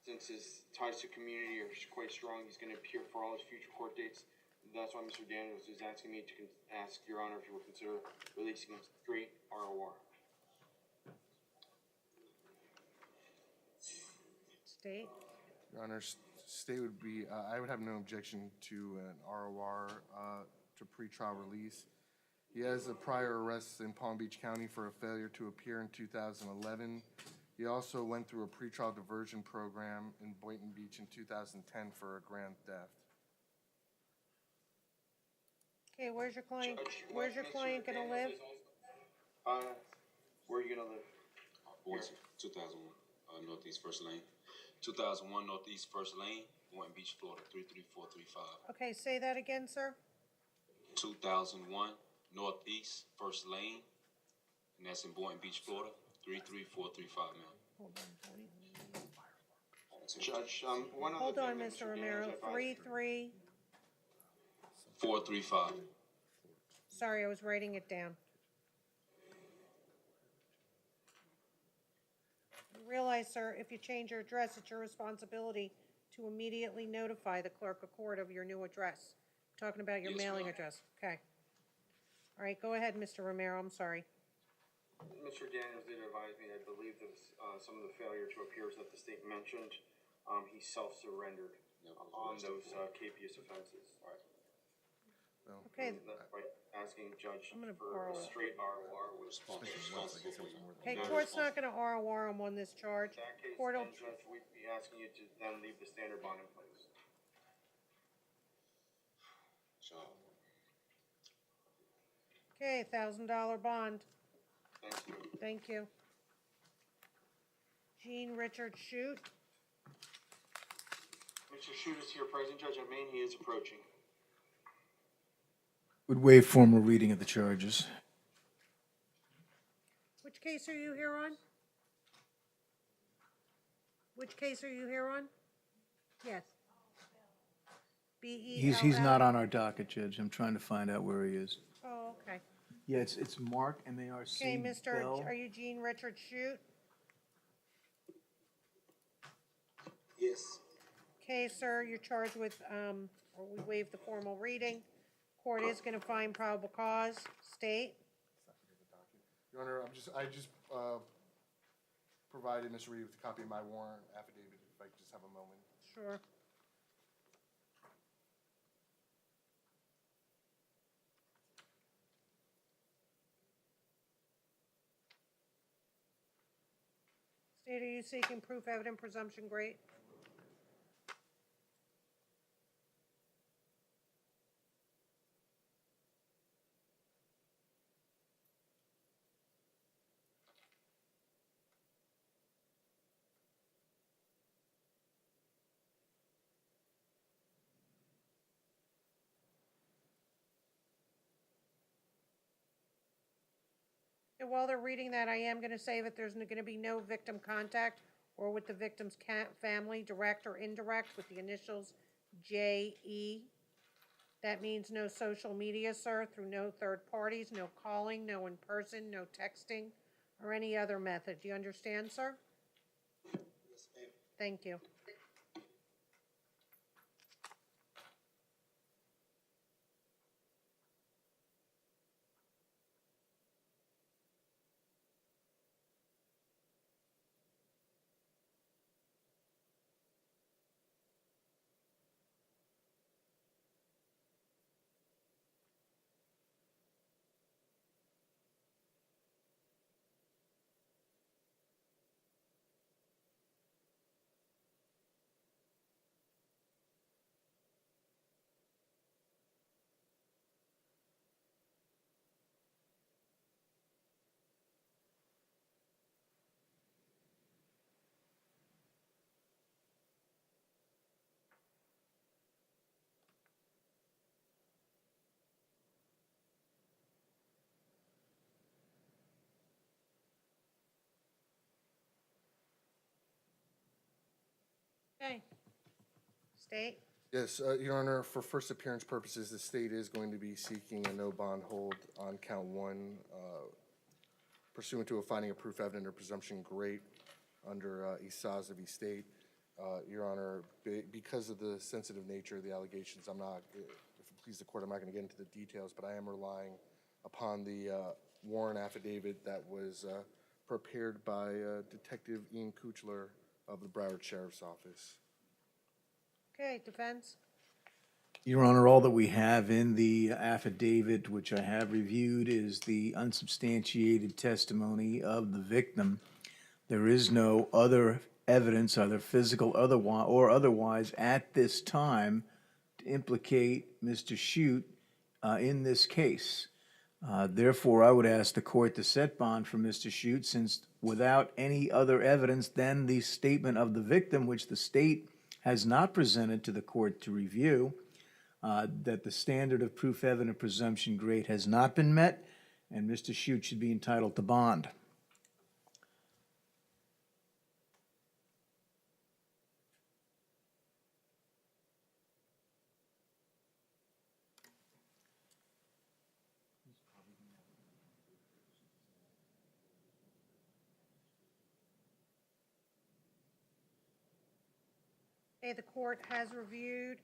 Since his ties to community are quite strong, he's going to appear for all his future court dates. That's why Mr. Daniels is asking me to ask Your Honor if you will consider releasing him straight ROR. State. Your Honor, state would be, I would have no objection to an ROR to pretrial release. He has a prior arrest in Palm Beach County for a failure to appear in 2011. He also went through a pretrial diversion program in Boynton Beach in 2010 for a grand theft. Okay, where's your client, Judge, where's your Mr. client gonna Daniels live? is also- where are you going to live? Boynton, 2001 Northeast First Lane. 2001 Northeast First Lane, Boynton Beach, Florida, 33435. Okay, say that again, sir. 2001 Northeast First Lane, and that's in Boynton Beach, Florida, 33435, ma'am. Hold on, Judge, one other hold thing on, that Mr. Daniels Romero. advised- 3-3. 435. Sorry, I was writing it down. You realize, sir, if you change your address, it's your responsibility to immediately notify the clerk of court of your new address. I'm talking about your Yes, mailing ma'am. address. Okay. All right, go ahead, Mr. Romero. I'm sorry. Mr. Daniels did advise me, I believe that some of the failure to appears that the state mentioned, he self-surrendered on those capious offenses. Okay. That's why asking Judge I'm gonna for borrow a it. straight ROR was Responsible for you. Okay, court's not gonna ROR him on this charge. In that case, Court will, then, Judge, we'd be asking you to then leave the standard bond in place. So, okay, $1,000 bond. Thank you. Thank you. Jean Richard Shute. Mr. Shute is here present, Judge. I mean, he is approaching. Would waive formal reading of the charges. Which case are you here on? Which case are you here on? Yes. B-E-L-L? He's not on our docket, Judge. I'm trying to find out where he is. Oh, okay. Yeah, it's Mark, M-A-R-C. Okay, Mr., Bell. are you Jean Richard Shute? Yes. Okay, sir, you're charged with, or we waive the formal reading. Court is gonna find probable cause. State. Your Honor, I just provided Mr. Reed with a copy of my warrant affidavit, if I could just have a moment. Sure. State, are you seeking proof, evident, presumption, great? And while they're reading that, I am gonna say that there's gonna be no victim contact or with the victim's family, direct or indirect, with the initials J.E. That means no social media, sir, through no third parties, no calling, no in person, no texting, or any other method. Do you understand, sir? Yes, ma'am. Thank you. Okay. State? Yes, Your Honor, for first appearance purposes, the state is going to be seeking a no bond hold on count one pursuant to a finding of proof evident or presumption great under Isaza v. State. Your Honor, because of the sensitive nature of the allegations, I'm not, if it pleases the court, I'm not going to get into the details, but I am relying upon the warrant affidavit that was prepared by Detective Ian Kuchler of the Broward Sheriff's Office. Okay, defense? Your Honor, all that we have in the affidavit, which I have reviewed, is the unsubstantiated testimony of the victim. There is no other evidence, either physical or otherwise, at this time to implicate Mr. Shute in this case. Therefore, I would ask the court to set bond for Mr. Shute, since without any other evidence than the statement of the victim, which the state has not presented to the court to review, that the standard of proof evident presumption great has not been met, and Mr. Shute should be entitled to bond. Okay, the court has reviewed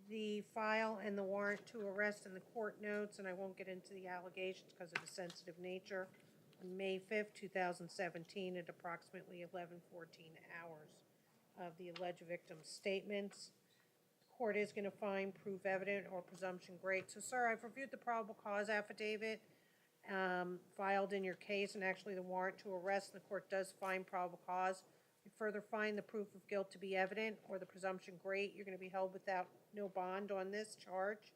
the file and the warrant to arrest and the court notes, and I won't get into the allegations because of the sensitive nature. On May 5th, 2017, at approximately 11:14 hours of the alleged victim's statements. The court is going to find proof evident or presumption great. So, sir, I've reviewed the probable cause affidavit filed in your case, and actually the warrant to arrest, and the court does find probable cause. You further find the proof of guilt to be evident or the presumption great, you're going to be held without no bond on this charge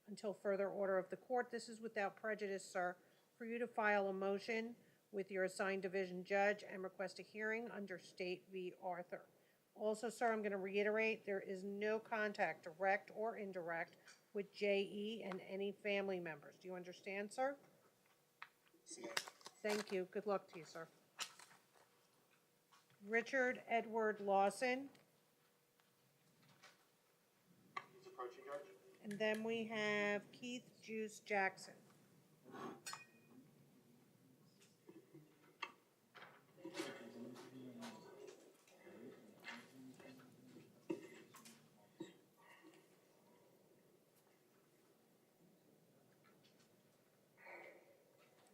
until further order of the court. This is without prejudice, sir, for you to file a motion with your assigned division judge and request a hearing under State v. Arthur. Also, sir, I'm going to reiterate, there is no contact, direct or indirect, with J.E. and any family members. Do you understand, sir? Thank you. Good luck to you, sir. Richard Edward Lawson. He's approaching, Judge. And then we have Keith Juice Jackson.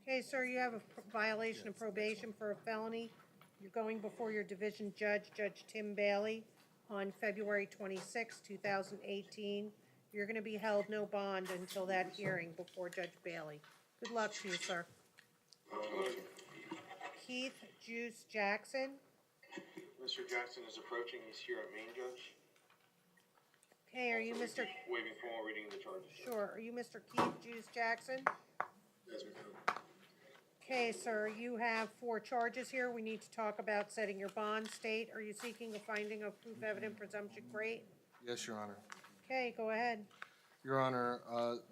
Okay, sir, you have a violation of probation for a felony. You're going before your division judge, Judge Tim Bailey, on February 26, 2018. You're going to be held no bond until that hearing before Judge Bailey. Good luck to you, sir. Keith Juice Jackson. Mr. Jackson is approaching. He's here at Main, Judge. Okay, are you Mr. Waiving formal reading of the charges. Sure, are you Mr. Keith Juice Jackson? Yes, ma'am. Okay, sir, you have 4 charges here. We need to talk about setting your bond. State, are you seeking a finding of proof evident presumption great? Yes, Your Honor. Okay, go ahead. Your Honor,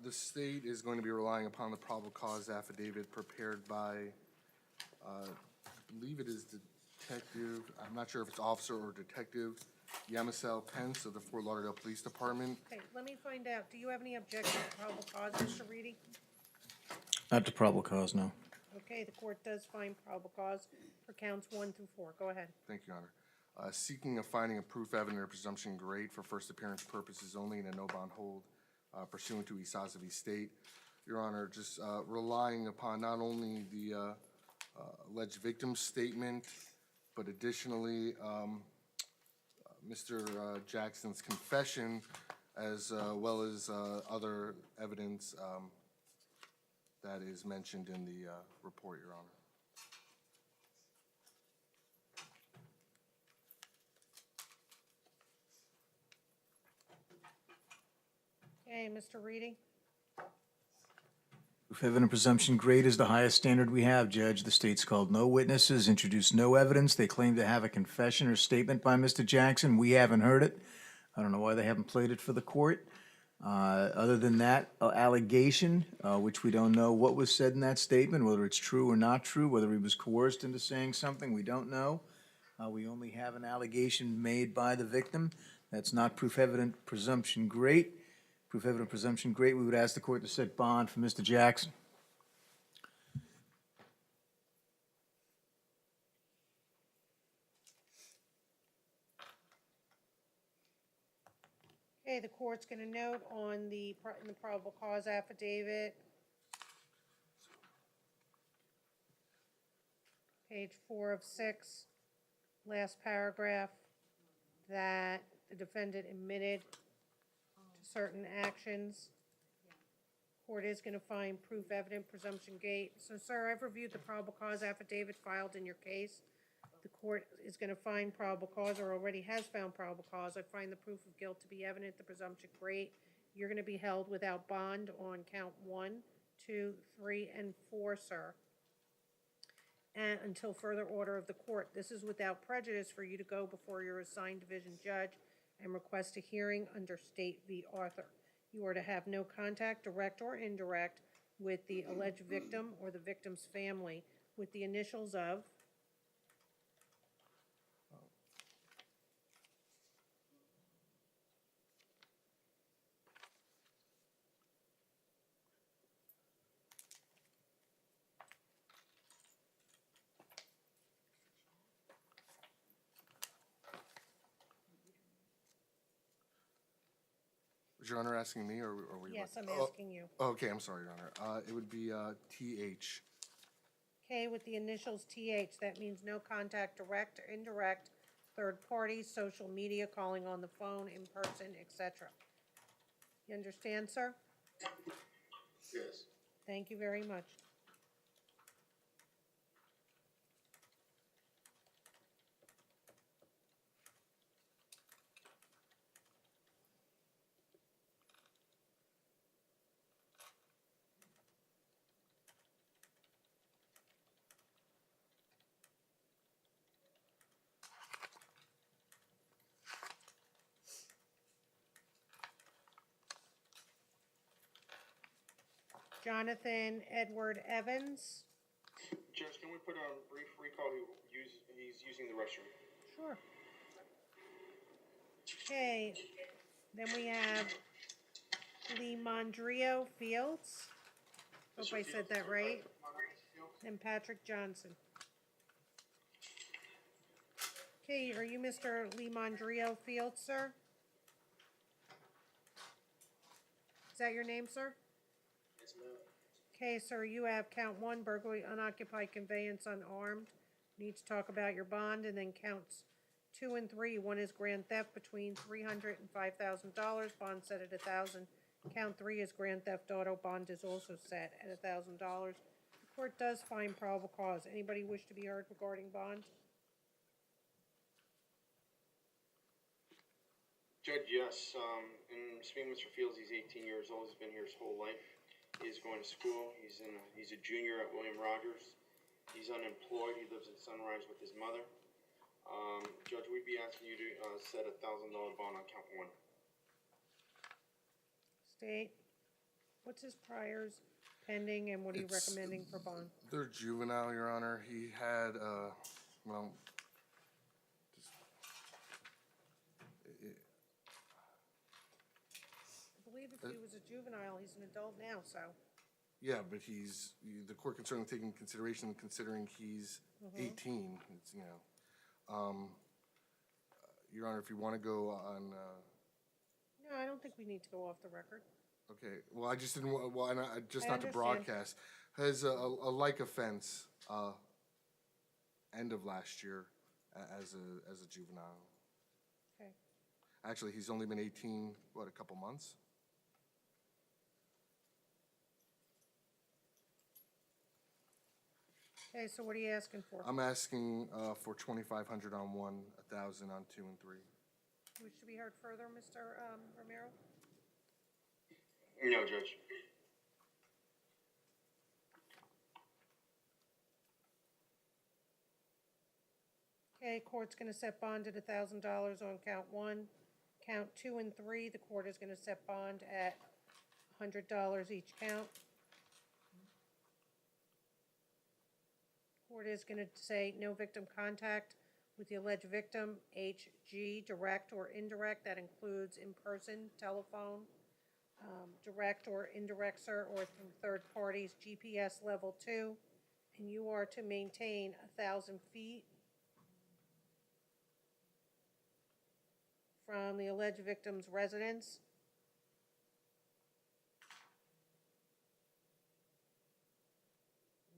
the state is going to be relying upon the probable cause affidavit prepared by I believe it is Detective, I'm not sure if it's Officer or Detective Yamisel Pence of the Fort Lauderdale Police Department. Okay, let me find out. Do you have any objection to probable cause, Mr. Reedy? Not to probable cause, no. Okay, the court does find probable cause for counts 1 through 4. Go ahead. Thank you, Your Honor. Seeking a finding of proof evident or presumption great for first appearance purposes only in a no bond hold pursuant to Esaza v. State. Your Honor, just relying upon not only the alleged victim's statement, but additionally Mr. Jackson's confession, as well as other evidence that is mentioned in the report, Your Honor. Okay, Mr. Reedy? Proof evident presumption great is the highest standard we have, Judge. The state's called no witnesses, introduced no evidence. They claim to have a confession or statement by Mr. Jackson. We haven't heard it. I don't know why they haven't played it for the court. Other than that allegation, which we don't know what was said in that statement, whether it's true or not true, whether he was coerced into saying something, we don't know. We only have an allegation made by the victim. That's not proof evident presumption great. Proof evident presumption great, we would ask the court to set bond for Mr. Jackson. Okay, the court's gonna note on the, in the probable cause affidavit, page 4 of 6, last paragraph, that the defendant admitted to certain actions. Court is gonna find proof evident presumption gate. So, sir, I've reviewed the probable cause affidavit filed in your case. The court is gonna find probable cause, or already has found probable cause. I find the proof of guilt to be evident, the presumption great. You're gonna be held without bond on count 1, 2, 3, and 4, sir. And until further order of the court. This is without prejudice for you to go before your assigned division judge and request a hearing under State v. Arthur. You are to have no contact, direct or indirect, with the alleged victim or the victim's family with the initials of Was Your Honor asking me, or were you? Yes, I'm Oh, asking you. Okay, I'm sorry, Your Honor. It would be TH. K with the initials TH. That means no contact, direct or indirect, third parties, social media, calling on the phone, in person, etc. You understand, sir? Yes. Thank you very much. Jonathan Edward Evans. Judge, can we put on brief recall? He's using the restroom. Sure. Okay, then we have Limondrio Fields. Hope I said that right. And Patrick Johnson. Okay, are you Mr. Limondrio Fields, sir? Is that your name, sir? Yes, ma'am. Okay, sir, you have count 1, burglary, unoccupied conveyance, unarmed. Need to talk about your bond, and then counts 2 and 3. One is grand theft between $300 and $5,000, bond set at $1,000. Count 3 is grand theft auto, bond is also set at $1,000. The court does find probable cause. Anybody wish to be heard regarding bond? Judge, yes. And speaking of Mr. Fields, he's 18 years old. He's been here his whole life. He's going to school. He's a junior at William Rogers. He's unemployed. He lives in Sunrise with his mother. Judge, we'd be asking you to set $1,000 bond on count 1. State. What's his priors pending and what are you It's- recommending for bond? They're juvenile, Your Honor. He had, well, just, I believe if he was a juvenile, he's an adult now, so. yeah, but the court can certainly take into consideration considering he's 18, it's, Your Honor, if you want to go on, No, I don't think we need to go off the record. okay, well, I just didn't, well, and just I not to understand. broadcast, has a like offense, end of last year as a juvenile. Okay. Actually, he's only been 18, what, a couple months? Okay, so what are you asking for? I'm asking for 2,500 on 1, 1,000 on 2 and 3. Wish to be heard further, Mr. Romero? No, Judge. Okay, court's gonna set bond at $1,000 on count 1. Count 2 and 3, the court is gonna set bond at $100 each count. Court is gonna say no victim contact with the alleged victim, HG, direct or indirect, that includes in-person, telephone, direct or indirect, sir, or through third parties, GPS level 2, and you are to maintain 1,000 feet from the alleged victim's residence.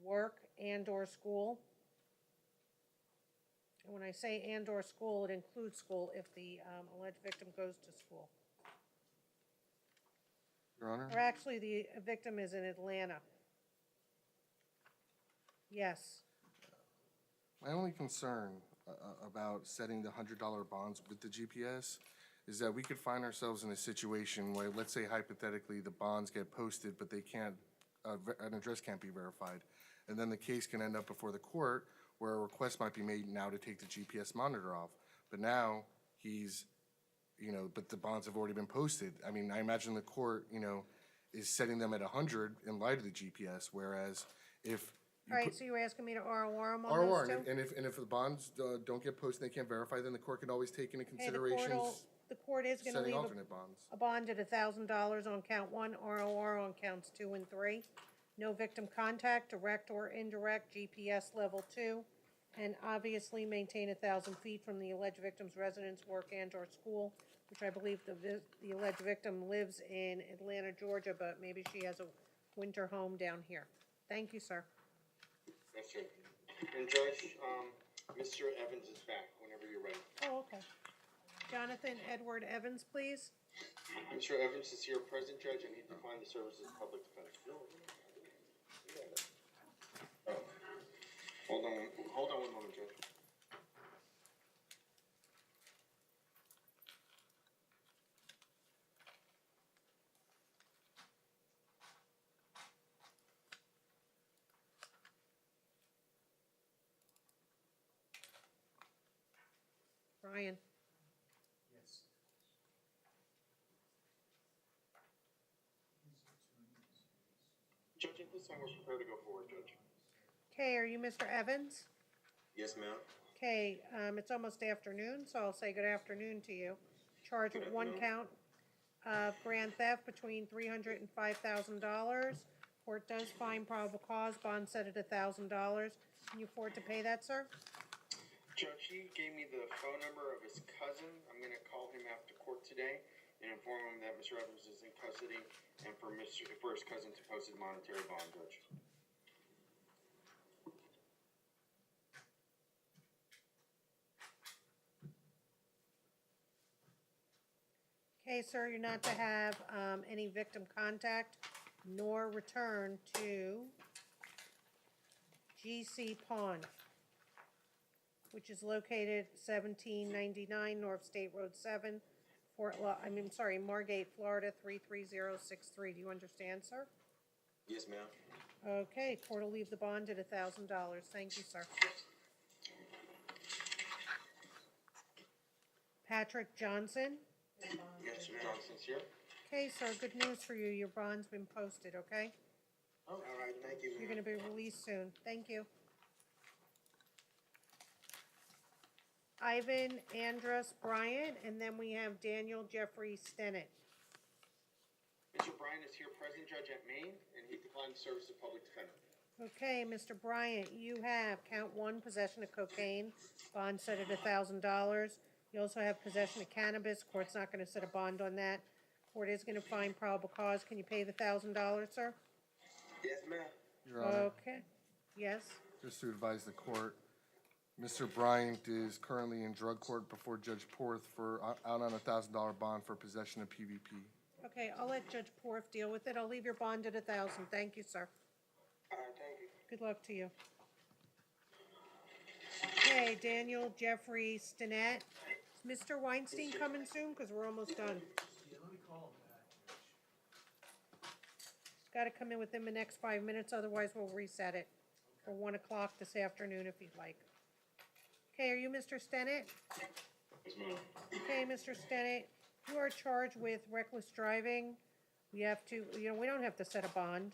Work and/or school. And when I say and/or school, it includes school if the alleged victim goes to school. Your Honor? Or actually, the victim is in Atlanta. Yes. My only concern about setting the $100 bonds with the GPS is that we could find ourselves in a situation where, let's say hypothetically, the bonds get posted, but they can't, an address can't be verified. And then the case can end up before the court where a request might be made now to take the GPS monitor off. But now but the bonds have already been posted. I mean, I imagine the court, is setting them at 100 in light of the GPS, whereas if All right, so you're asking me to ROR them on ROR, those two? and if the bonds don't get posted, they can't verify, then the court can always take into Okay, the court is gonna setting leave alternate bonds. a bond at $1,000 on count 1, ROR on counts 2 and 3. No victim contact, direct or indirect, GPS level 2, and obviously maintain 1,000 feet from the alleged victim's residence, work, and/or school, which I believe the alleged victim lives in Atlanta, Georgia, but maybe she has a winter home down here. Thank you, sir. Yes, sir. And Judge, Mr. Evans is back whenever you're ready. Oh, okay. Jonathan Edward Evans, please. Mr. Evans is here present, Judge, and he declined the services of public defense. Oh. Hold on one moment, Judge. Brian. Judge, at this time, we're prepared to go forward, Judge. Okay, are you Mr. Evans? Yes, ma'am. Okay, it's almost afternoon, so I'll say good afternoon to you. Charged with one count of grand theft between $300 and $5,000. Court does find probable cause, bond set at $1,000. Can you afford to pay that, sir? Judge, he gave me the phone number of his cousin. I'm gonna call him after court today and inform him that Mr. Evans is in custody and for his cousin to post a monetary bond, Judge. Okay, sir, you're not to have any victim contact nor return to GC Pawn, which is located 1799 North State Road 7, Margate, Florida 33063. Do you understand, sir? Yes, ma'am. Okay, court will leave the bond at $1,000. Thank you, sir. Patrick Johnson. Yes, Sir Johnson's here. Okay, sir, good news for you. Your bond's been posted, okay? All right, thank you, You're ma'am. gonna be released soon. Thank you. Ivan Andrus Bryant, and then we have Daniel Jeffrey Stennett. Mr. Bryan is here present, Judge, at Maine, and he declined the service of public defender. Okay, Mr. Bryant, you have count one, possession of cocaine, bond set at $1,000. You also have possession of cannabis. Court's not gonna set a bond on that. Court is gonna find probable cause. Can you pay the $1,000, sir? Yes, ma'am. Your Honor, Okay, yes. just to advise the court, Mr. Bryant is currently in drug court before Judge Porth for, out on a $1,000 bond for possession of PVP. Okay, I'll let Judge Porth deal with it. I'll leave your bond at 1,000. Thank you, sir. All right, thank you. Good luck to you. Okay, Daniel Jeffrey Stinnett. Is Mr. Weinstein coming soon? Because we're almost done. Got to come in within the next 5 minutes, otherwise we'll reset it for 1 o'clock this afternoon if you'd like. Okay, are you Mr. Stinnett? Yes, ma'am. Okay, Mr. Stinnett, you are charged with reckless driving. We have to, we don't have to set a bond.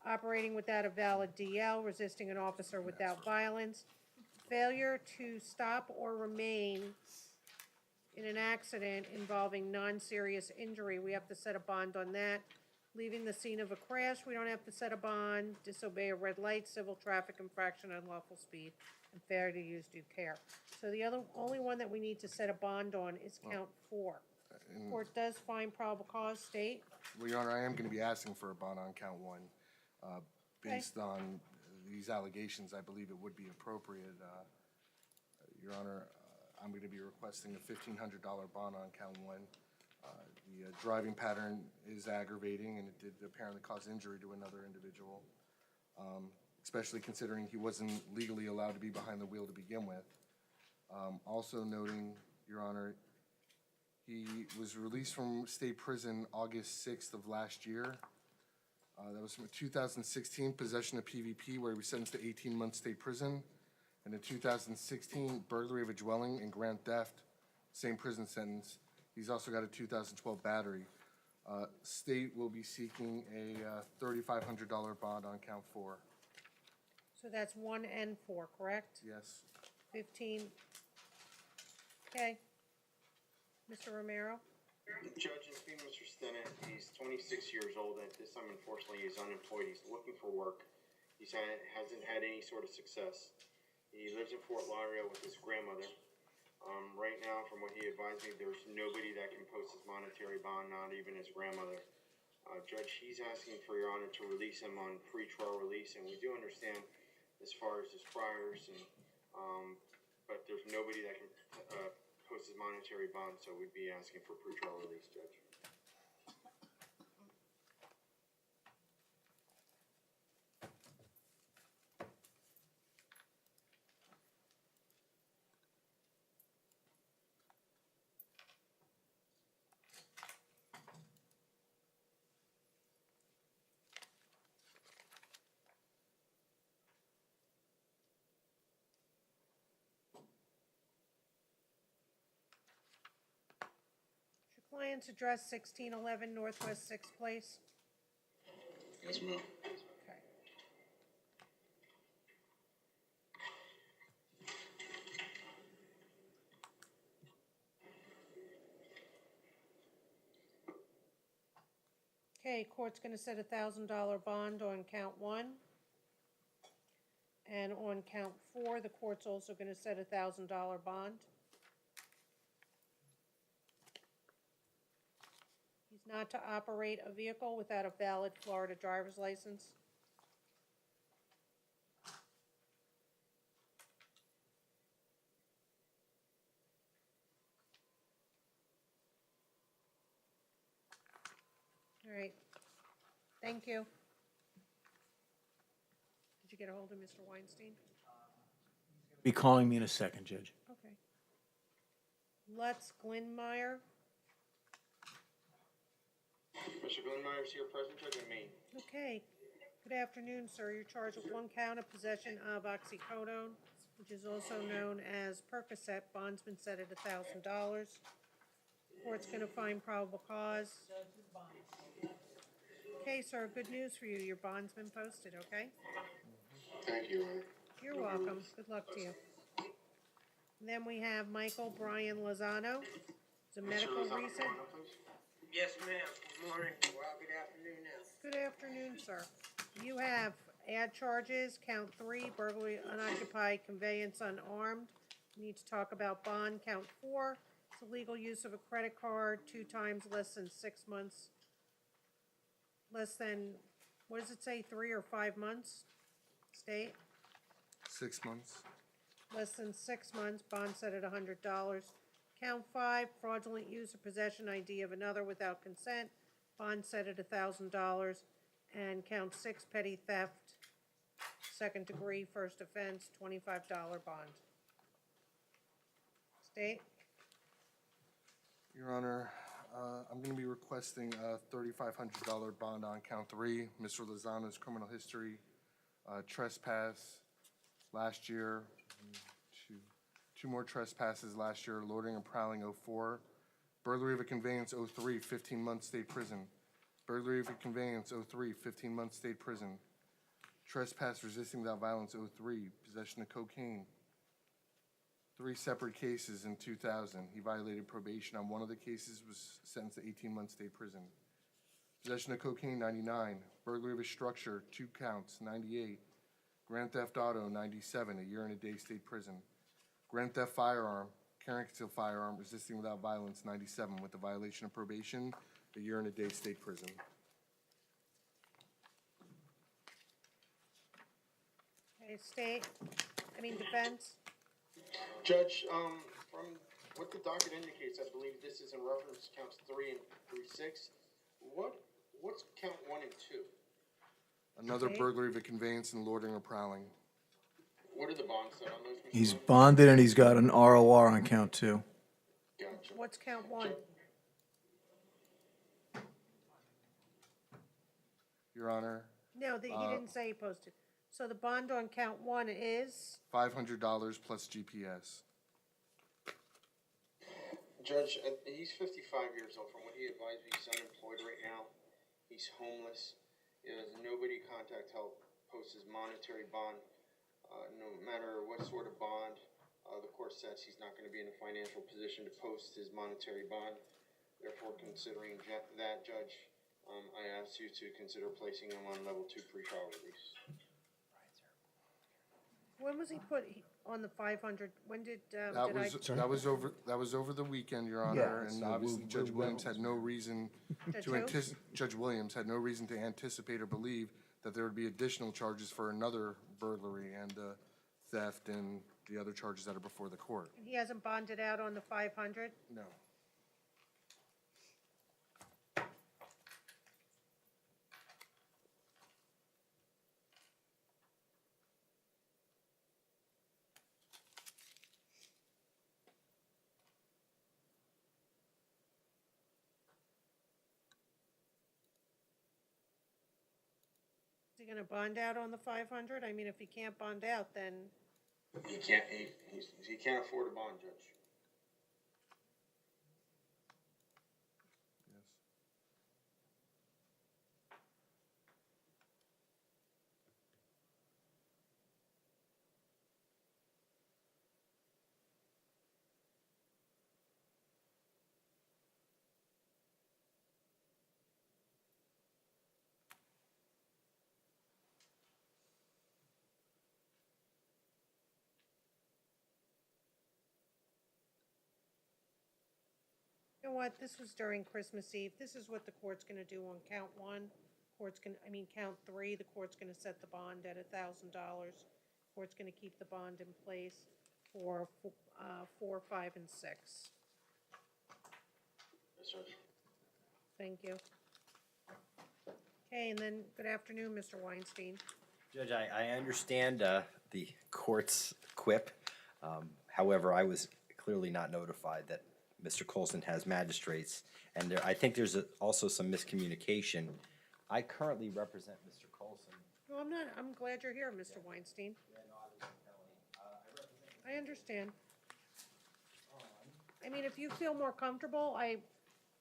Operating without a valid DL, resisting an officer without violence, failure to stop or remain in an accident involving non-serious injury, we have to set a bond on that. Leaving the scene of a crash, we don't have to set a bond. Disobey a red light, civil traffic infraction, unlawful speed, and failure to use due care. So the only one that we need to set a bond on is count 4. Court does find probable cause, state. Well, Your Honor, I am going to be asking for a bond on count 1. Based on these allegations, I believe it would be appropriate. Your Honor, I'm going to be requesting a $1,500 bond on count 1. The driving pattern is aggravating, and it did apparently cause injury to another individual, especially considering he wasn't legally allowed to be behind the wheel to begin with. Also noting, Your Honor, he was released from state prison August 6th of last year. That was from 2016 possession of PVP, where he was sentenced to 18 months state prison. And in 2016, burglary of a dwelling and grand theft, same prison sentence. He's also got a 2012 battery. State will be seeking a $3,500 bond on count 4. So that's 1 and 4, correct? Yes. 15. Okay. Mr. Romero? Judge, and speaking of Mr. Stinnett, he's 26 years old, and at this time, unfortunately, he's unemployed. He's looking for work. He hasn't had any sort of success. He lives in Fort Lauderdale with his grandmother. Right now, from what he advised me, there's nobody that can post his monetary bond, not even his grandmother. Judge, he's asking for your honor to release him on pretrial release, and we do understand as far as his priors, and but there's nobody that can post his monetary bond, so we'd be asking for pretrial release, Judge. Your client's address 1611 Northwest 6th Place. Yes, ma'am. Okay. Okay, court's gonna set a $1,000 bond on count 1. And on count 4, the court's also gonna set a $1,000 bond. He's not to operate a vehicle without a valid Florida driver's license. All right, thank you. Did you get a hold of Mr. Weinstein? Be calling me in a second, Judge. Okay. Lutz Glenmeyer. Mr. Glenmeyer's here present, Judge, at Maine. Okay. Good afternoon, sir. You're charged with 1 count of possession of oxycodone, which is also known as Percocet. Bond's been set at $1,000. Court's going to find probable cause. Judge, his bond is Okay, sir, good news for you. Your bond's been posted, okay? Thank you, Your Honor. You're welcome. Good luck to you. And then we have Michael Brian Lozano. It's a medical reason. Yes, ma'am. Good morning. Well, good afternoon now. Good afternoon, sir. You have add charges, count 3, burglary unoccupied, conveyance unarmed. You need to talk about bond, count 4. It's illegal use of a credit card 2 times less than 6 months. Less than, what does it say, 3 or 5 months? State? 6 months. Less than 6 months, bond set at $100. Count 5, fraudulent use or possession ID of another without consent, bond set at $1,000. And count 6, petty theft, second degree, first offense, $25 bond. State? Your Honor, I'm going to be requesting a $3,500 bond on count 3. Mr. Lozano's criminal history, trespass last year, two more trespasses last year, loitering and prowling 04, burglary of a conveyance 03, 15-month state prison, burglary of a conveyance 03, 15-month state prison, trespass resisting without violence 03, possession of cocaine, 3 separate cases in 2000. He violated probation on one of the cases, was sentenced to 18 months state prison. Possession of cocaine 99, burglary of a structure 2 counts 98, grand theft auto 97, a year and a day state prison. Grand theft firearm, carrying concealed firearm, resisting without violence 97, with the violation of probation, a year and a day state prison. Okay, state, defense. Judge, from what the docket indicates, I believe this is in reference to counts 3 and 36. What's count 1 and 2? Another Okay. burglary of a conveyance and loitering or prowling. What are the bonds set on those? Mr. He's Bond? bonded and he's got an ROR on count 2. Gotcha. What's count 1? Your Honor, No, he didn't say he posted. So the bond on count 1 is, $500 plus GPS. Judge, he's 55 years old. From what he advised me, he's unemployed right now. He's homeless. He has nobody contact help. Posts his monetary bond. No matter what sort of bond, the court says he's not going to be in a financial position to post his monetary bond. Therefore, considering that, Judge, I ask you to consider placing him on level 2 pretrial release. when was he put on the 500? When did, That was over the weekend, Your Honor, Yeah, and so obviously we're Judge Williams well- had no reason Judge to who? Judge Williams had no reason to anticipate or believe that there would be additional charges for another burglary and theft and the other charges that are before the court. he hasn't bonded out on the 500? No. Is he gonna bond out on the 500? If he can't bond out, then, He can't afford a bond, Judge. Yes. you know what, this was during Christmas Eve. This is what the court's gonna do on count 1. Count 3, the court's gonna set the bond at $1,000. Court's gonna keep the bond in place for 4, 5, and 6. Yes, Judge. Thank you. Okay, and then, good afternoon, Mr. Weinstein. Judge, I understand the court's quip. However, I was clearly not notified that Mr. Colson has magistrates, and I think there's also some miscommunication. I currently represent Mr. Colson. No, I'm glad you're here, Mr. Weinstein. I understand. If you feel more comfortable,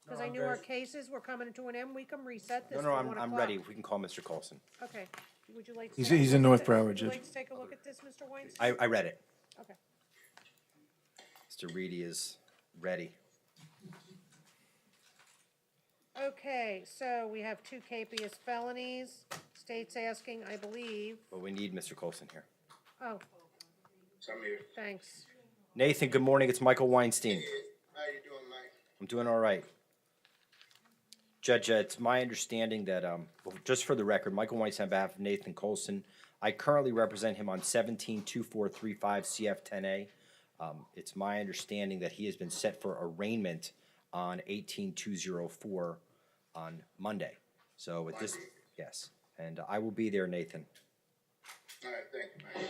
Because I knew our cases were coming to an end. We can reset this No, for no, 1 I'm o'clock. ready. We can call Mr. Colson. Okay. Would you like to? He's- take a he's in look North at this? Broward, Would you Judge. like to take a look at this, Mr. Weinstein? I read it. Okay. Mr. Reedy is ready. Okay, so we have 2 capious felonies. State's asking, I believe, But we need Mr. Colson here. oh, I'm here. thanks. Nathan, good morning. It's Michael Weinstein. How you doing, Mike? I'm doing all right. Judge, it's my understanding that, well, just for the record, Michael Weinstein on behalf of Nathan Colson, I currently represent him on 172435 CF10A. It's my understanding that he has been set for arraignment on 18204 on Monday. So at this, yes, and I will be there, Nathan. All right, thank you, Mike.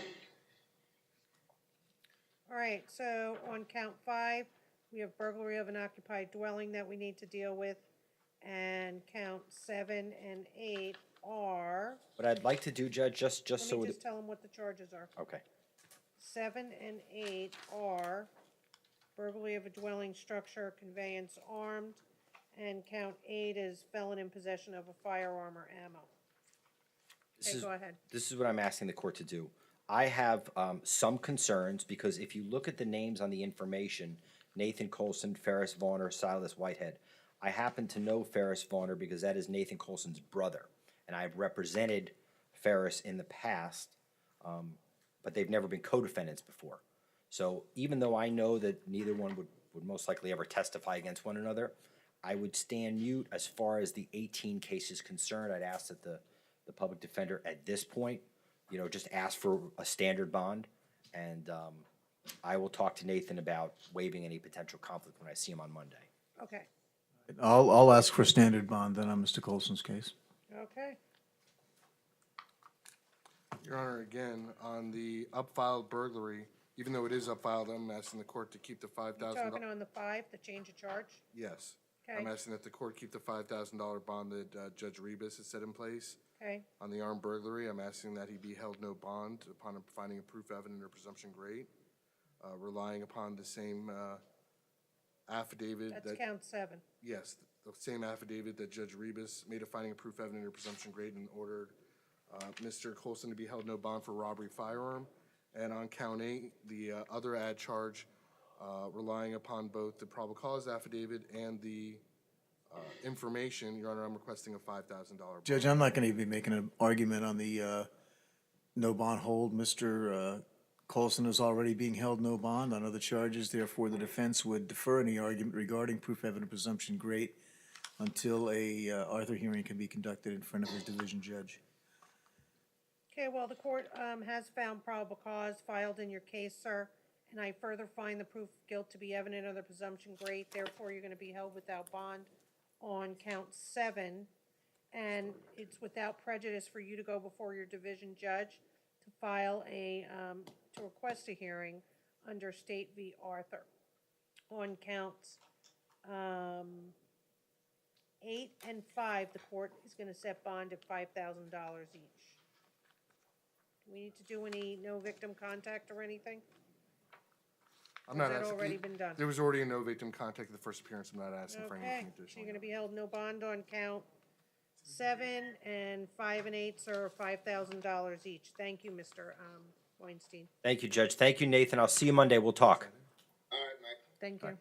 All right, so on count 5, we have burglary of an occupied dwelling that we need to deal with. And count 7 and 8 are, What I'd like to do, Judge, just let so, me that- just tell them what the charges are. okay. 7 and 8 are burglary of a dwelling structure, conveyance armed, and count 8 is felon in possession of a firearm or ammo. This Okay, is- go ahead. This is what I'm asking the court to do. I have some concerns because if you look at the names on the information, Nathan Colson, Ferris Vaughner, Silas Whitehead, I happen to know Ferris Vaughner because that is Nathan Colson's brother. And I've represented Ferris in the past, but they've never been co-defendants before. So even though I know that neither one would most likely ever testify against one another, I would stand mute as far as the 18 case is concerned. I'd ask that the public defender at this point, just ask for a standard bond. And I will talk to Nathan about waiving any potential conflict when I see him on Monday. Okay, I'll ask for standard bond then on Mr. Colson's case. okay. Your Honor, again, on the upfiled burglary, even though it is upfiled, I'm asking the court to keep the You're $5,000. talking on the 5, the change of charge? Yes. Okay. I'm asking that the court keep the $5,000 bond that Judge Rebus has set in place. Okay, On the armed burglary, I'm asking that he be held no bond upon finding a proof evident or presumption great, relying upon the same affidavit that's that, count 7. yes, the same affidavit that Judge Rebus made a finding of proof evident or presumption great and ordered Mr. Colson to be held no bond for robbery firearm. And on count 8, the other ad charge, relying upon both the probable cause affidavit and the information, Your Honor, I'm requesting a $5,000 bond. Judge, I'm not going to be making an argument on the no bond hold. Mr. Colson is already being held no bond on other charges. Therefore, the defense would defer any argument regarding proof evident presumption great until a Arthur hearing can be conducted in front of his division judge. Okay, well, the court has found probable cause filed in your case, sir, and I further find the proof of guilt to be evident of the presumption great. Therefore, you're going to be held without bond on count 7, and it's without prejudice for you to go before your division judge to file to request a hearing under State v. Arthur. On counts 8 and 5, the court is going to set bond at $5,000 each. Do we need to do any no victim contact or anything? I'm not Has that asking. already been done? There was already a no victim contact at the first appearance. I'm not asking for Okay, anything so additional. you're gonna be held no bond on count 7, and 5 and 8 are $5,000 each. Thank you, Mr. Weinstein. Thank you, Judge. Thank you, Nathan. I'll see you Monday. We'll talk. All right, Mike. Thank you.